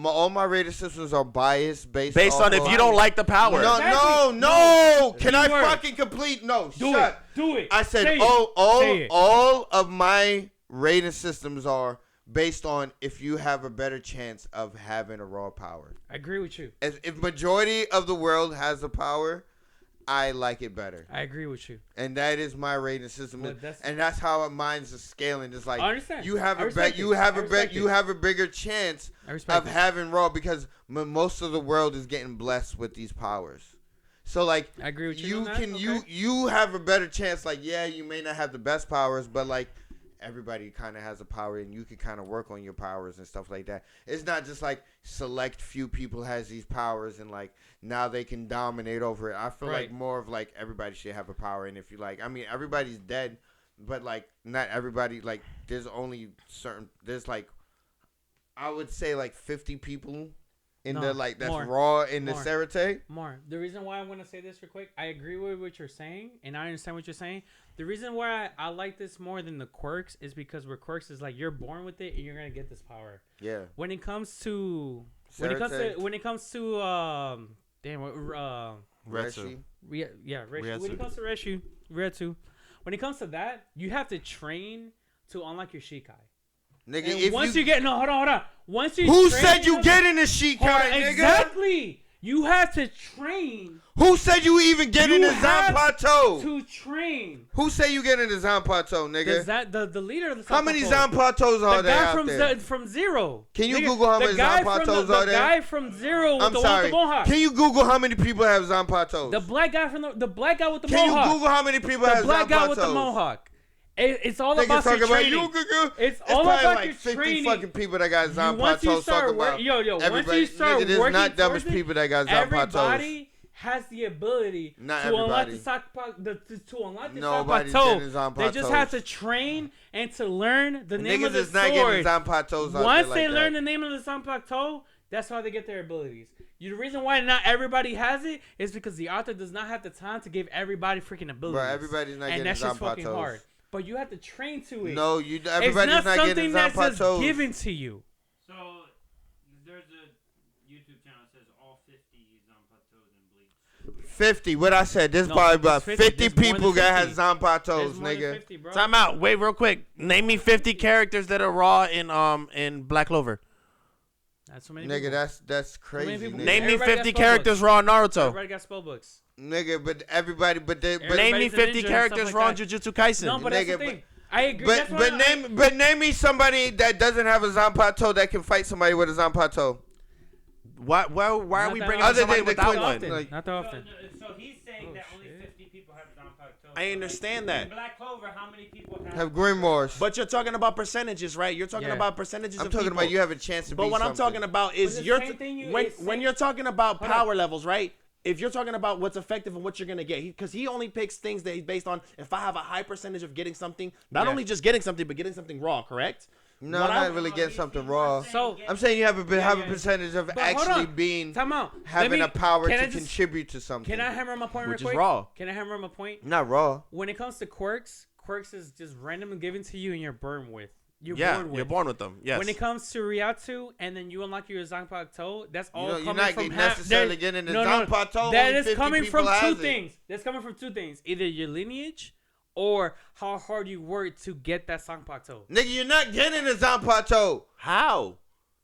all my rating systems are biased based based on off if of- you don't like the power. No, Exactly. no. Can I Keyword. fucking complete? No, Do shut. it. Do it. I said Say it. all Say it. all of my rating systems are based on if you have a better chance of having a raw power. I agree with you. As if majority of the world has the power, I like it better. I agree with you. And that is my rating system, Well, that's- and that's how mine's is scaling. It's like I understand. you have I a respect bet, you it. have I a bet, respect you it. have a bigger chance I respect of it. having raw because most of the world is getting blessed with these powers. So like I agree with you. you on that. can Okay. you have a better chance. Like yeah, you may not have the best powers, but like everybody kind of has a power, and you can kind of work on your powers and stuff like that. It's not just like select few people has these powers and like now they can dominate over it. I feel Right. like more of like everybody should have a power, and if you like, I mean everybody's dead, but like not everybody. Like there's only certain. There's like I would say like 50 people in No, the like that's more. raw in the More. Serete. More. The reason why I want to say this real quick, I agree with what you're saying, and I understand what you're saying. The reason why I like this more than the quirks is because with quirks is like you're born with it and you're gonna get this power. Yeah. When it comes to Serete. when it comes to damn what Retsu. yeah Reshu. When Ryatsu. it comes to Retsu, when it comes to that, you have to train to unlock your Shikai. Nigga, And if once you you get no, hold on. Once you who train said you them- get in the Shikai, Hold on, nigga? exactly. You have to train Who said you even get in You the have Zanpato? to train. Who say you get in the Zanpato, nigga? The leader of the How many Zanpato. Zanpatos are The there guy out from there? from Zero. Can you Nigga, Google how the many guy from Zanpatos the are there? guy from Zero with I'm the sorry. one with the mohawk. Can you Google how many people have Zanpatos? The black guy from the black guy with the Can mohawk. you Google how many people the have black Zanpatos? guy with the mohawk. It's all Niggas about your talking about training. you, Google. It's It's all probably about like your 50 training. fucking people that got Once you Zanpatos start talking about. once you Everybody, start nigga, there's working not that much towards it, people that got Zanpatos. everybody has the ability Not to unlock everybody. to unlock the Nobody's Zanpato. getting Zanpatos. They just have to train and to learn the name of Niggas the is not getting sword. Zanpatos out Once there they like learn that. the name of the Zanpato, that's how they get their abilities. The reason why not everybody has it is because the author does not have the time to give everybody freaking abilities. Bro, everybody's not and getting that's just fucking Zanpatos. hard. But you have to train to it. No, it's everybody's not not something getting that's just Zanpatos. given to you. So there's a YouTube channel that says all 50 Zanpatos and Bleach. 50. What I said, there's No, probably there's about 50. 50 There's more people than that has 50. Zanpatos, There's more than nigga. 50, bro. Time out. Wait, real quick. Name me 50 characters that are raw in Black Clover. That's so many Nigga, people. that's crazy. people- Nigga. Name me Everybody 50 got spell characters books. raw in Naruto. Everybody got spell books. Nigga, but everybody, but they, but Everybody- Name me Everybody's a 50 ninja and characters stuff raw in like that. Jujutsu Kaisen. No, but that's the Nigga, thing. I agree. That's why but name me somebody that doesn't have a Zanpato that can fight somebody with a Zanpato. why are Not we that bringing often. up Other somebody than the without Queen- one? often. Like- Not that often. So he's saying Oh, that only shit. 50 people have Zanpatos. I understand that. In Black Clover, how many people Have Grimoires. But you're talking about percentages, right? You're talking Yeah. about percentages I'm of talking people. about you have a chance to But beat what I'm something. talking about is the you're same thing you- when it's when same- you're talking about Hold power levels, right? If you're talking about what's effective and what you're gonna get, because he only picks things that he's based on. If I have a high percentage of getting something, not Yeah. only just getting something, but getting something raw, correct? No, What I'm not I'm- really getting something raw. So- I'm saying you have a Yeah, have a yeah. percentage of But hold actually on. being Time out. having Let me- a power can to I just- contribute to something. Can I hammer my point Which real is quick? raw. Can I hammer my point? Not raw. When it comes to quirks is just randomly given to you and you're burned with. you're Yeah, born with. you're born with them. Yes. When it comes to Riatu, and then you unlock your Zanpakuto, that's all You're coming not from necessarily getting the no, Zanpakuto. That only is 50 coming people from two has it. things. That's coming from two things. Either your lineage or how hard you work to get that Zanpakuto. Nigga, you're not getting a Zanpakuto. How?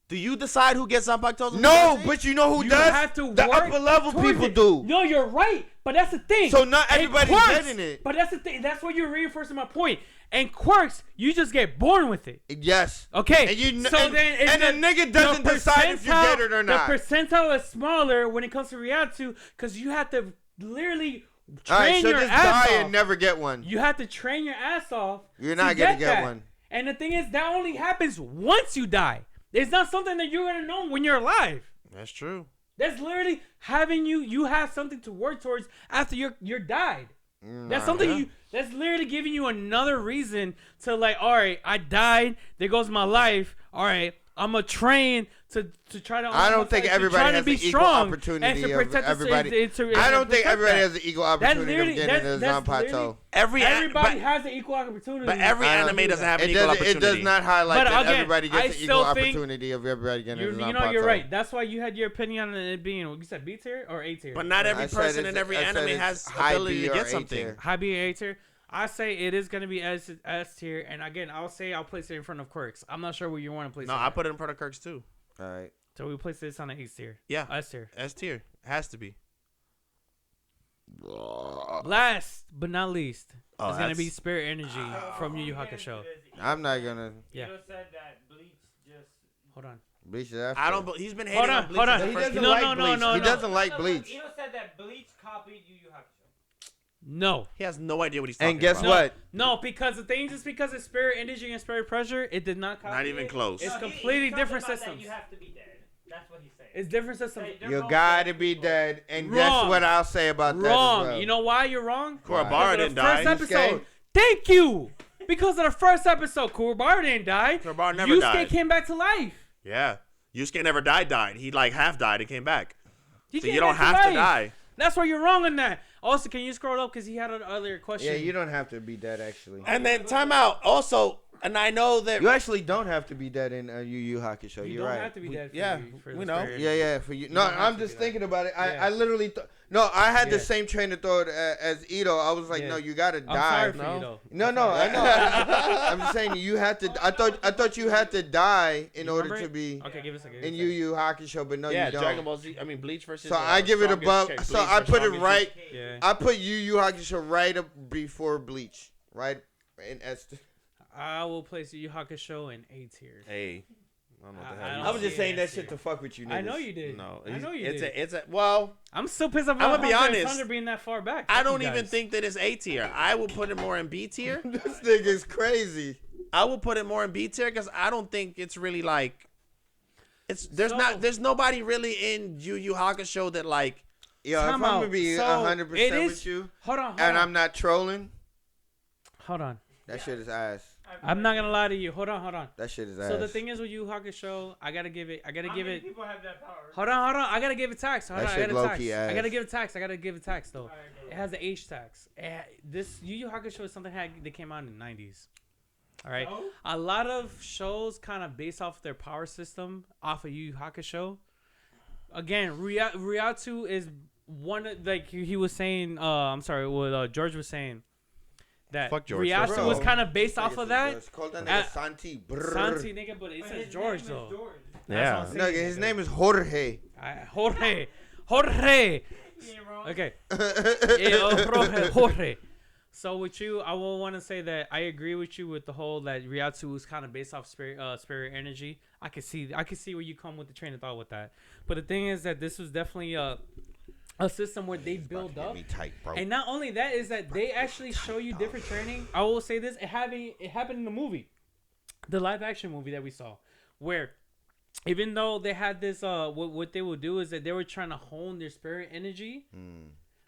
Do you decide who gets Zanpakutos? No, but you know who You does? have to the work upper level towards people it. do. No, you're right. But that's the thing. So not In everybody's quirks, getting it. But that's the thing. That's what you're reinforcing my point. And quirks, you just get born with it. Yes. Okay. And you so then it's and the nigga doesn't decide if you get it or not. The percentile is smaller when it comes to Riatu because you have to literally All right, train so your just ass die off. and never get one. You have to train your ass off. You're not gonna get that. one. And the thing is, that only happens once you die. It's not something that you're gonna know when you're alive. That's true. That's literally having you have something to work towards after you're died. That's something that's literally giving you another reason to like, all right, I died. There goes my life. All right, I'm gonna train to try to. I don't think everybody has to be the equal strong opportunity and to of protect everybody. and I don't think protect everybody that. has the equal opportunity literally- of getting a that's literally- Zanpakuto. Everybody has the equal opportunity. But every I don't anime do doesn't that. have an It equal does, opportunity. It does not highlight But that again, everybody I gets the equal still think opportunity of everybody getting a Zanpakuto. You know, you're right. That's why you had your opinion on it being, you said B tier or A tier? But not every I said person it's- in every I said anime it's has high ability B to or get A something. tier. High B, A tier. I say it is going to be S tier. And again, I'll place it in front of Quirks. I'm not sure where you want to place No, it. I put it in front of Kirk's too. All right. So we place this on an A tier. Yeah. S tier. S tier. Has to be. Last but not least Oh, is going to that's- be Spirit Energy from Yu Yu Hakusho. I'm not gonna Yeah. You said that Bleach just. Hold on. bleach it after. I don't. He's been hating Hold on on, Bleach hold since on. the He first doesn't No, like no, no, bleach. no, He no. doesn't like bleach. Eno said that Bleach copied Yu Yu Hakusho. No. He has no idea what he's talking And guess about. what? No, because the thing just because it's Spirit Energy and Spirit Pressure, it did not copy Not even it. close. It's No, completely talked different about that systems. You have to be dead. That's what he's saying. It's different systems. Hey, they're You both gotta dead be people. dead, and Wrong. that's what I'll say about that. Wrong. As well. You know why you're wrong? Kurabara Because of didn't the die. first episode. Yusuke? Thank you. Because of the first episode, Kurabara didn't die. Kurabara never Yusuke died. came back to life. Yeah. Yusuke never died. He like half died and came back. He So came you don't back to have to life. die. That's why you're wrong on that. Also, can you scroll up because he had an earlier question? Yeah, you don't have to be dead actually. And then time out. Also, and I know that You actually don't have to be dead in Yu Yu Hakusho. You You're don't right. have to be dead. For yeah, for we the know. Spirit Yeah, Energy. yeah. For you, no, don't have I'm to just do that. thinking about it. I Yeah. literally no. I had the Yeah. same train of thought as Ito. I was like, Yeah. no, you gotta I'm die. sorry for No. you though. No, no, I know. I'm just saying you had to. I thought you had to die in You order remember to it? be Okay, give us a second. in Yu Yu Hakusho, but no, yeah, you don't. Dragon Ball Z. I mean Bleach versus. So I give it Strongest above. King. So Bleach I versus put it Strongest right. King. Yeah. I put Yu Yu Hakusho right up before Bleach, right in S. I will place Yu Yu Hakusho in A tier. Hey, I don't know what the I hell. don't I was just see saying it, that I shit see to fuck with you niggas. I know you did. No, I know you it's did. it's a well. I'm still pissed off. I'ma be Hunter x honest. Hunter being that far back. I Fuck don't you even guys. think that it's A tier. I will put it more in B tier. This nigga's crazy. I will put it more in B tier because I don't think it's really like. There's nobody really in Yu Yu Hakusho that like. Yo, if I'm Time gonna out. be So, 100% it is- with you, Hold on. and I'm not trolling, Hold on. that shit is ass. I'm not gonna lie to you. Hold on. That shit is ass. So the thing is with Yu Yu Hakusho, I gotta give it. How many people have that power? Hold on. I gotta give it tax. Hold That on. I shit gotta tax. low-key I gotta ass. give it tax though. Alright, go. It has the H tax. This Yu Yu Hakusho is something that came out in the 90s. All right. No? A lot of shows kind of based off their power system off of Yu Yu Hakusho. Again, Riatu is one of, like he was saying. I'm sorry, what George was saying. That Fuck George. Riatu Bro. was kind of based off of that. Call that Uh, nigga Santi. Brrr. Santi nigga, but it But says his George name is though. George. Yeah. That's what I'm No, saying, his nigga. name is Jorge. Jorge. He ain't wrong. Okay. Jorge. So with you, I will want to say that I agree with you with the whole that Riatu is kind of based off spirit energy. I can see where you come with the train of thought with that. But the thing is that this was definitely a system where they build up. Me tight, bro. And not only that is that they actually show you different training. I will say this: it happened in the movie, the live action movie that we saw, where even though they had this, what they would do is that they were trying to hone their spirit energy.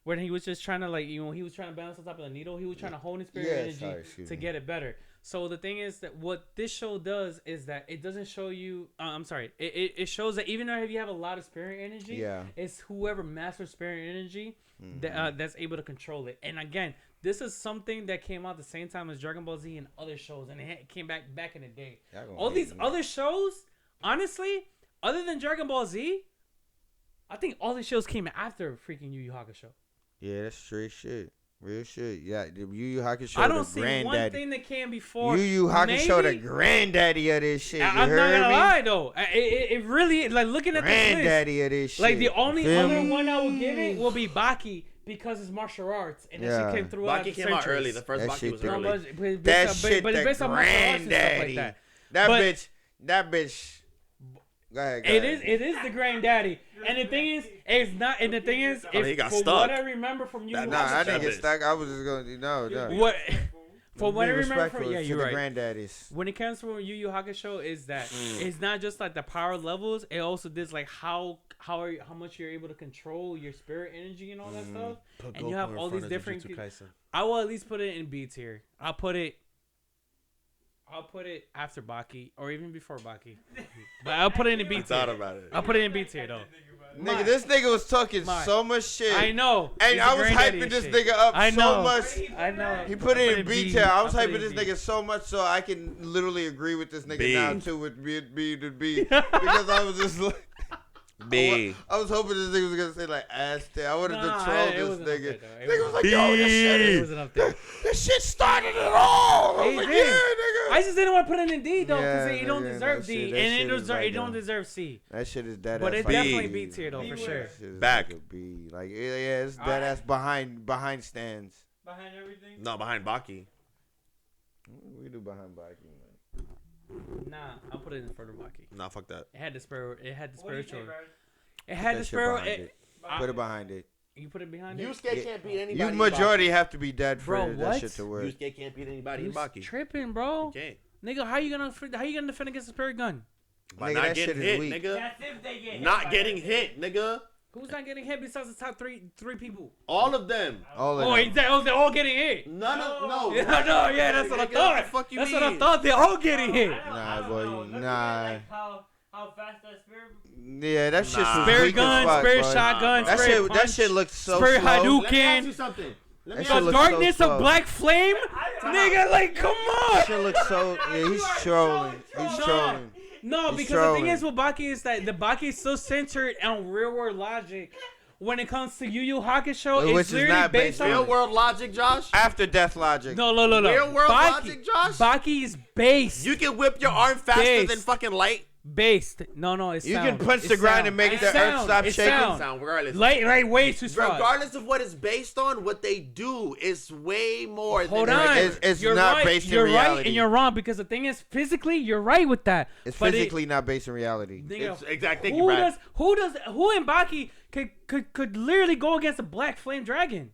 When he was just trying to he was trying to balance on top of the needle. He was trying to hone his spirit energy to get it better. So the thing is that what this show does is that it doesn't show you. I'm sorry. It shows that even though if you have a lot of spirit energy, Yeah. it's whoever masters spirit energy that's able to control it. And again, this is something that came out the same time as Dragon Ball Z and other shows, and it came back in the day. All these other shows, honestly, other than Dragon Ball Z, I think all these shows came after freaking Yu Yu Hakusho. Yeah, that's straight shit. Real shit. Yeah, the Yu Yu Hakusho. I don't the see granddaddy. one thing that came before. Yu Yu Hakusho, the Maybe- granddaddy of this shit. You I'm not heard gonna me? lie though, it really like looking at this list. Granddaddy of this shit. Like the only Feel other me? one I will give it will be Baki because it's martial arts and that Yeah. shit came throughout Baki the came out centuries. early. The first That Baki shit was through. No, early. but it's That based shit, but it's the based on martial arts and stuff like granddaddy. that. That But- bitch. That bitch. Go ahead. Go It ahead. is the granddaddy, and the thing is, it's not. And the thing is, Oh, he if, got for stuck. what I remember from you, Nah, I didn't get bitch. stuck. I was just going to. No. what for what I Be remember respectful from yeah, to you're the right. granddaddies. When it comes from Yu Yu Hakusho, is that it's not just like the power levels. It also does like how much you're able to control your spirit energy and all that stuff. And you have all these different. I will at least put it in B tier. I'll put it after Baki or even before Baki, but I'll put it in B Thought tier. about it. I'll put it in B tier though. Nigga, this nigga was talking My- so much shit. I know. And He's I a was granddaddy hyping and this shit. nigga up I so know. much. I know. He put it in B tier. I was I'll put hyping it in this B. nigga so much so I can literally agree with this nigga B. now too with B to B because I was just like. B. I was hoping this nigga was gonna say like ass tail. I wanted Nah, to troll it this wasn't up nigga. there, though. It Nigga was like, B. yo, this shit, It wasn't up there. this shit started it all. I was It like, did. yeah, nigga. I just didn't want to put it in D though, because Yeah, it don't nigga, deserve that D, shit- that and shit is like it don't a- deserve C. That shit is dead But ass. it's like definitely a B tier though, for B sure. word. That shit is Back. like a B. Like yeah, it's dead ass behind stands. Behind everything. No, behind Baki. We do behind Baki, man. Nah, I'll put it in front of Baki. Nah, fuck that. It had the spirit. It had the What do you say, spiritual. bro? It had That the shit spirit. behind it. Put it behind it. You put it behind it. Yusuke can't beat anybody. You in majority have to be dead for Bro, that what? shit to Baki. work. Yusuke can't beat anybody in You Baki. tripping, bro? He can't. Nigga, how you gonna defend against a spirit gun? By Nigga, not that getting shit is hit, weak. nigga. That's if they get hit Not by getting that hit, nigga. Who's not getting hit besides the top three people? All of them. All of Oh, them. they're all getting hit. None of no. Yeah, no, yeah, that's what I Nigga, thought. what the fuck you That's mean? what I thought. They're all getting hit. Nah, boy, Looking nah. at, like, how fast that spirit. Yeah, that shit's Nah. Spirit weak as gun, fuck, spirit bro. shotgun, That spirit shit, punch, that shit looks so spirit slow. Hadouken. Let me ask you something. Let That me shit The looks darkness so of slow. black flame, nigga. Like, come on. That shit looks so. Yeah, he's trolling. He's No. trolling. No, He's because the trolling. thing is with Baki is that the Baki is so centered on real world logic. When it comes to Yu Yu Hakusho, Which it's is literally not based based on real world logic, Josh. After death logic. no. Real world logic, Josh? Baki is based. You can whip your arm faster Based. than fucking light. Based. No, it's You sound. can punch It's the ground sound. and make It's the earth sound. stop It's shaking. sound. Sound regardless. Light way too strong. Regardless of what it's based on, what they do is way more Hold than on. It's You're not right. based in You're right reality. and you're wrong because the thing is physically you're right with that. It's But physically not based in reality. Nigga, It's exactly. who in Baki could literally go against a black flame dragon?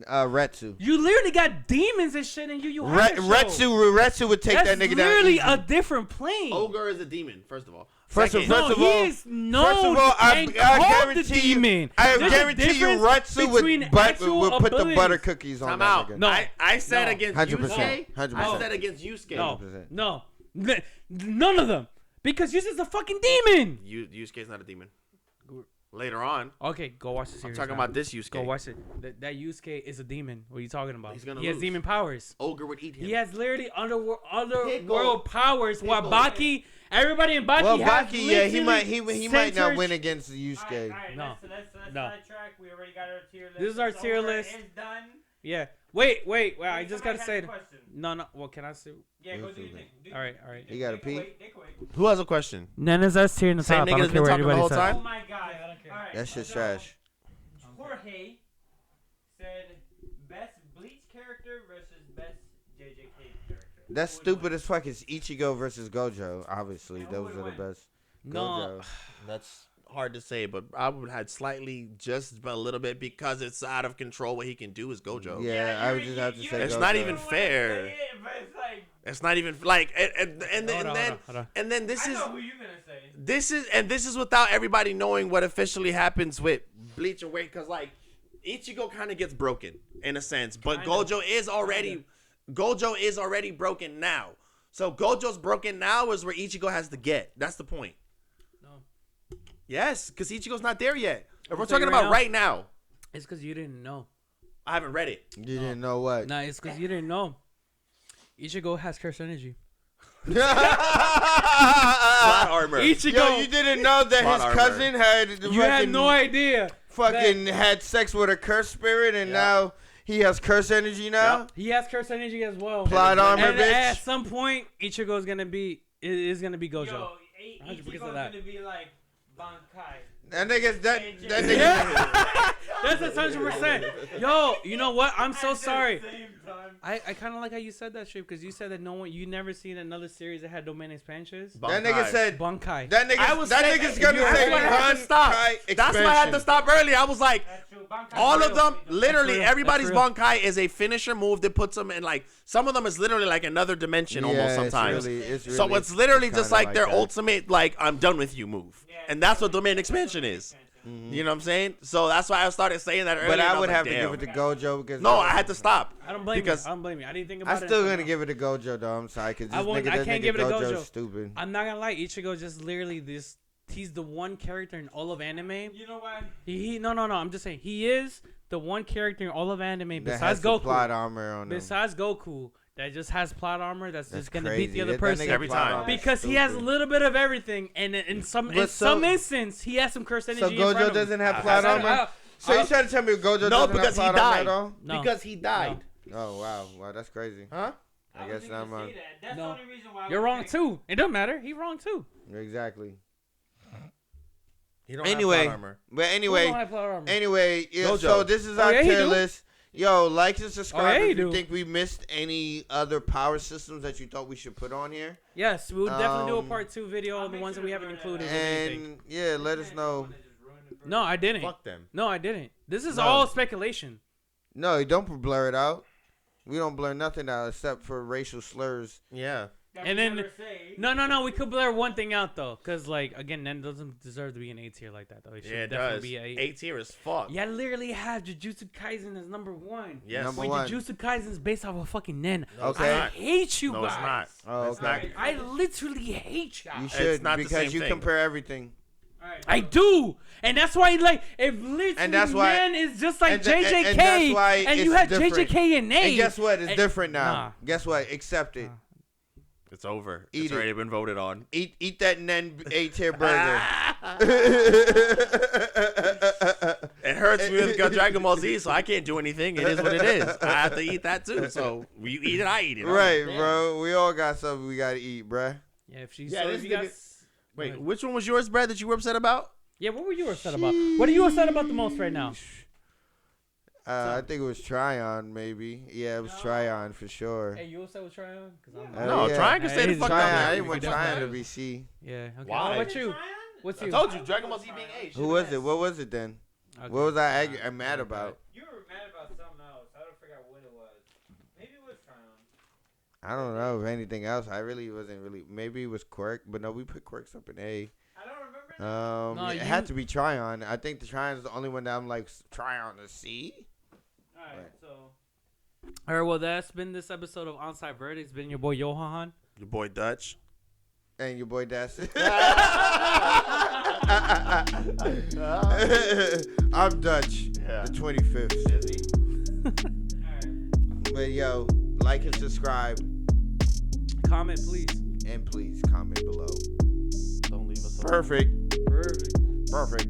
Retsu. You literally got demons and shit in Yu Yu Hakusho. Retsu would take That's that nigga down. literally easy. a different plane. Ogre is a demon, first of all. First of Second, all- no, first he is known I and called the guarantee you. demon. I There's a guarantee you, difference Retsu between actual would put the abilities. butter cookies on time that out. nigga. No. I said No. against 100%. Yusuke. 100%. I said against Yusuke. No, 100%. no, none of them. Because Yusuke's a fucking demon. Yusuke's not a demon. Later on, Okay, go watch the I'm series. talking now. about this Yusuke. Go watch it. That Yusuke is a demon. What are you talking about? He's gonna he has lose. demon powers. Ogre would eat him. He has literally underworld Pickle. powers. While Pickle. Baki, everybody in Baki Well, has Baki, yeah, he might not centered- win against Yusuke. Alright, No. let's No. sidetrack. We already got our tier list. This is our It's tier over. list. It's done. Yeah. Wait. I just Somebody gotta has say a it. question. No. What can I say? Yeah, go do your thing. All right. You gotta pee? Who has a question? Nena's us tier in the Same top. nigga I don't that's care been what talking the anybody whole says. time? Oh my god. Alright. That shit's so, trash. Jorge said best Bleach character versus best JJK character. That's Who would stupid as fuck. It's Ichigo versus Gojo. Obviously, And who those would are the win? best. No. Gojo. That's hard to say, but I would have slightly just a little bit because it's out of control. What he can do is Gojo. Yeah, I would just have to say It's Gojo. not even fair. It, but it's like, It's not even like and Hold on. then this I is know who you're gonna say. this is without everybody knowing what officially happens with Bleach and Wake, because like Ichigo kind of gets broken in a sense, but Kinda. Gojo is already broken now. So Gojo's broken now is where Ichigo has to get. That's the point. No. Yes, because Ichigo's not there yet. If we're tell you talking right about now. right now, It's because you didn't know. I haven't read it. You didn't know what? Nah, it's because you didn't know. Ichigo has curse energy. Plot armor. Ichigo. Yo, you didn't know that Plot his armor. cousin had You had no idea. fucking had sex with a curse spirit, and now he has curse energy now. Yep. He has curse energy as well. Plot armor, And at bitch. some point, Ichigo is gonna be Gojo. Yo, 100% Ichigo's of that. gonna be like Bankai. That nigga's that nigga. Yeah. That's 100%. Yo, you know what? I'm so sorry. I kind of like how you said that shit because you said that you never seen another series that had domain expansions. That nigga said Bunkai. that nigga's gonna That's say why I had to stop. Bankai That's why I had to expansion. stop early. I was like, That's true. Bankai all of real. them, literally, real. everybody's That's real. Bankai is a finisher move that puts them in like, some of them is literally like another dimension almost sometimes. It's really, It's literally just kinda like their that. ultimate, like, I'm done with you move. Yeah, And that's what domain expansion is. You know what I'm saying? So that's why I started saying that earlier. But and I was would like, have to damn. give it to Gojo because No, I had to stop. I don't blame because- you. I don't blame you. I didn't think I'm about it. still until gonna now. give it to Gojo though. I'm sorry, cause this I won't- nigga, I this can't nigga give it to Gojo's Gojo. stupid. I'm not gonna lie. Ichigo just literally this. He's the one character in all of anime. You know why? No. I'm just saying he is the one character in all of anime That besides has the plot Goku. armor on him. Besides Goku, that just has plot armor. That's just gonna crazy. beat the other That person. nigga Every plot time. armor is Because he has a stupid. little bit of everything, and in some But so- instance, he has some cursed energy. So in front Gojo of him. doesn't have I- plot I- armor. So you trying to tell me Gojo No, doesn't because he have plot armor died. at all? No. Because he died. Oh wow, that's crazy. Huh? I wasn't guess gonna I'm say that. That's No. the only reason why. I You're would wrong say- too. It doesn't matter. He's wrong too. exactly. He don't Anyway, have plot armor. but Who anyway, don't have plot armor? yeah, Gojo. so this is Oh, our yeah, he tier do. list. Yo, like and subscribe yeah, he if you do. think we missed any other power systems that you thought we should put on here. Yes, we will definitely do a Um, part 2 video I'll on the make ones that sure we to haven't run it included. out. If anything. And yeah, let us know. No, I didn't. Fuck them. No, I didn't. This is No. all speculation. No, don't blur it out. We don't blur nothing out except for racial slurs. Yeah. That And we then- never say. No. We could blur one thing out though, cause like again, Nen doesn't deserve to be an A tier like that though. It should Yeah, it definitely does. be a. A tier is fuck. Yeah, I literally have Jujutsu Kaisen as number 1. Yes. Number When one. Jujutsu Kaisen is based off of fucking Nen. No, it's Okay. I not. hate you No, guys. it's not. Oh, It's okay. not. I literally hate you. You guys. should not the because same you thing. compare everything. Alright, I do, and that's why like if literally And that's why- Nen is just like and tha- and JJK, that's why and you it's had different. JJK and Nate. And guess what? It's And- different now. Nah. Guess what? Accept it. Nah. It's over. Eat It's it. already been voted on. Eat that Nen A tier burger. It hurts me with Dragon Ball Z, so I can't do anything. It is what it is. I have to eat that too. So you eat it, I eat it. Right, Damn. bro. We all got something we gotta eat, bruh. Yeah, if she's Yeah, so this if you nigga- guys, Wait, which one was yours, Brad, that you were upset about? yeah, what were you upset about? What are you upset about the most right now? I think it was Tryon, maybe. Yeah, it was Tryon for sure. Hey, you upset with Tryon? Cause I'm Hell No, yeah. Tryon can Hey, stay the he's fuck Tryon, down I there. didn't want We can Tryon to do be C. Yeah. Okay. Why? How about you? What's I you? told you, Dragon Ball Z being A. Who was it? What was it then? Okay. What was I mad about? You were mad about something else. I don't forget what it was. Maybe it was Tryon. I don't know if anything else. I really wasn't really. Maybe it was Quirk, but no, we put Quirks up in A. I don't remember. No, It you- had to be Tryon. I think the Tryon is the only one that I'm like Tryon to C. Alright, Right. so. All right. Well, that's been this episode of Onside Verdict. It's been your boy Johan. Your boy Dutch. And your boy Das. I'm Dutch. Yeah. The 25th. Alright. But yo, like and subscribe, Comment, please. and please comment below. Don't leave us alone. Perfect. Perfect. Perfect.